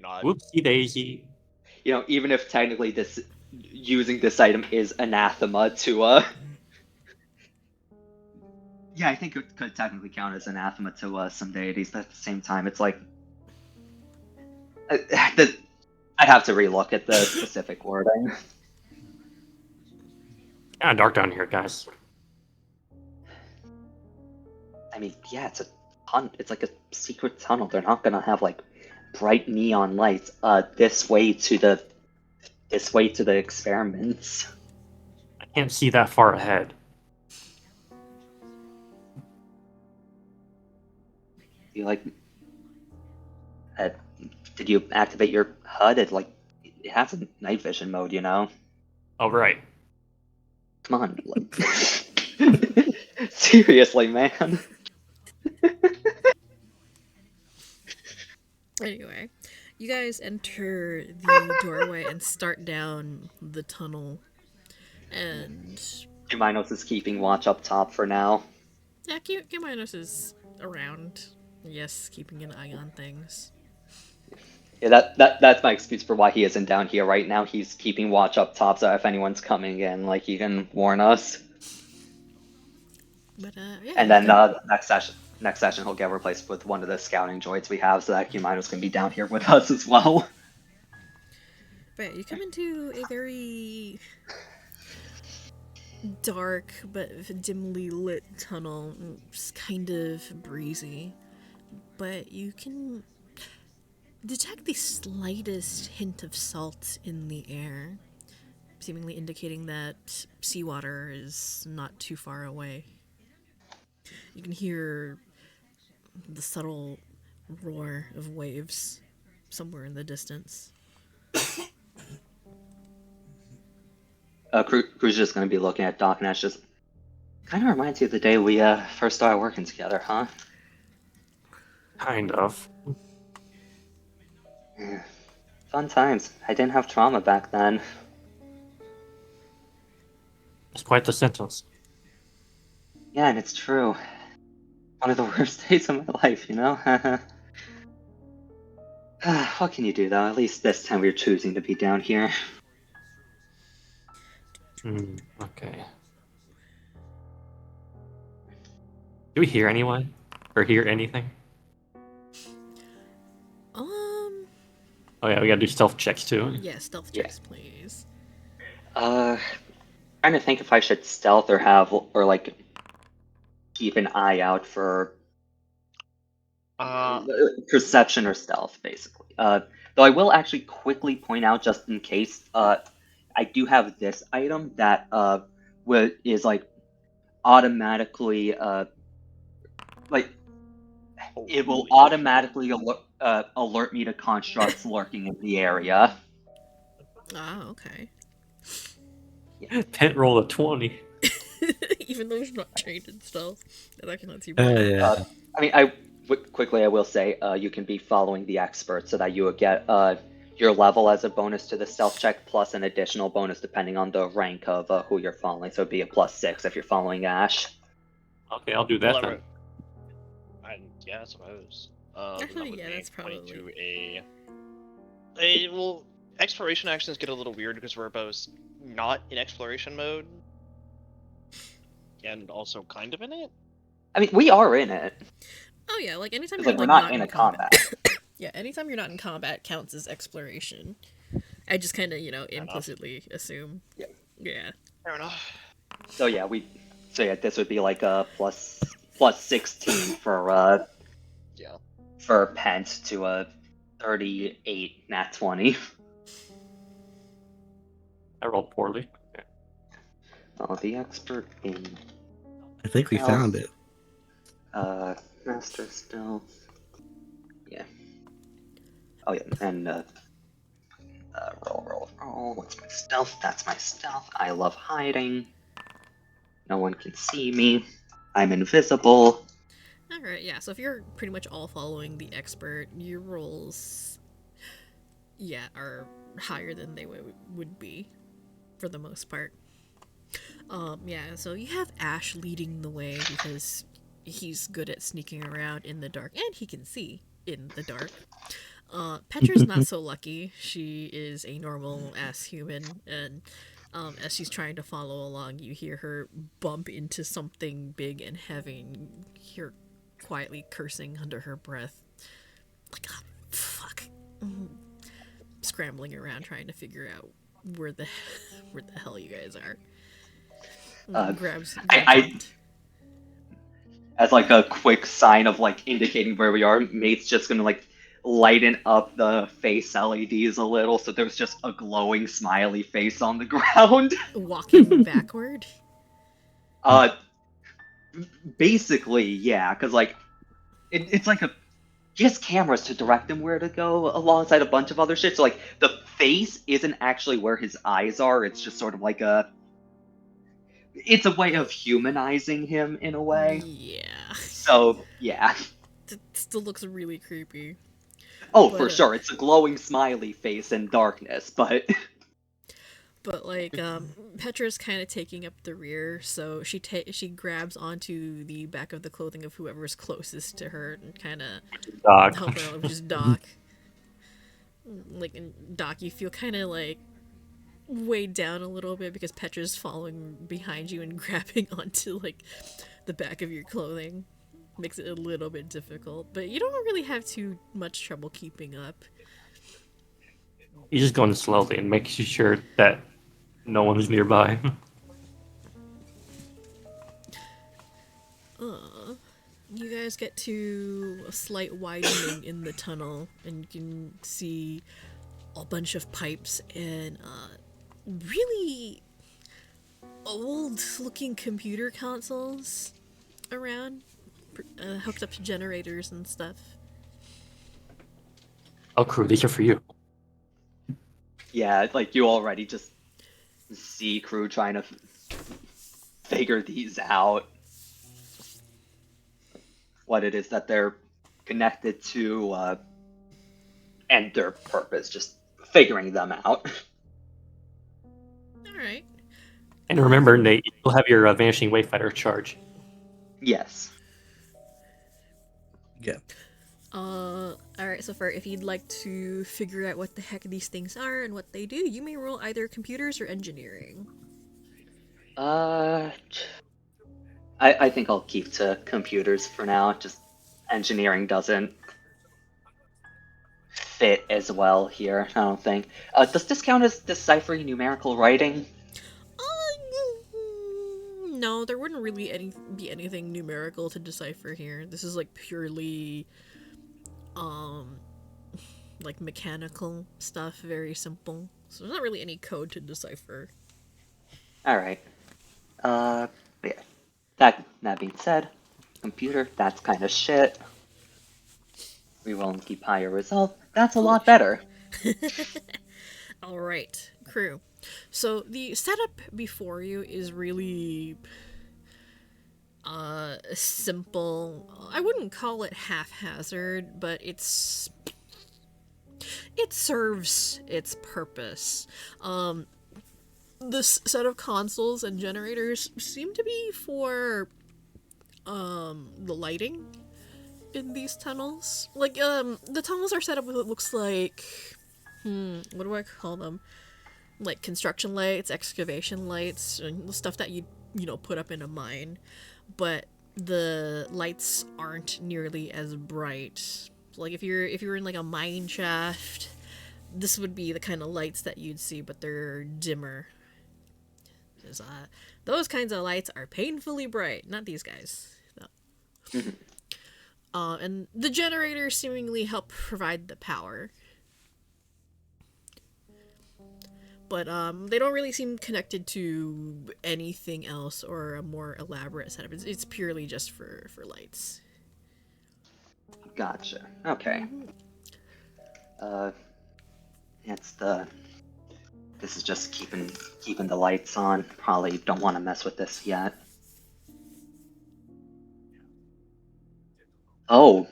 Not. Whoopsie daisy. Even if technically this using this item is anathema to yeah, I think it could technically count as anathema to some deities, but at the same time, it's like I'd have to relook at the specific wording. Kind of dark down here, guys. I mean, yeah, it's like a secret tunnel. They're not gonna have like bright neon lights this way to the experiments. I can't see that far ahead. You like did you activate your HUD? It has a night vision mode, Oh, right. Come on. Seriously, man. Anyway, you guys enter the doorway and start down the tunnel. And Minos is keeping watch up top for now. yeah, Minos is around. Yes, keeping an eye on things. Yeah, that's my excuse for why he isn't down here right now. He's keeping watch up top, so if anyone's coming in, like, he can warn us. But yeah. And then next session he'll get replaced with one of the scouting droids we have, so that Minos can be down here with us as well. But yeah, you come into a very dark but dimly lit tunnel. It's kind of breezy, but you can detect the slightest hint of salt in the air, seemingly indicating that seawater is not too far away. You can hear the subtle roar of waves somewhere in the distance. Crew's just going to be looking at Doc, and that's just kind of reminds you of the day we first started working together, huh? Kind of. Yeah. Fun times. I didn't have trauma back then. It's quite the sentence. Yeah, and it's true. One of the worst days of my life, What can you do, though? At least this time we're choosing to be down here. Okay. Do we hear anyone? Or hear anything? Oh yeah, we gotta do stealth checks too. Yeah, stealth checks, please. Trying to think if I should stealth or like keep an eye out for perception or stealth, basically. Though I will actually quickly point out, just in case, I do have this item that is like automatically it will automatically alert me to constructs lurking in the area. Ah, okay. Pent roll a 20. Even though it's not trained in stealth, that's actually not too bad. Yeah. I mean, quickly I will say you can be following the expert so that you would get your level as a bonus to the stealth check, plus an additional bonus depending on the rank of who you're following. So it'd be a +6 if you're following Ash. Okay, I'll do that then. Yeah, I suppose. Actually, that yeah, would that's probably to well, exploration actions get a little weird because we're both not in exploration mode, and also kind of in it. I mean, we are in it. Oh yeah, like anytime It's you're like we're not not in a combat. combat. Yeah, anytime you're not in combat counts as exploration. I just kind of, implicitly assume. Yeah. Yeah. Fair enough. So yeah, this would be like a plus 16 Yeah. for Pent to a 38 nat 20. I rolled poorly. Okay. Oh, the expert in I think we found it. master stealth. Yeah. Oh yeah, and roll. What's my stealth? That's my stealth. I love hiding. No one can see me. I'm invisible. Alright, yeah, so if you're pretty much all following the expert, your rolls, yeah, are higher than they would be, for the most part. Yeah, so you have Ash leading the way because he's good at sneaking around in the dark, and he can see in the dark. Petra's not so lucky. She is a normal-ass human, and as she's trying to follow along, you hear her bump into something big and heavy, and you hear quietly cursing under her breath. Like, oh, fuck. Scrambling around trying to figure out where the hell you guys are. Grabs as like a quick sign of like indicating where we are, Mate's just gonna like lighten up the face LEDs a little, so there's just a glowing smiley face on the ground. walking backward. Basically, yeah, because like it's like he has cameras to direct him where to go alongside a bunch of other shit. So like the face isn't actually where his eyes are. It's just sort of like it's a way of humanizing him in a way. Yeah. So yeah. It still looks really creepy. Oh, for sure. It's a glowing smiley face in darkness, but But like Petra's kind of taking up the rear, so she grabs onto the back of the clothing of whoever's closest to her and kind of Doc. help her, which is Doc. Like in Doc, you feel kind of like weighed down a little bit because Petra's following behind you and grabbing onto like the back of your clothing. Makes it a little bit difficult, but you don't really have too much trouble keeping up. You're just going slowly and making sure that no one is nearby. You guys get to a slight widening in the tunnel, and you can see a bunch of pipes and really old-looking computer consoles around, hooked up to generators and stuff. Oh, crew, these are for you. yeah, like you already just see crew trying to figure these out. What it is that they're connected to, and their purpose, just figuring them out. Alright. And remember, Nate, you still have your Vanishing Wayfinder charge. Yes. Yeah. Alright, so if you'd like to figure out what the heck these things are and what they do, you may roll either computers or engineering. I think I'll keep to computers for now. Just engineering doesn't fit as well here, I don't think. Does this count as deciphering numerical writing? No, there wouldn't really be anything numerical to decipher here. This is like purely, like mechanical stuff, very simple. So there's not really any code to decipher. Alright. Yeah. That being said, computer, that's kind of shit. Reroll and keep higher result. That's a lot better. Alright, crew. So the setup before you is really simple. I wouldn't call it haphazard, but it serves its purpose. This set of consoles and generators seem to be for the lighting in these tunnels. Like the tunnels are set up with what looks like what do I call them? Like construction lights, excavation lights, and the stuff that you put up in a mine. But the lights aren't nearly as bright. Like if you're in like a mine shaft, this would be the kind of lights that you'd see, but they're dimmer. 'Cause, those kinds of lights are painfully bright, not these guys. No. And the generators seemingly help provide the power. But they don't really seem connected to anything else or a more elaborate setup. It's purely just for lights. Gotcha. Okay. This is just keeping the lights on. Probably don't want to mess with this yet. Oh.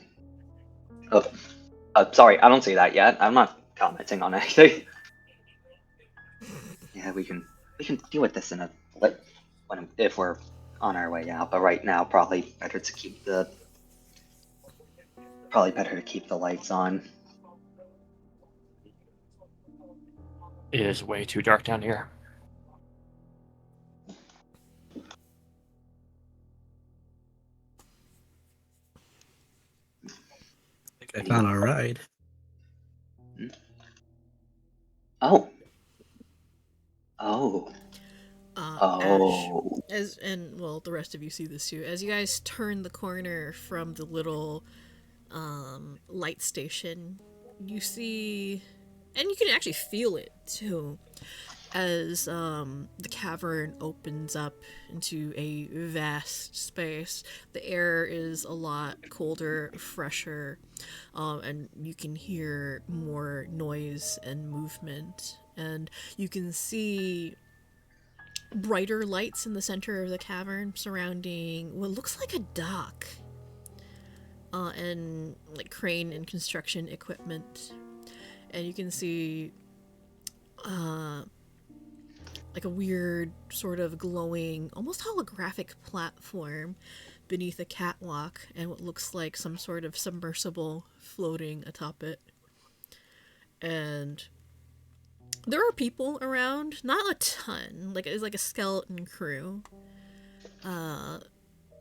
Sorry, I don't see that yet. I'm not commenting on anything. Yeah, we can deal with this in a if we're on our way out. But right now, probably better to keep the lights on. It is way too dark down here. I think I found our ride. Oh. The rest of you see this too. As you guys turn the corner from the little light station, you see, and you can actually feel it too, as the cavern opens up into a vast space. The air is a lot colder, fresher, and you can hear more noise and movement. And you can see brighter lights in the center of the cavern surrounding what looks like a dock. And like crane and construction equipment. And you can see like a weird sort of glowing, almost holographic platform beneath a catwalk and what looks like some sort of submersible floating atop it. And there are people around, not a ton, like it's like a skeleton crew,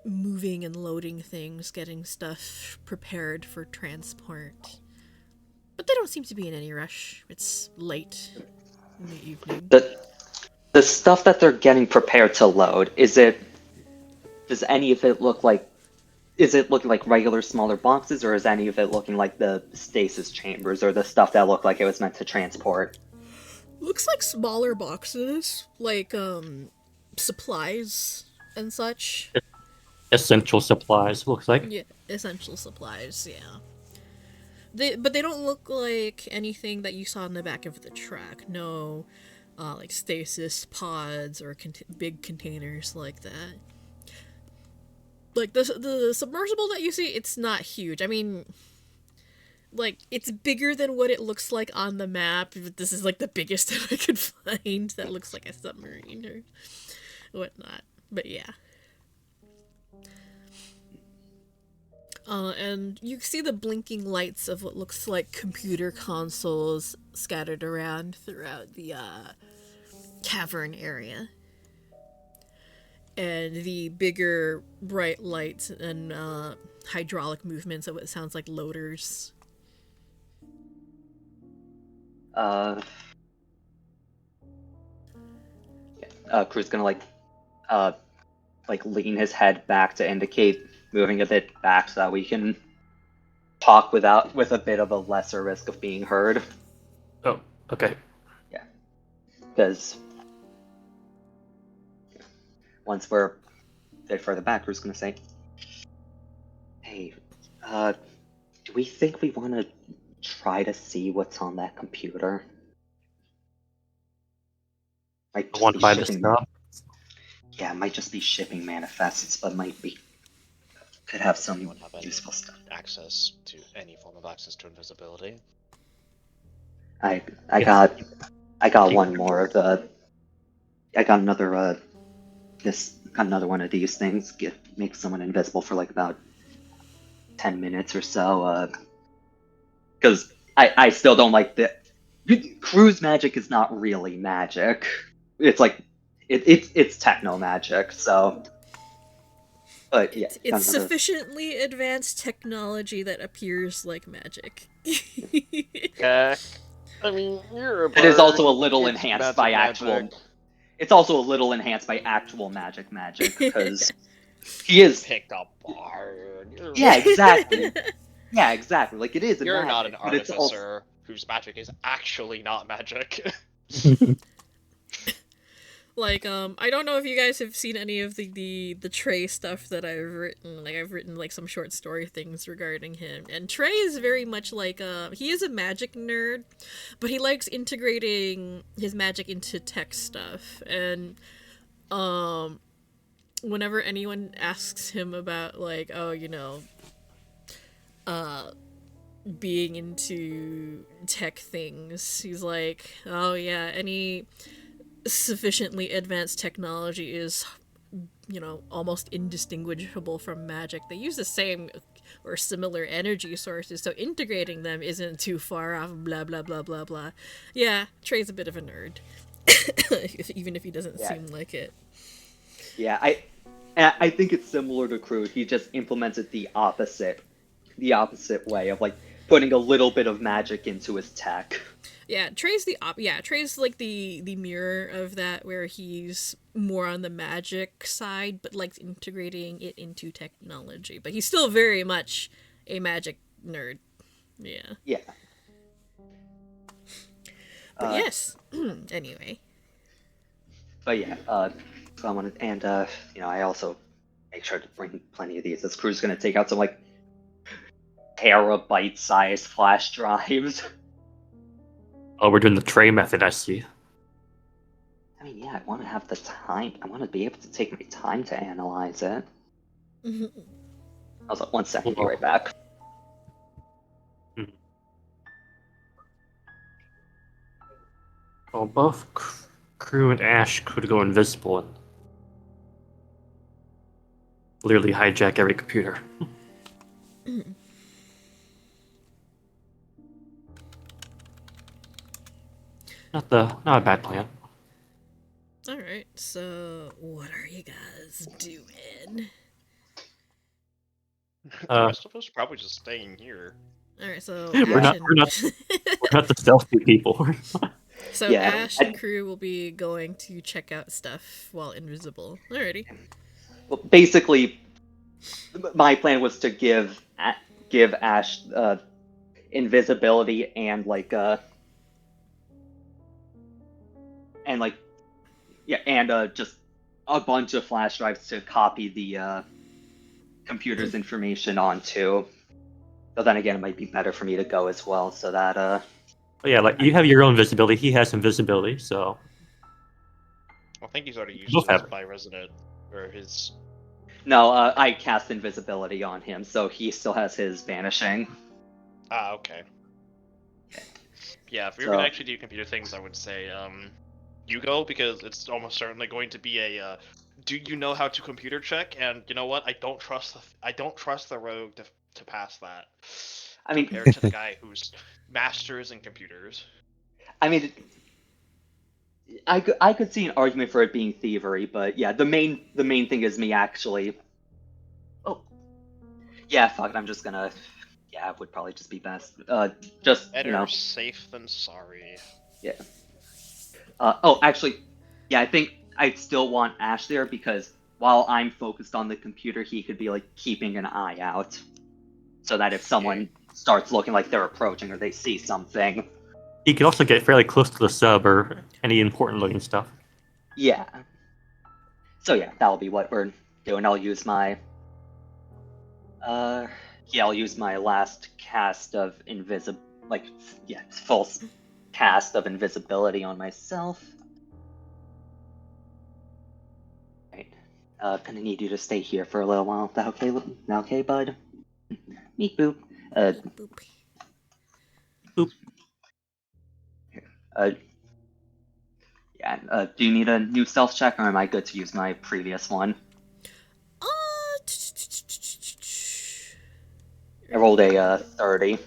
moving and loading things, getting stuff prepared for transport. But they don't seem to be in any rush. It's late in the evening. The stuff that they're getting prepared to load, does any of it look like regular smaller boxes, or is any of it looking like the stasis chambers, or the stuff that looked like it was meant to transport? Looks like smaller boxes, like supplies and such. Essential supplies, looks like. Yeah, essential supplies, yeah. But they don't look like anything that you saw in the back of the truck. No, like stasis pods or big containers like that. Like the submersible that you see, it's not huge. I mean, like, it's bigger than what it looks like on the map. This is like the biggest that I could find that looks like a submarine or whatnot. But yeah. And you see the blinking lights of what looks like computer consoles scattered around throughout the cavern area. And the bigger bright lights and hydraulic movements of what sounds like loaders. Crew's gonna lean his head back to indicate moving a bit back so that we can talk with a bit of a lesser risk of being heard. Oh, okay. Yeah. Because once we're a bit further back, Crew's gonna say, "Hey, do we think we want to try to see what's on that computer?" I want to buy the stuff. Yeah, it might just be shipping manifests, but could have some Anyone have any useful stuff. access to any form of access to invisibility? I got one more of the. I got another one of these things. Make someone invisible for like about 10 minutes or so. Because I still don't like the cruise magic is not really magic. It's like it's techno magic. So. But yeah, it's sufficiently advanced technology that appears like magic. Okay. I mean, you're a It is also a bard, little it's enhanced by magic. actual. It's also a little enhanced by actual magic because he is. Picked up bard. Yeah, exactly. Yeah, exactly. Like it is a You're not magic, an but it's also. artificer whose magic is actually not magic. Like, I don't know if you guys have seen any of the Trey stuff that I've written. Like, I've written, like, some short story things regarding him. And Trey is very much like, he is a magic nerd, but he likes integrating his magic into tech stuff. And, whenever anyone asks him about, like, oh, you know, being into tech things, he's like, oh, yeah, any sufficiently advanced technology is, you know, almost indistinguishable from magic. They use the same or similar energy sources, so integrating them isn't too far off, blah blah blah blah blah. Yeah, Trey's a bit of a nerd. Even if he doesn't seem like it. Yeah, I think it's similar to Crude. He just implements it the opposite way of like putting a little bit of magic into his tech. Yeah, Trey's Trey's like the mirror of that, where he's more on the magic side, but likes integrating it into technology. But he's still very much a magic nerd. Yeah. Yeah. But yes. Anyway. But yeah, so I wanted, and you know, I also make sure to bring plenty of these. This crew's gonna take out some like terabyte-sized flash drives. Oh, we're doing the tray method, I see. I mean, yeah, I want to have the time. I want to be able to take my time to analyze it. I was like, 1 second, be right back. Well, both Crew and Ash could go invisible and literally hijack every computer. Not a bad plan. Alright, so what are you guys doing? The rest of us are probably just staying here. Alright, so We're not the stealthy people. So Yeah, Ash and Crew will be going to check out stuff while invisible. Alrighty. Well, basically, my plan was to give Ash invisibility and just a bunch of flash drives to copy the computer's information onto. But then again, it might be better for me to go as well, so that But yeah, like you have your own visibility. He has invisibility, so. I think he's already used Both his have. by resident or his. No, I cast invisibility on him, so he still has his vanishing. Ah, okay. Yeah, if we were So- gonna actually do computer things, I would say you go, because it's almost certainly going to be a do you know how to computer check? And you know what? I don't trust the rogue to pass that. I mean, Compared to the guy who's masters in computers. I mean, I could see an argument for it being thievery, but yeah, the main thing is me actually. Oh, yeah, fuck it. I'm just gonna. Yeah, it would probably just be best. Just Better you know. safe than sorry. Yeah. Oh, actually, yeah, I think I'd still want Ash there because while I'm focused on the computer, he could be like keeping an eye out, so that if someone starts looking like they're approaching or they see something. He could also get fairly close to the sub or any important looking stuff. Yeah. So yeah, that'll be what we're doing. I'll use my I'll use my last cast of full cast of invisibility on myself. Right. Gonna need you to stay here for a little while. That okay? That okay, bud? Meep boop. Boop. Do you need a new stealth check, or am I good to use my previous one? I rolled a 30.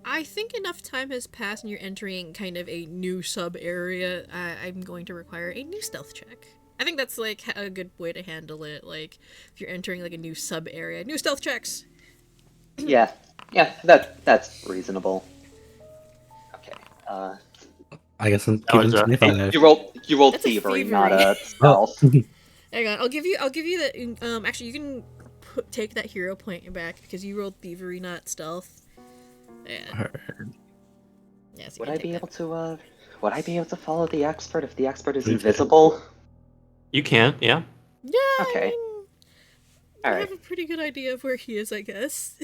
I think enough time has passed and you're entering kind of a new sub area. I'm going to require a new stealth check. I think that's like a good way to handle it. Like if you're entering like a new sub area, new stealth checks. Yeah. Yeah, that's reasonable. Okay. I guess I'm That was, keeping 25. You rolled That's a thievery, not thievery. a Oh, stealth. Hang on, I'll give you the actually you can take that hero point back because you rolled thievery, not stealth. Yeah. heard. Yeah, so you Would can I take be that. able to would I be able to follow the expert if the expert is 350. invisible? You can, yeah. Yeah, I Okay. mean, All you right. have a pretty good idea of where he is, I guess.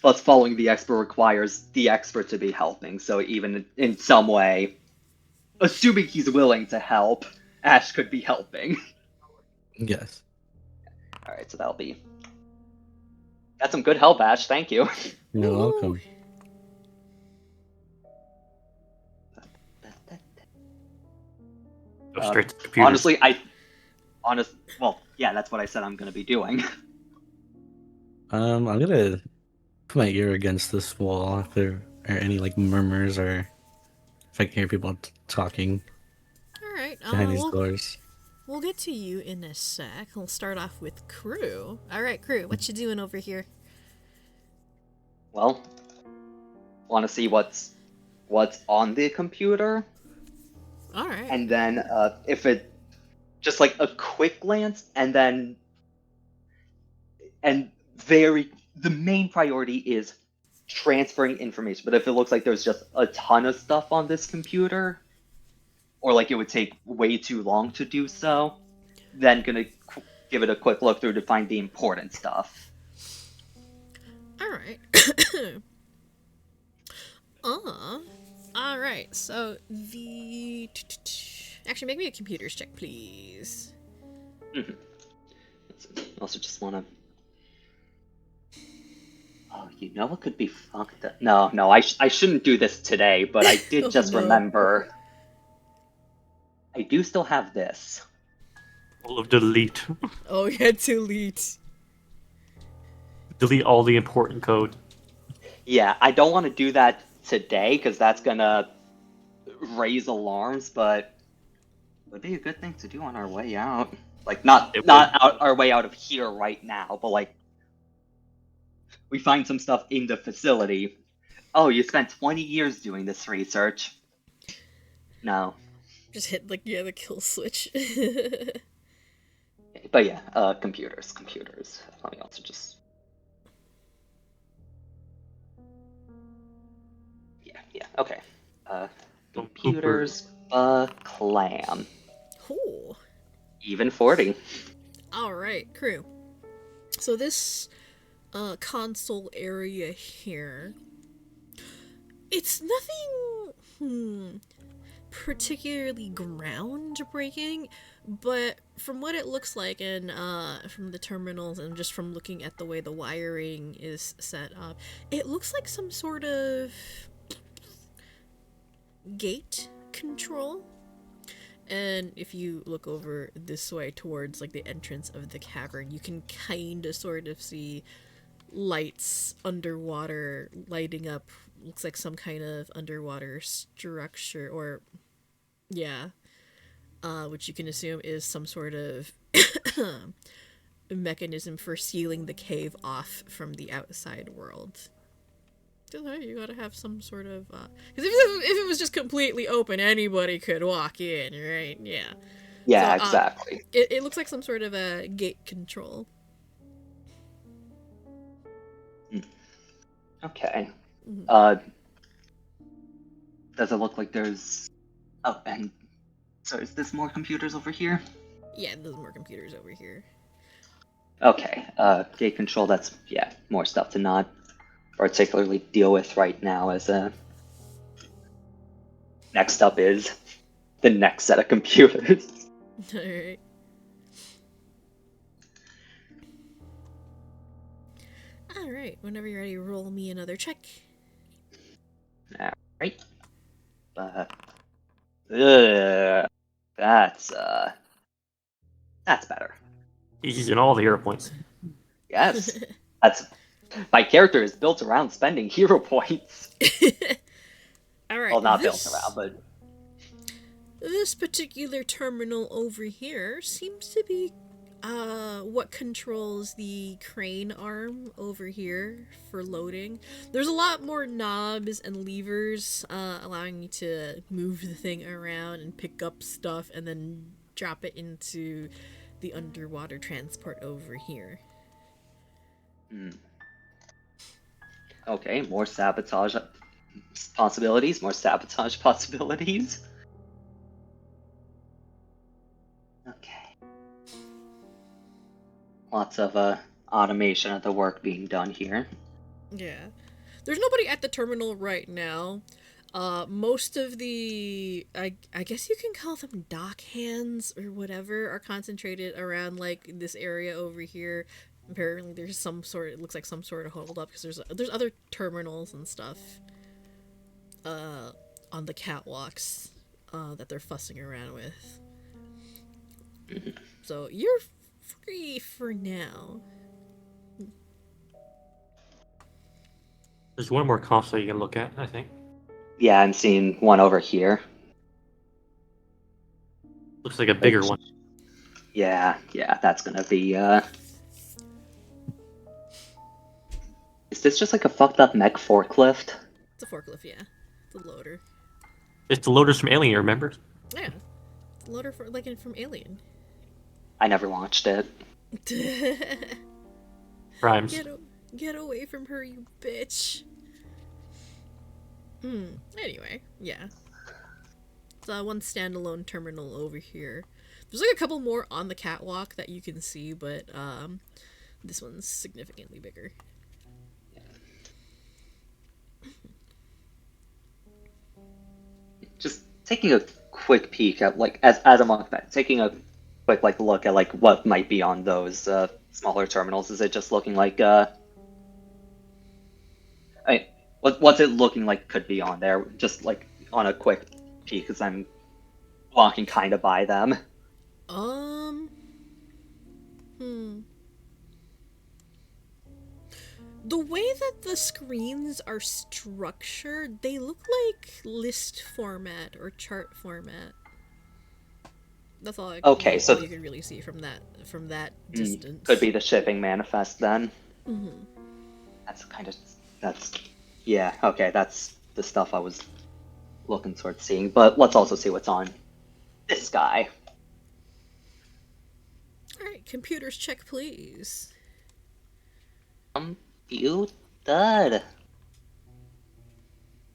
Plus, following the expert requires the expert to be helping, so even in some way, assuming he's willing to help, Ash could be helping. Yes. All right, so that'll be. That's some good help, Ash. Thank you. You're Woo! welcome. Go straight to the computers. Honestly, well, yeah, that's what I said I'm gonna be doing. I'm gonna put my ear against this wall if there are any like murmurs or if I can hear people talking All right. behind these doors. We'll get to you in a sec. We'll start off with Crew. All right, Crew, what you doing over here? Well, want to see what's on the computer, All right. and then if it just like a quick glance, and then the main priority is transferring information. But if it looks like there's just a ton of stuff on this computer, or like it would take way too long to do so, then gonna give it a quick look through to find the important stuff. All right. All right. So the actually make me a computers check, please. Mm-hmm. Also, just wanna. Oh, you know what could be fucked up? No, I shouldn't do this today, but I did Oh, just no. remember. I do still have this. All of delete. Oh, yeah, delete. Delete all the important code. Yeah, I don't want to do that today because that's gonna raise alarms, but it would be a good thing to do on our way out. Like not It not out our way out of here right now, but like we find some stuff in the facility. Oh, you spent 20 years doing this research. No. Just hit the kill switch. But yeah, computers. Let me also just. Yeah, okay. Computers, clam. Cool. Even 40. All right, Crew. So this console area here, it's nothing particularly groundbreaking, but from what it looks like and from the terminals and just from looking at the way the wiring is set up, it looks like some sort of gate control. And if you look over this way towards like the entrance of the cavern, you can kind of sort of see lights underwater lighting up. Looks like some kind of underwater structure, or yeah, which you can assume is some sort of mechanism for sealing the cave off from the outside world. You gotta have some sort of because if it was just completely open, anybody could walk in, right? Yeah. Yeah, So, exactly. It looks like some sort of a gate control. Okay. Mhm. Does it look like there's? Oh, and so is this more computers over here? Yeah, there's more computers over here. Okay. Gate control. That's more stuff to not particularly deal with right now. As next up is the next set of computers. Alright. Alright, whenever you're ready, roll me another check. All right. That's better. He's using all the hero points. Yes, that's my character is built around spending hero points. Alright. Well, not built around, but This particular terminal over here seems to be what controls the crane arm over here for loading. There's a lot more knobs and levers, allowing you to move the thing around and pick up stuff and then drop it into the underwater transport over here. Hmm. Okay, more sabotage possibilities, more sabotage possibilities. Okay. Lots of automation of the work being done here. Yeah. There's nobody at the terminal right now. Most of the, I guess you can call them dock hands or whatever, are concentrated around like this area over here. Apparently, there's some sort. It looks like some sort of hold up because there's other terminals and stuff. On the catwalks, that they're fussing around with. So you're free for now. There's one more console you can look at, I think. Yeah, I'm seeing one over here. Looks like a bigger one. Yeah, that's gonna be, Is this just like a fucked up mech forklift? It's a forklift, yeah. It's a loader. It's the loaders from Alien, remember? Yeah. It's a loader from Alien. I never watched it. Primes. Get away from her, you bitch. Anyway, yeah. It's one standalone terminal over here. There's like a couple more on the catwalk that you can see, but this one's significantly bigger. Just taking a quick peek at, like, as I'm on that, taking a quick, like, look at, like, what might be on those smaller terminals. Is it just looking like what's it looking like could be on there? Just like on a quick peek, because I'm walking kind of by them. The way that the screens are structured, they look like list format or chart format. That's all. Okay, so all you can really see from that distance. Could be the shipping manifest then. Mm-hmm. Yeah. Okay, that's the stuff I was looking towards seeing. But let's also see what's on this guy. All right, computers check, please. You dud.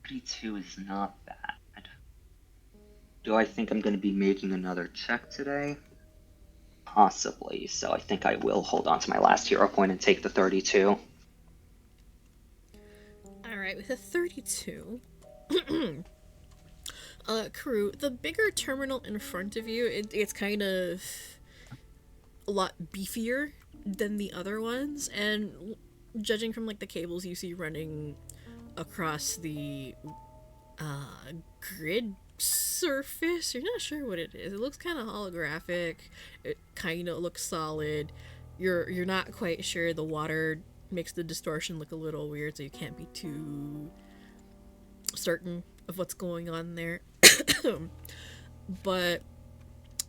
32 is not bad. Do I think I'm going to be making another check today? Possibly. So I think I will hold on to my last hero point and take the 32. Alright, with a 32. Crew, the bigger terminal in front of you, it's kind of a lot beefier than the other ones, and judging from like the cables you see running across the grid surface, you're not sure what it is. It looks kind of holographic. It kind of looks solid. You're not quite sure. The water makes the distortion look a little weird, so you can't be too certain of what's going on there. But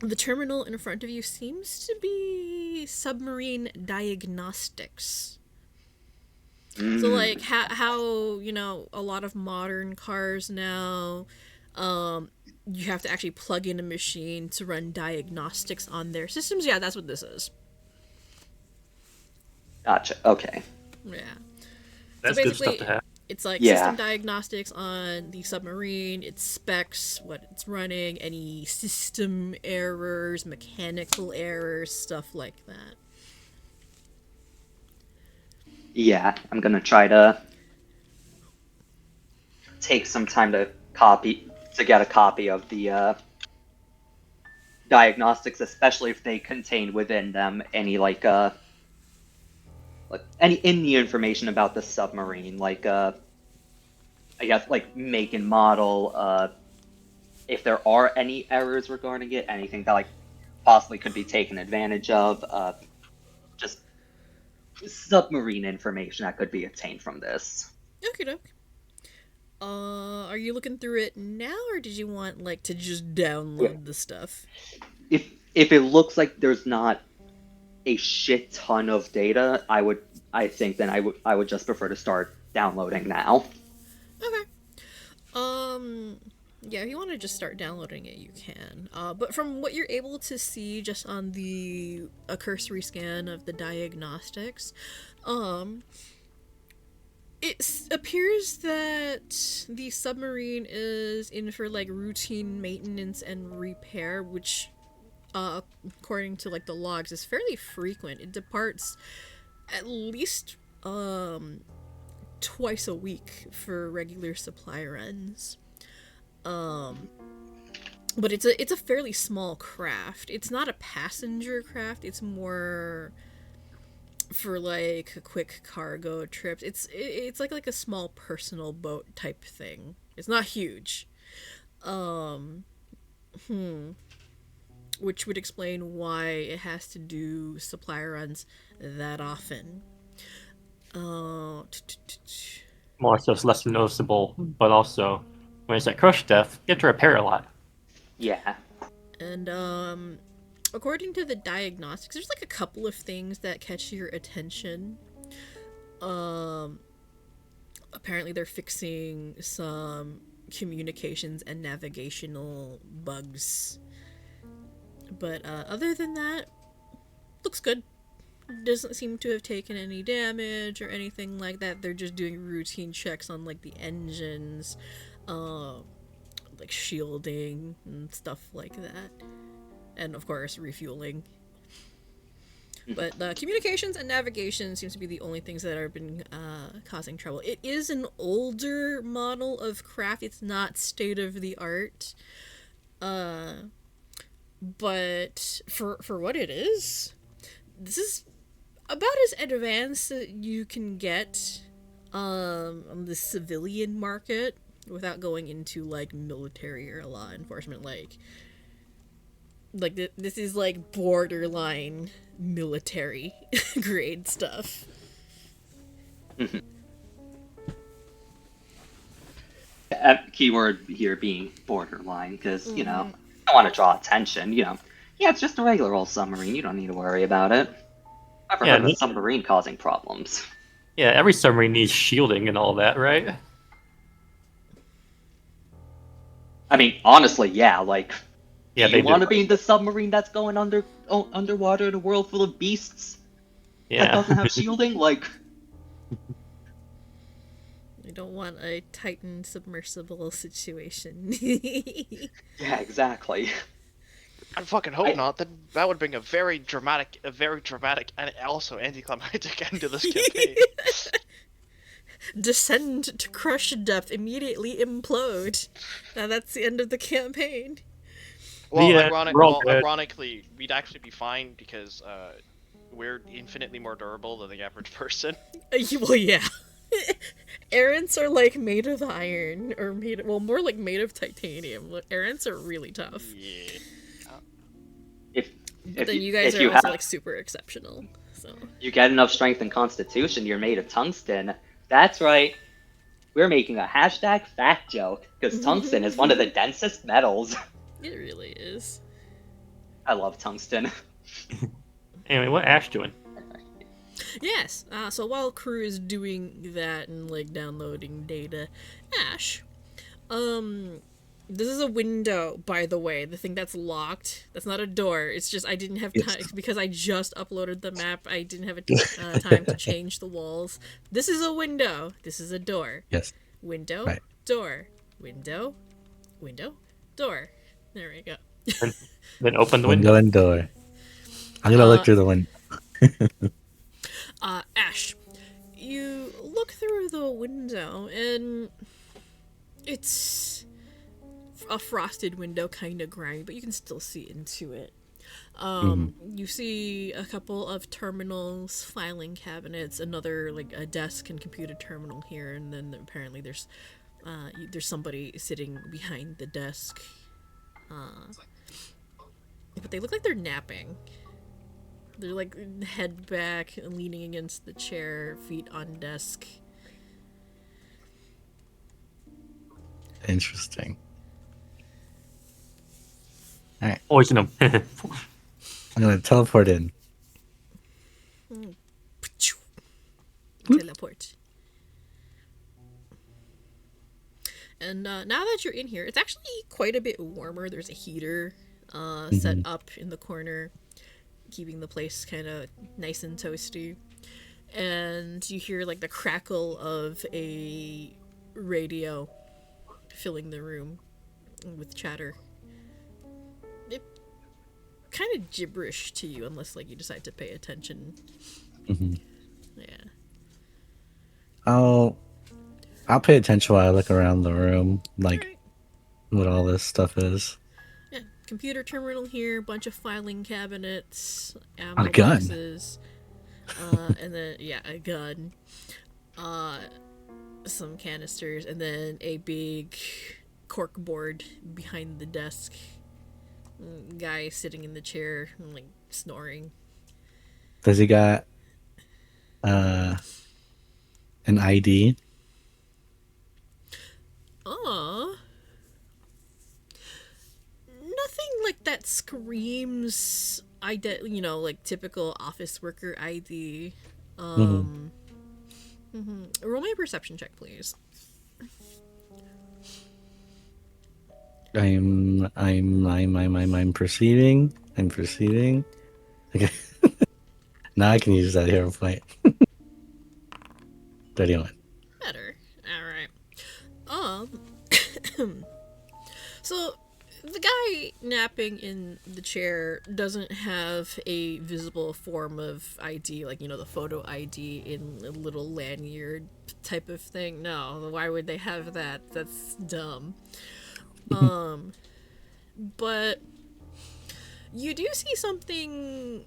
the terminal in front of you seems to be submarine diagnostics. So like how you know, a lot of modern cars now, you have to actually plug in a machine to run diagnostics on their systems. Yeah, that's what this is. Gotcha. Okay. Yeah. That's good stuff to have. It's like Yeah. system diagnostics on the submarine, its specs, what it's running, any system errors, mechanical errors, stuff like that. Yeah, I'm gonna try to take some time to get a copy of the diagnostics, especially if they contain within them any like any information about the submarine, like I guess like make and model, if there are any errors regarding it, anything that like possibly could be taken advantage of, just submarine information that could be obtained from this. Okay, doke. Are you looking through it now, or did you want like to just download the stuff? If it looks like there's not a shit ton of data, I would just prefer to start downloading now. Okay. Yeah, if you want to just start downloading it, you can. But from what you're able to see just on a cursory scan of the diagnostics, it appears that the submarine is in for like routine maintenance and repair, which, according to like the logs, is fairly frequent. It departs at least twice a week for regular supply runs. But it's a fairly small craft. It's not a passenger craft. It's more for like quick cargo trips. It's like a small personal boat type thing. It's not huge. Which would explain why it has to do supply runs that often. More so it's less noticeable, but also when it's at crush depth, you have to repair a lot. Yeah. And according to the diagnostics, there's like a couple of things that catch your attention. Apparently they're fixing some communications and navigational bugs. But other than that, looks good. Doesn't seem to have taken any damage or anything like that. They're just doing routine checks on like the engines, like shielding and stuff like that, and of course refueling. But communications and navigation seems to be the only things that have been causing trouble. It is an older model of craft. It's not state of the art, but for what it is, this is about as advanced as you can get on the civilian market without going into like military or law enforcement. Like this is like borderline military grade stuff. Keyword here being borderline, because you know, I don't want to draw attention. You know, yeah, it's just a regular old submarine. You don't need to worry about it. I've heard of a submarine causing problems. Yeah, every submarine needs shielding and all that, right? I mean, honestly, yeah. Like, Yeah, do they you want to do. be in the submarine that's going underwater in a world full of beasts that Yeah. doesn't have shielding? Like, I don't want a Titan submersible situation. yeah, exactly. I fucking hope not. That would bring a very dramatic, and also anticlimactic end to this campaign. Descend to crush depth, immediately implode. Now that's the end of the campaign. Well, Yeah, we're all good. ironically, we'd actually be fine because we're infinitely more durable than the average person. Well, yeah. Errants are like made of iron, or more like made of titanium. Errants are really tough. Yeah. But then you guys are also like super exceptional. So You get enough strength and constitution, you're made of tungsten. That's right. We're making a #fact joke, because tungsten is one of the densest metals. it really is. I love tungsten. Anyway, what Ash doing? Yes. So while crew is doing that and like downloading data, Ash, this is a window, by the way. The thing that's locked. That's not a door. It's just I didn't have time because I just uploaded the map. I didn't have time to change the walls. This is a window. This is a door. Yes. Window. Right. Door. Window. Window. Door. There we go. Then open the Window window. and door. I'm gonna look through the window. Ash, you look through the window and it's a frosted window, kind of grimy, but you can still see into it. You see a couple of terminals, filing cabinets, another like a desk and computer terminal here, and then apparently there's somebody sitting behind the desk. But they look like they're napping. They're like head back, leaning against the chair, feet on desk. Interesting. Poison them. I'm gonna teleport in. Teleport. And now that you're in here, it's actually quite a bit warmer. There's a heater set up in the corner, keeping the place kind of nice and toasty. And you hear like the crackle of a radio filling the room with chatter. It kind of gibberish to you unless like you decide to pay attention. Yeah. I'll pay attention while I look around the room, like Alright. what all this stuff is. Yeah. Computer terminal here, bunch of filing cabinets, A ammo gun. boxes, and then a gun, some canisters, and then a big cork board behind the desk. Guy sitting in the chair, like snoring. Does he got an ID? Nothing like that screams like typical office worker ID. Roll me a perception check, please. I'm proceeding. I'm proceeding. Okay. Now I can use that hero point. 31. Better. Alright. So the guy napping in the chair doesn't have a visible form of ID, like, the photo ID in a little lanyard type of thing. No, why would they have that? That's dumb. But you do see something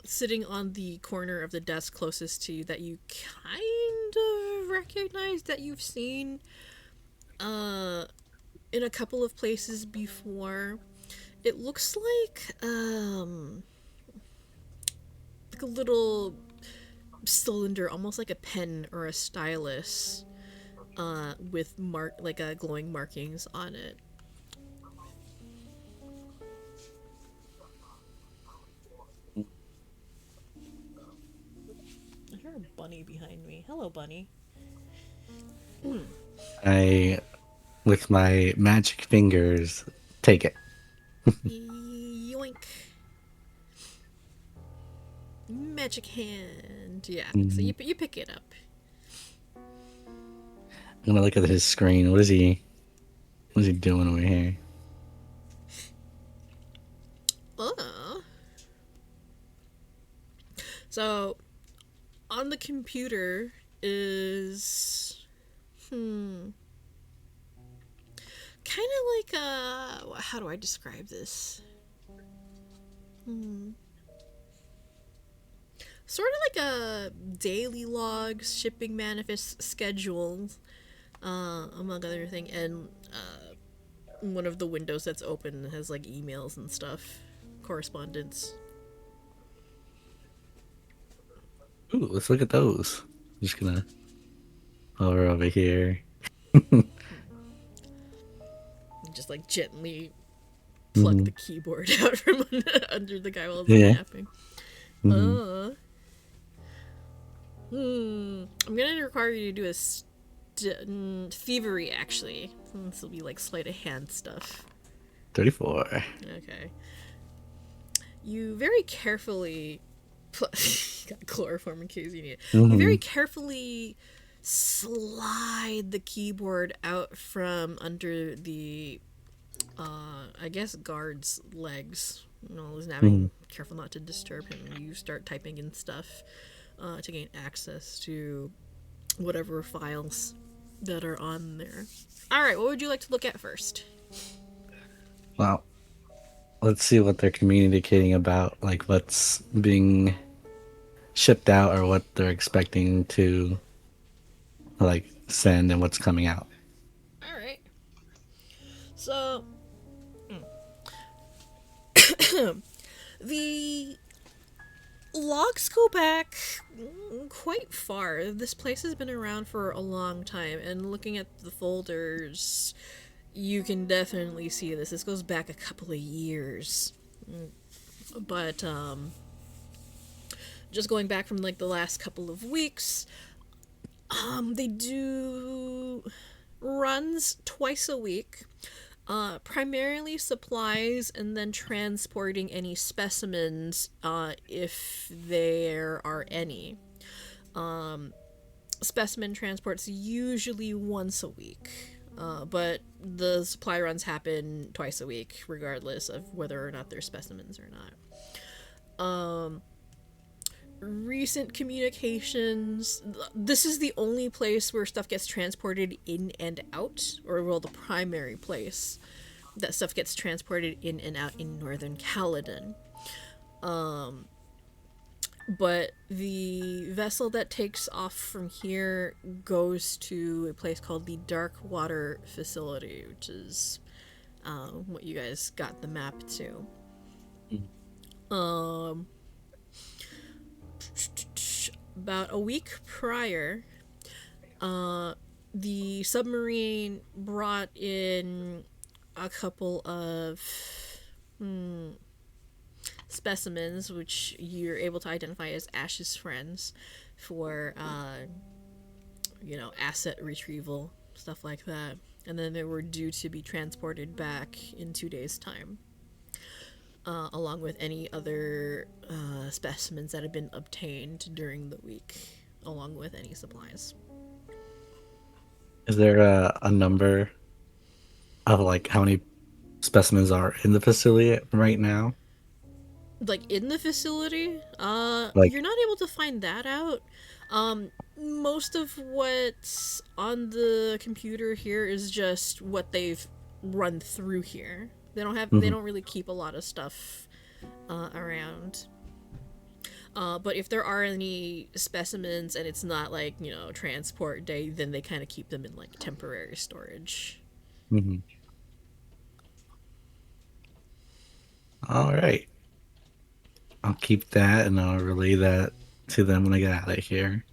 sitting on the corner of the desk closest to you that you kind of recognize, that you've seen in a couple of places before. It looks like a little cylinder, almost like a pen or a stylus, with glowing markings on it. I hear a bunny behind me. Hello, bunny. I, with my magic fingers, take it. Yoink. Magic hand. Yeah. So you pick it up. I'm gonna look at his screen. What is he doing over here? So on the computer is kind of like how do I describe this? Sort of like a daily logs, shipping manifest schedules, among other things, and one of the windows that's open has like emails and stuff, correspondence. Ooh, let's look at those. I'm just gonna hover over here. Just like gently pluck the keyboard out from under the guy while Yeah. napping. I'm gonna require you to do a thievery, actually. This will be like sleight of hand stuff. 34. Okay. You very carefully got chloroform in case you need it. You very carefully slide the keyboard out from under the I guess guard's legs. He's napping. Careful not to disturb him. You start typing in stuff to gain access to whatever files that are on there. Alright, what would you like to look at first? Well, let's see what they're communicating about, like what's being shipped out or what they're expecting to like send and what's coming out. Alright. So the logs go back quite far. This place has been around for a long time, and looking at the folders, you can definitely see this. This goes back a couple of years. But just going back from like the last couple of weeks, they do runs twice a week, primarily supplies, and then transporting any specimens, if there are any. Specimen transports usually once a week, but the supply runs happen twice a week, regardless of whether or not they're specimens or not. Recent communications, this is the only place where stuff gets transported in and out, or well, the primary place that stuff gets transported in and out in Northern Caledon. But the vessel that takes off from here goes to a place called the Dark Water Facility, which is what you guys got the map to. About a week prior, the submarine brought in a couple of specimens, which you're able to identify as Ash's friends, for asset retrieval, stuff like that. And then they were due to be transported back in 2 days' time, along with any other specimens that had been obtained during the week, along with any supplies. Is there a number of like how many specimens are in the facility right now? Like in the facility, Like, you're not able to find that out. Most of what's on the computer here is just what they've run through here. They don't really keep a lot of stuff around. But if there are any specimens and it's not like, transport day, then they kind of keep them in like temporary storage. All right. I'll keep that and I'll relay that to them when I get out of here.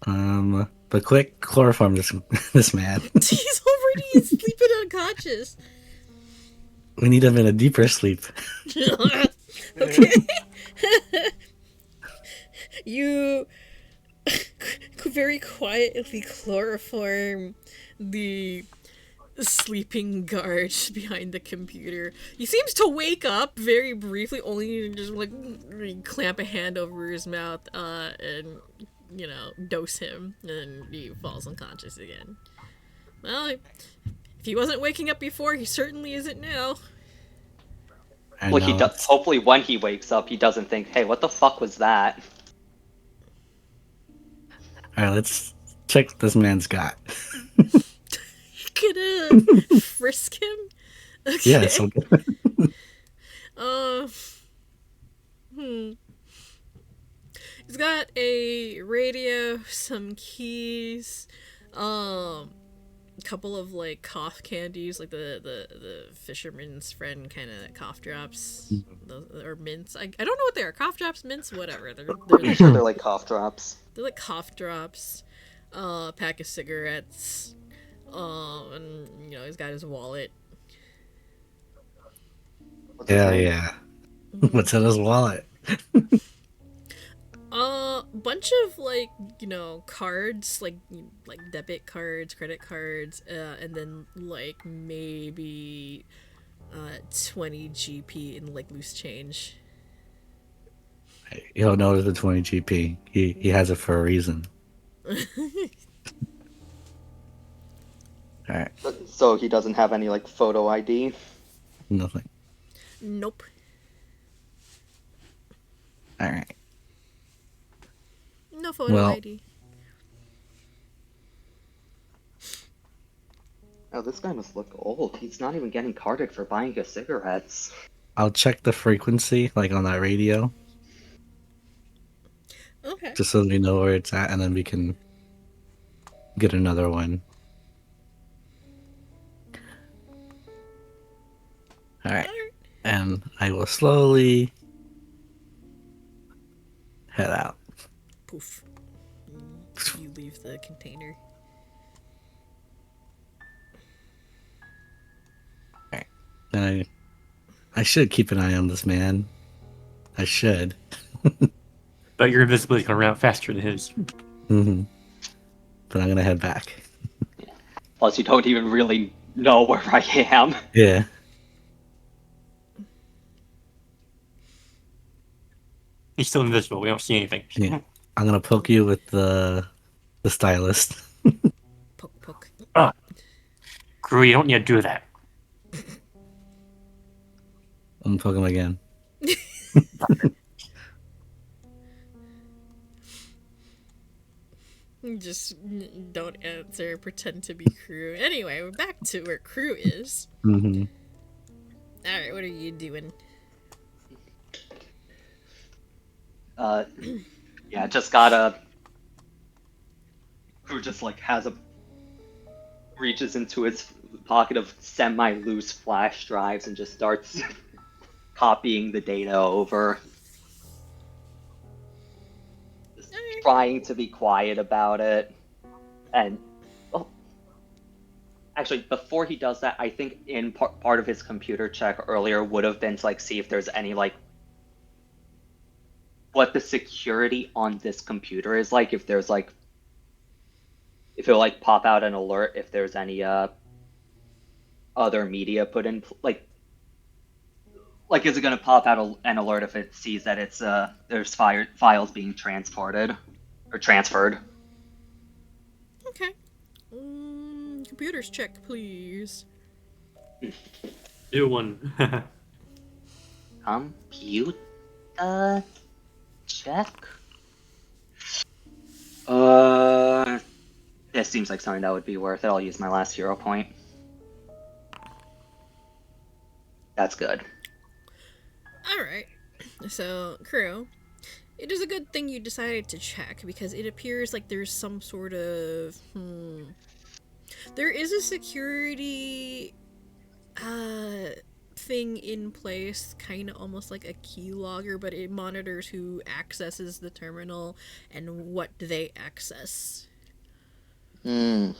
But quick, chloroform this man. He's already sleeping unconscious. We need him in a deeper sleep. Okay. You very quietly chloroform the sleeping guard behind the computer. He seems to wake up very briefly, only to just like clamp a hand over his mouth and dose him, and he falls unconscious again. Well, if he wasn't waking up before, he certainly isn't now. Well, he does. Hopefully, when he wakes up, he doesn't think, "Hey, what the fuck was that?" All right, let's check what this man's got. Gonna frisk him? Okay. Yeah, so He's got a radio, some keys, a couple of like cough candies, like the fisherman's friend kind of cough drops, or mints. I don't know what they are. Cough drops, mints, whatever. They're Pretty sure they're like cough drops. They're like cough drops. A pack of cigarettes. And he's got his wallet. yeah. What's in his wallet? Bunch of like cards, like debit cards, credit cards, and then like maybe 20 GP in like loose change. You don't know the 20 GP. He has it for a reason. All right. So he doesn't have any like photo ID. Nothing. Nope. All right. No photo ID. Oh, this guy must look old. He's not even getting carded for buying his cigarettes. I'll check the frequency, like on that radio. Okay. Just so we know where it's at, and then we can get another one. All right. And I will slowly head out. Poof. You leave the container. Alright. Then I I should keep an eye on this man. I should. But your invisibility can run out faster than his. Hmm. But I'm gonna head back. Plus, you don't even really know where I am. Yeah. He's still invisible. We don't see anything. Yeah. I'm gonna poke you with the stylist. Poke, poke. Ah, Crew, you don't need to do that. I'm gonna poke him again. Just don't answer. Pretend to be Crew. Anyway, we're back to where Crew is. Hmm. Alright, what are you doing? Yeah, just gotta. Who just like has a reaches into his pocket of semi-loose flash drives and just starts copying the data over. Just trying to be quiet about it. And well, actually, before he does that, I think in part of his computer check earlier would have been to like see if there's any like what the security on this computer is like. If there's like if it'll like pop out an alert if there's any other media put in like is it going to pop out an alert if it sees that it's there's files being transported or transferred? Okay. Computers check, please. Do one. Computer check. This seems like something that would be worth it. I'll use my last hero point. That's good. Alright. So, Crew, it is a good thing you decided to check because it appears like there's some sort of. There is a security thing in place, kind of almost like a keylogger, but it monitors who accesses the terminal and what they access. So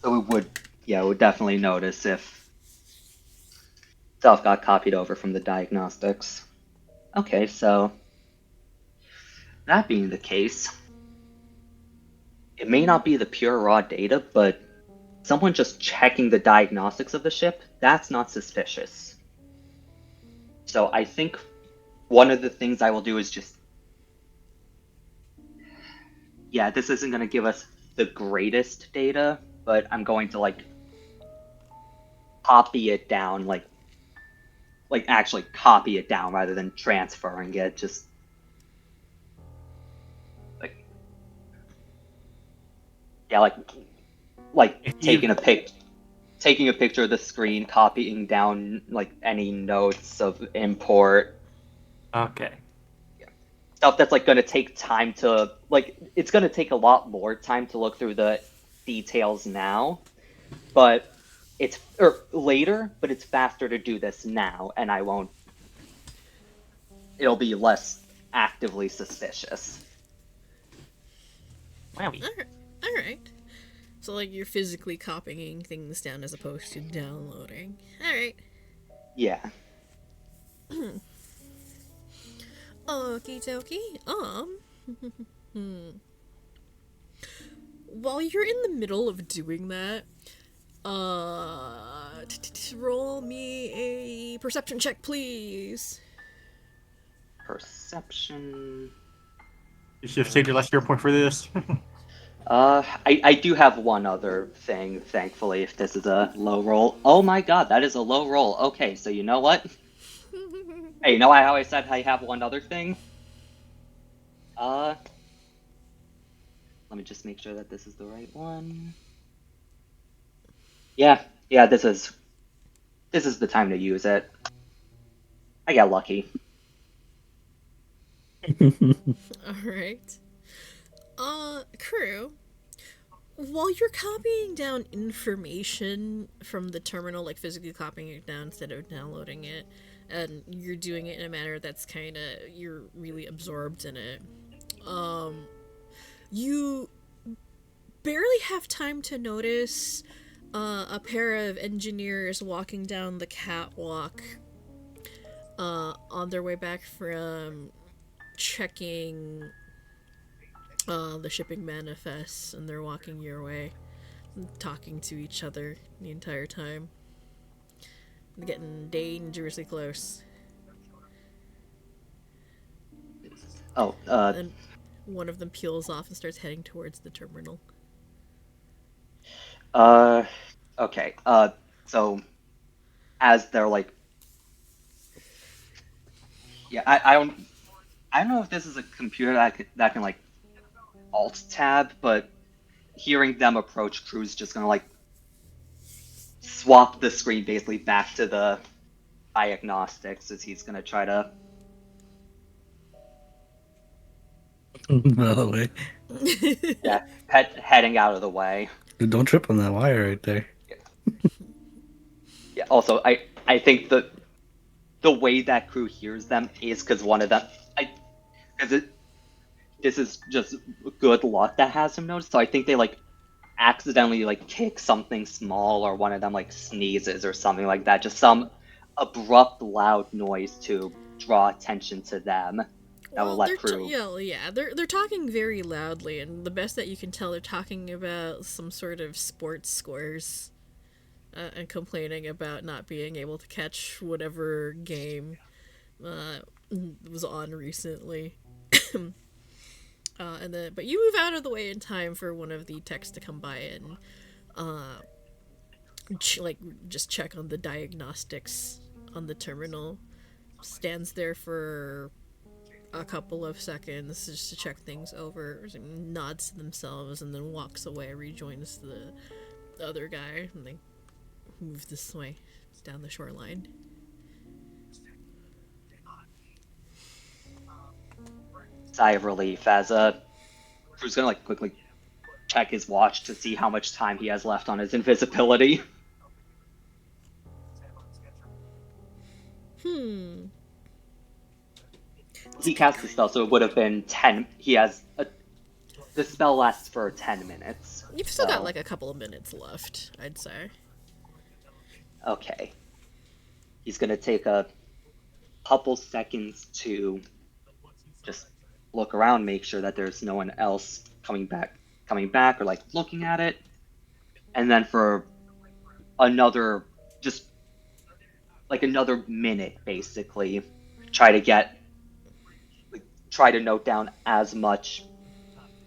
it would definitely notice if stuff got copied over from the diagnostics. Okay, so that being the case, it may not be the pure raw data, but someone just checking the diagnostics of the ship, that's not suspicious. So I think one of the things I will do is just... Yeah, this isn't going to give us the greatest data, but I'm going to, like, copy it down, like actually copy it down rather than transferring it, just... like taking a picture of the screen, copying down like any notes of import, Okay. stuff that's like going to take time to like. It's going to take a lot more time to look through the details now, but it's later. But it's faster to do this now, and I won't. It'll be less actively suspicious. Wowie. Alright. So, like, you're physically copying things down as opposed to downloading. Alright. Yeah. Okie dokie. While you're in the middle of doing that, roll me a perception check, please. Perception. You should have saved your last hero point for this. I do have one other thing, thankfully, if this is a low roll. Oh my god, that is a low roll. Okay, so you know what? Hey, you know how I said I have one other thing? Let me just make sure that this is the right one. Yeah, this is the time to use it. I got lucky. Alright. Crew, while you're copying down information from the terminal, like physically copying it down instead of downloading it, and you're doing it in a manner that's kind of, you're really absorbed in it, you barely have time to notice a pair of engineers walking down the catwalk on their way back from checking the shipping manifests, and they're walking your way, talking to each other the entire time. They're getting dangerously close. Oh, And one of them peels off and starts heading towards the terminal. okay. So as they're like, yeah, I don't know if this is a computer that can like alt tab, but hearing them approach, Crew's just gonna like swap the screen basically back to the diagnostics as he's gonna try to. By the way, Yeah, heading out of the way. don't trip on that wire right there. Yeah. Also, I think the way that Crew hears them is because one of them, because this is just good luck that has him noticed. So I think they like accidentally like kick something small, or one of them like sneezes or something like that. Just some abrupt, loud noise to draw attention to them. That will let they're Crew. they're talking very loudly, and the best that you can tell, they're talking about some sort of sports scores, and complaining about not being able to catch whatever game was on recently. But you move out of the way in time for one of the techs to come by and just check on the diagnostics on the terminal. Stands there for a couple of seconds just to check things over, nods to themselves, and then walks away, rejoins the other guy, and they move this way down the shoreline. Sigh of relief as Crew's gonna like quickly check his watch to see how much time he has left on his invisibility. He cast the spell, so it would have been 10. The spell lasts for 10 minutes. You've still got like a couple of minutes left, I'd say. Okay. He's gonna take a couple seconds to just look around, make sure that there's no one else coming back, or like looking at it, and then for another, just like another minute, basically, try to note down as much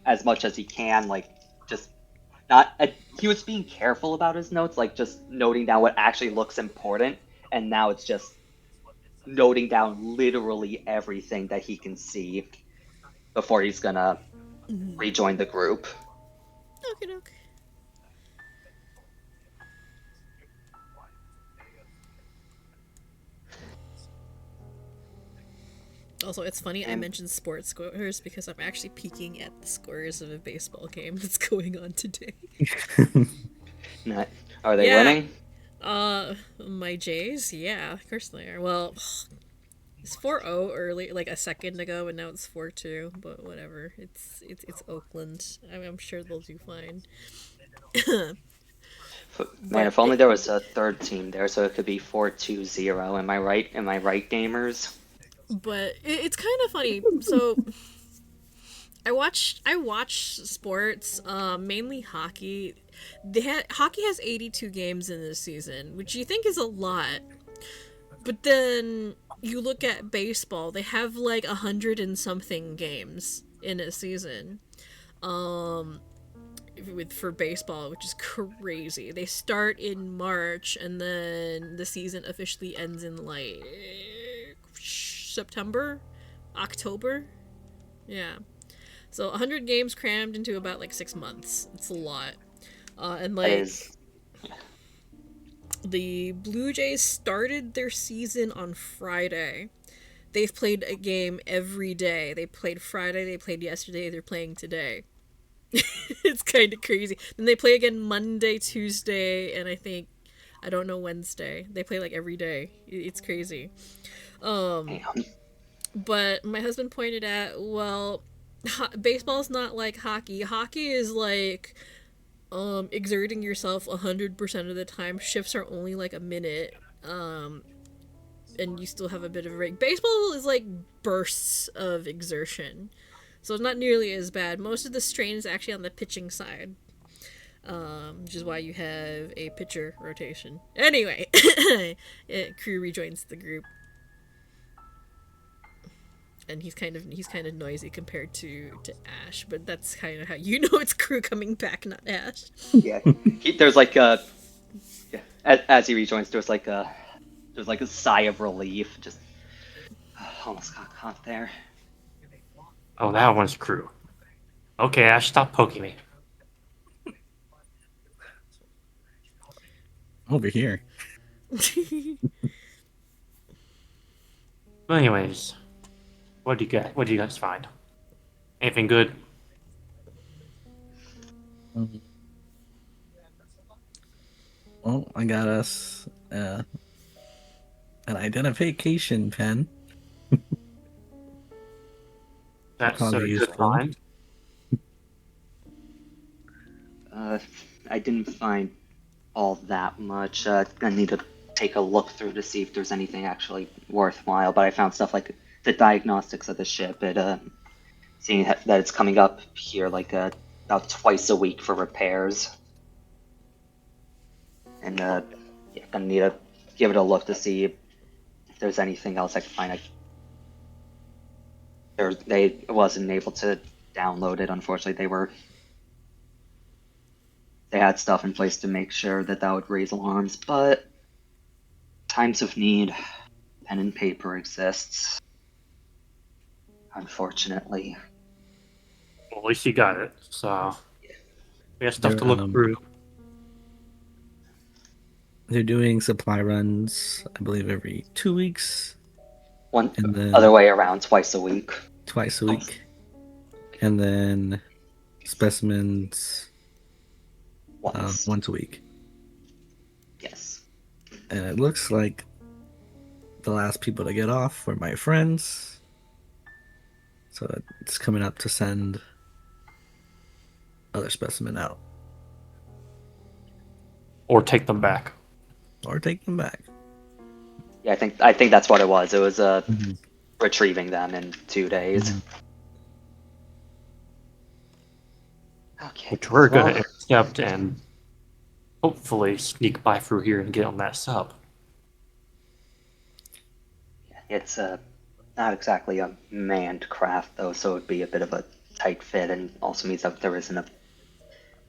as he can, like just not. He was being careful about his notes, like just noting down what actually looks important, and now it's just noting down literally everything that he can see before he's gonna rejoin the group. Okay, doke. Also, it's funny I mentioned sports scores because I'm actually peeking at the scores of a baseball game that's going on today. Are they winning? My Jays? Yeah, of course they are. Well, it's 4-0 early, like a second ago, and now it's 4-2, but whatever. It's Oakland. I'm sure they'll do fine. Man, if only there was a third team there, so it could be 4-2-0. Am I right? Am I right, gamers? But it's kind of funny. So I watch sports, mainly hockey. Hockey has 82 games in this season, which you think is a lot. But then you look at baseball, they have like 100 and something games in a season. For baseball, which is crazy. They start in March, and then the season officially ends in like September, October. Yeah. So 100 games crammed into about like 6 months. It's a lot. And like the Blue Jays started their season on Friday. They've played a game every day. They played Friday, they played yesterday, they're playing today. It's kind of crazy. Then they play again Monday, Tuesday, and I don't know, Wednesday. They play like every day. It's crazy. But my husband pointed out, well, baseball's not like hockey. Hockey is like exerting yourself 100% of the time. Shifts are only like a minute. And you still have a bit of a break. Baseball is like bursts of exertion. So it's not nearly as bad. Most of the strain is actually on the pitching side. Which is why you have a pitcher rotation. Anyway, Crew rejoins the group. And he's kind of noisy compared to Ash, but that's kind of how you know it's Crew coming back, not Ash. Yeah, there's like a as he rejoins, there's like a sigh of relief. Just almost got caught there. Oh, that one's Crew. Okay, Ash, stop poking me. Over here. But anyways, what do you get? What do you guys find? Anything good? Well, I got us an identification pen. That's Probably a good useful. find. I didn't find all that much. I need to take a look through to see if there's anything actually worthwhile. But I found stuff like the diagnostics of the ship. Seeing that it's coming up here like about twice a week for repairs. And yeah, gonna need to give it a look to see if there's anything else I can find. They wasn't able to download it, unfortunately. They had stuff in place to make sure that would raise alarms, but times of need, pen and paper exists. Unfortunately. Well, at least you got it. So we have stuff They're, to look through. They're doing supply runs, I believe, every 2 weeks. One And then other way around, twice a week. twice a week. And then specimens once a week. Yes. And it looks like the last people to get off were my friends. So it's coming up to send other specimen out. Or take them back. Or take them back. Yeah, I think that's what it was. It was retrieving them in 2 days. Okay. Which we're going to accept and hopefully sneak by through here and get on that sub. It's not exactly a manned craft, though, so it would be a bit of a tight fit, and also means that there isn't a...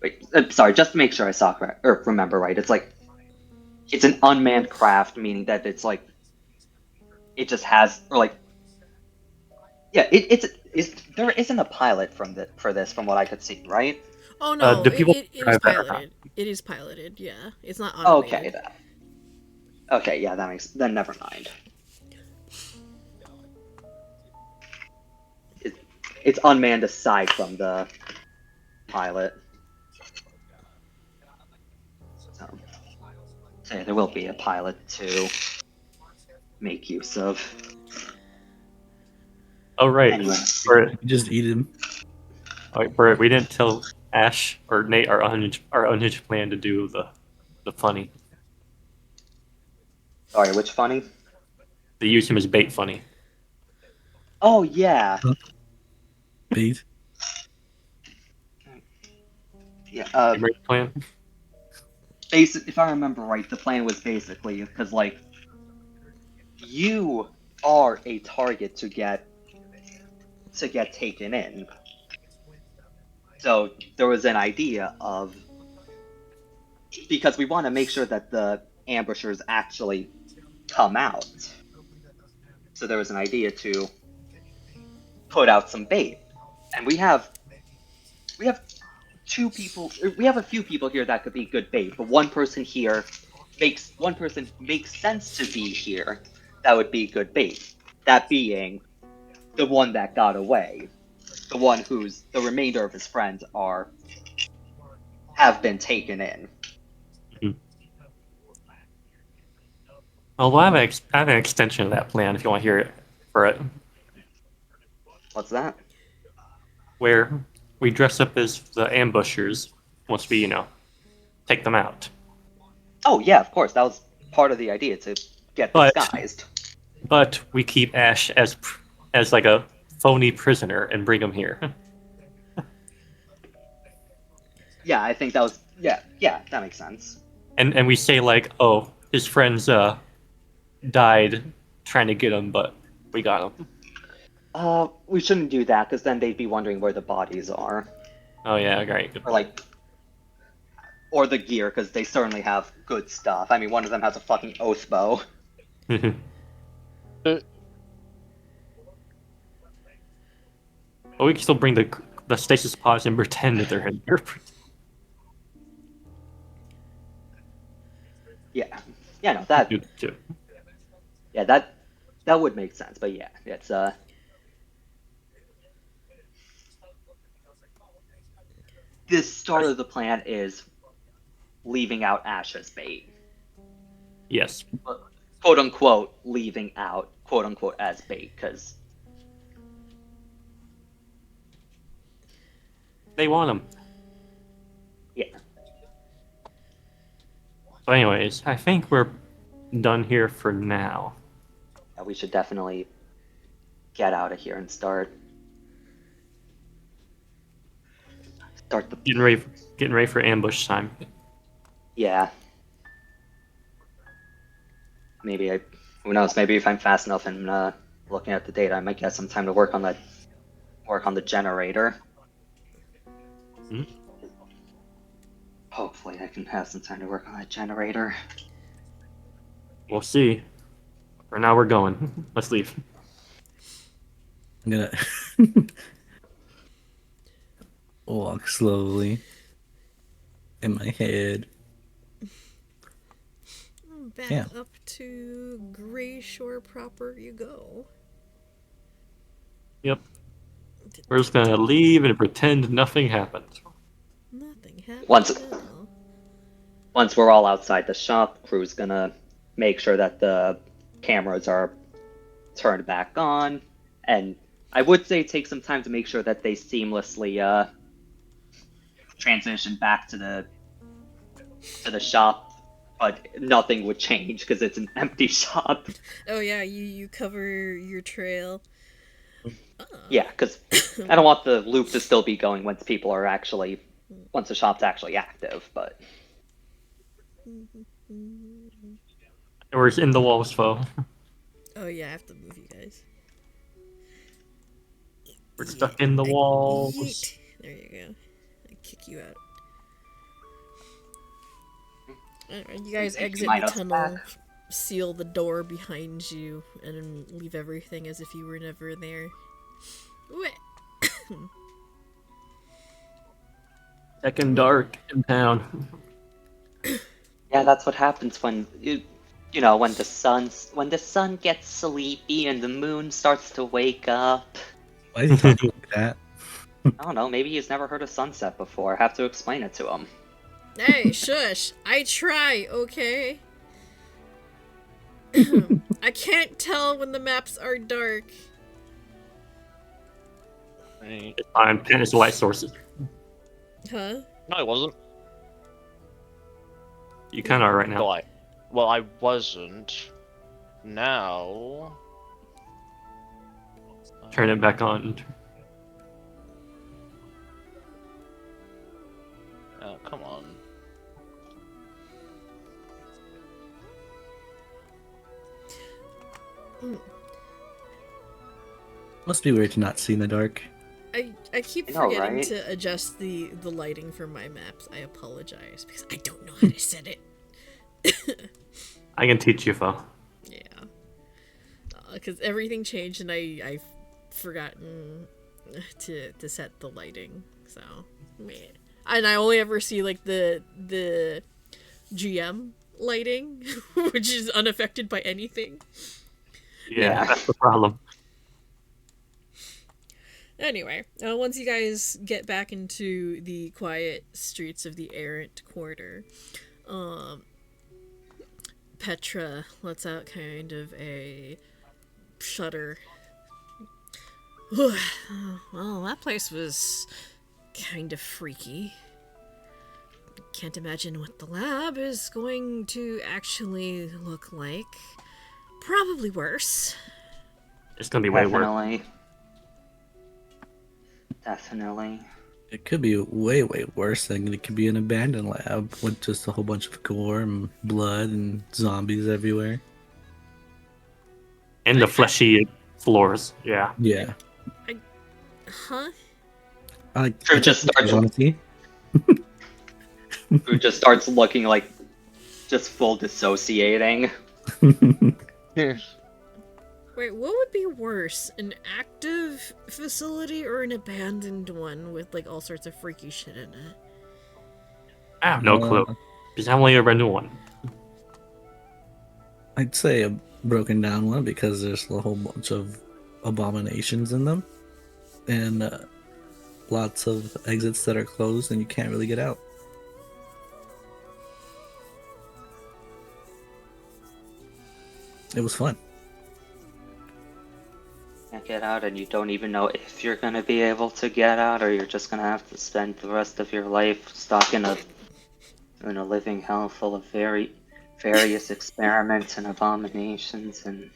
Wait, sorry, just to make sure I saw correct, or remember right, it's like... It's an unmanned craft, meaning that it's like... It just has, or like... Yeah, there isn't a pilot for this, from what I could see, right? Oh no, do people it is drive that or not? piloted. It is piloted, yeah. It's not automated. Okay, okay, yeah, then never mind. It's unmanned aside from the pilot. So yeah, there will be a pilot to make use of. Oh, right. Anyway. Bert, You just eat him. Bert, we didn't tell Ash or Nate our unhinged plan to do the funny. Sorry, which funny? To use him as bait funny. Oh, yeah. Bait. Yeah, Great plan. if I remember right, the plan was basically, because, like, you are a target to get taken in. So there was an idea of, because we want to make sure that the ambushers actually come out. So there was an idea to put out some bait. And we have two people, we have a few people here that could be good bait, but one person makes sense to be here that would be good bait. That being the one that got away. The one whose the remainder of his friends have been taken in. Mm-hmm. Well, I have an extension of that plan if you want to hear it for it. What's that? Where we dress up as the ambushers once we, take them out. Oh yeah, of course. That was part of the idea to get But disguised. but we keep Ash as like a phony prisoner and bring him here. Yeah, I think that was yeah, that makes sense. And we say like, oh, his friends died trying to get him, but we got him. We shouldn't do that because then they'd be wondering where the bodies are, Oh yeah, great. Good or like, or the gear because they certainly have good stuff. I mean, one of them has a fucking oath bow. point. But we can still bring the stasis pods and pretend that they're in here. Yeah, yeah, no, that Do too. yeah that would make sense. But yeah, it's the start of the plan is leaving out Ash as bait. Yes. Quote unquote leaving out quote unquote as bait because They want him. yeah. So anyways, I think we're done here for now. Yeah, we should definitely get out of here and start the Getting ready for ambush time. yeah. Maybe who knows? Maybe if I'm fast enough and looking at the data, I might get some time to work on the generator. Hmm? Hopefully, I can have some time to work on that generator. We'll see. For now, we're going. Let's leave. I'm gonna walk slowly in my head. Back Yeah. up to Gray Shore proper you go. Yep. We're just gonna leave and pretend nothing happened. Nothing happened Once- at all. Once we're all outside the shop, crew's gonna make sure that the cameras are turned back on, and I would say take some time to make sure that they seamlessly transition back to the shop, but nothing would change because it's an empty shop. Oh yeah, you cover your trail. Yeah, because I don't want the loop to still be going once the shop's actually active, but We're in the walls, foe. Oh yeah, I have to move you guys. We're stuck in the walls. Yeet. There you go. I kick you out. Alright, you guys Thank you, exit might the us tunnel, back. seal the door behind you, and then leave everything as if you were never there. Wait. Second dark in town. yeah, that's what happens when when the sun gets sleepy and the moon starts to wake up. Why is he talking like that? I don't know, maybe he's never heard of sunset before. I have to explain it to him. Hey, shush! I try, okay? I can't tell when the maps are dark. It's fine. Pen is light sources. Huh? No, I wasn't. You kind of are right now. Well, I wasn't. Now. Turn it back on. Oh, come on. Must be weird to not see in the dark. I keep I know, forgetting right? to adjust the lighting for my maps. I apologize because I don't know how to set it. I can teach you, foe. Yeah. Because everything changed and I've forgotten to set the lighting. So, meh. And I only ever see like the GM lighting, which is unaffected by anything. Yeah, that's the problem. Anyway, once you guys get back into the quiet streets of the Errant Quarter, Petra lets out kind of a shudder. Well, that place was kind of freaky. Can't imagine what the lab is going to actually look like. Probably worse. It's gonna be way worse. Definitely. Definitely. It could be way, way worse. Than it could be an abandoned lab with just a whole bunch of gore and blood and zombies everywhere. And the fleshy floors. Yeah. Yeah. Huh? Drew just starts. Drew just starts looking like just full dissociating. Wait, what would be worse? An active facility or an abandoned one with like all sorts of freaky shit in it? I have no clue. Because I'm only a random one. I'd say a broken down one because there's a whole bunch of abominations in them. And lots of exits that are closed and you can't really get out. It was fun. Can't get out, and you don't even know if you're gonna be able to get out, or you're just gonna have to spend the rest of your life stuck in a living hell full of various experiments and abominations and.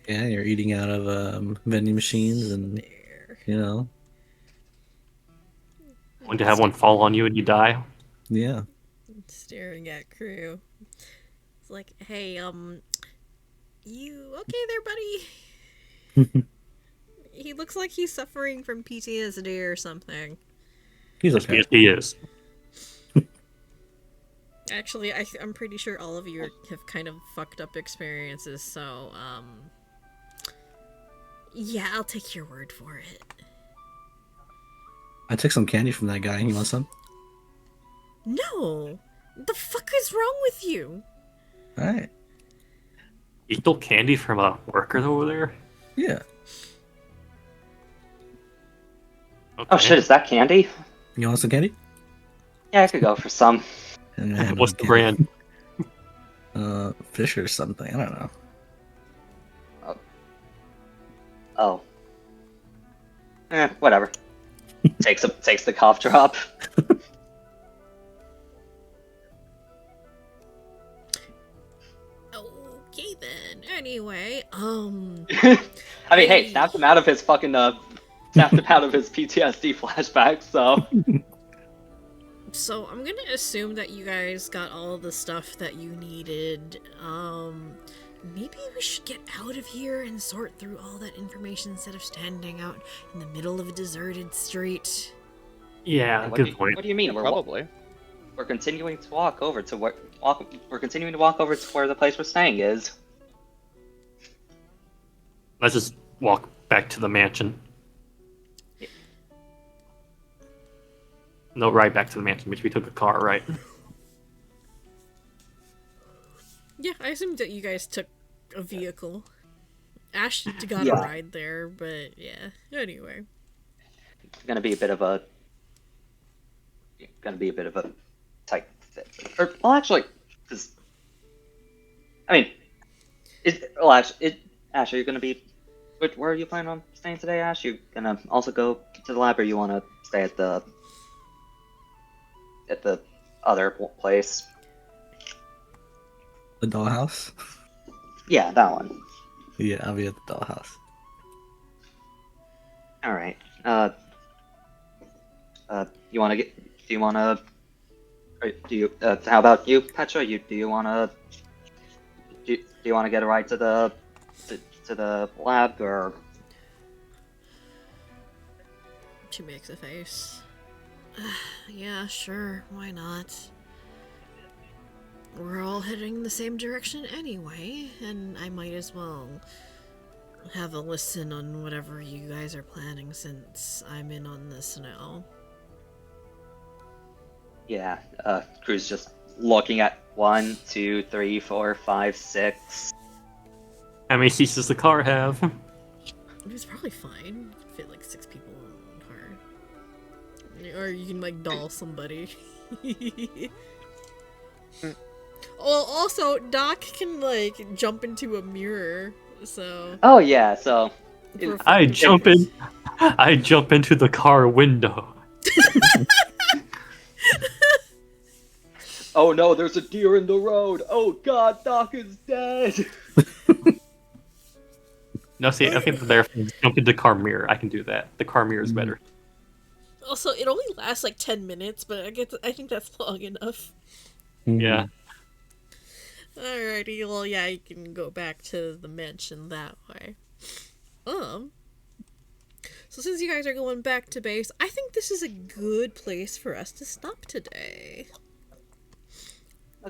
Yeah, you're eating out of vending machines and, There. you know, Going to have one fall on you and you die. yeah. Staring at crew. It's like, hey, you okay there, buddy? He looks like he's suffering from PTSD or something. He's Yes, okay. he is. Actually, I'm pretty sure all of you have kind of fucked up experiences, so, yeah, I'll take your word for it. I took some candy from that guy. You want some? No! The fuck is wrong with you? Alright. You stole candy from a worker over there? Yeah. Okay. Oh shit! Is that candy? You want some candy? Yeah, I could go for some. And I had What's one the candy. brand? Fish or something. I don't know. Oh. Whatever. takes the cough drop. Okay then. Anyway, I mean, hey, snapped him out of his fucking snapped him out of his PTSD flashback. So I'm gonna assume that you guys got all the stuff that you needed. Maybe we should get out of here and sort through all that information instead of standing out in the middle of a deserted street. Yeah, good point. What do you mean? Probably. We're continuing to walk over to we're continuing to walk over to where the place we're staying is. Let's just walk back to the mansion. No, right back to the mansion, which we took a car, right? Yeah, I assumed that you guys took a vehicle. Ash got Yeah. a ride there, but yeah. Anyway. Gonna be a bit of a tight fit. Or well, actually, because I mean, Ash, are you gonna be? Where are you planning on staying today, Ash? You gonna also go to the lab, or you want to stay at the other place? The dollhouse? Yeah, that one. Yeah, I'll be at the dollhouse. All right. You want to get? Do you want to? Do you? How about you, Petra? Do you want to? Do you want to get a ride to the lab, or? She makes a face. Yeah, sure. Why not? We're all heading in the same direction anyway, and I might as well have a listen on whatever you guys are planning since I'm in on this now. Yeah. Crew's just looking at 1, 2, 3, 4, 5, 6. How many seats does the car have? It was probably fine. You could fit like 6 people in one car. Or you can like doll somebody. Well, also, Doc can like jump into a mirror, so. Oh yeah. So. I jump into the car window. Oh no, there's a deer in the road. Oh god, Doc is dead. No, see, I think they're jump into Carmere. I can do that. The Carmere is better. Also, it only lasts like 10 minutes, but I think that's long enough. Yeah. Alrighty, well, yeah, you can go back to the mansion that way. So since you guys are going back to base, I think this is a good place for us to stop today.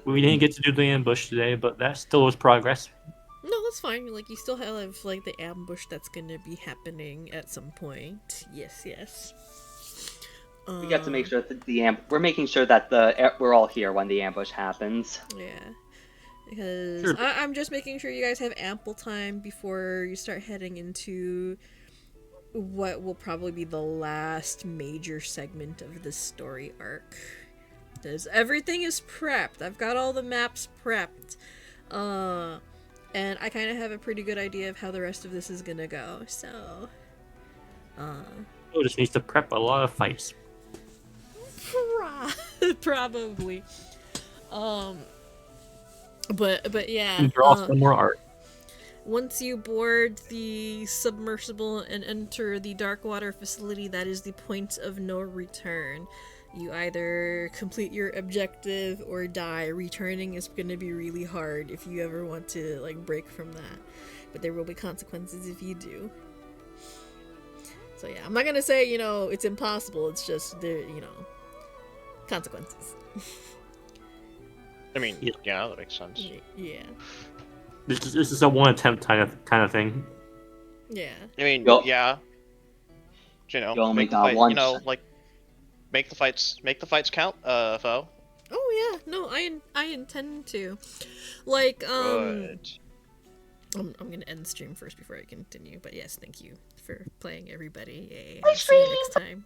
We didn't get to do the ambush today, but that still was progress. No, that's fine. Like, you still have, like, the ambush that's gonna be happening at some point. Yes, yes. We got to make sure that we're making sure that we're all here when the ambush happens. Yeah. Because Sure. I'm just making sure you guys have ample time before you start heading into what will probably be the last major segment of this story arc. Because everything is prepped. I've got all the maps prepped. And I kind of have a pretty good idea of how the rest of this is gonna go. So, Oh, just needs to prep a lot of fights. probably. But yeah. And draw some more art. Once you board the submersible and enter the dark water facility, that is the point of no return. You either complete your objective or die. Returning is going to be really hard if you ever want to like break from that. But there will be consequences if you do. So yeah, I'm not going to say, it's impossible. It's just there, consequences. I mean, yeah, that makes sense. Yeah. This is a one attempt kind of thing. Yeah. I mean, Go- yeah. You only make the got fight, one make the fights count, foe. Oh yeah, no, I intend to. Like, Good. I'm gonna end the stream first before I continue, but yes, thank you for playing, everybody. Yay. I'll see you next time.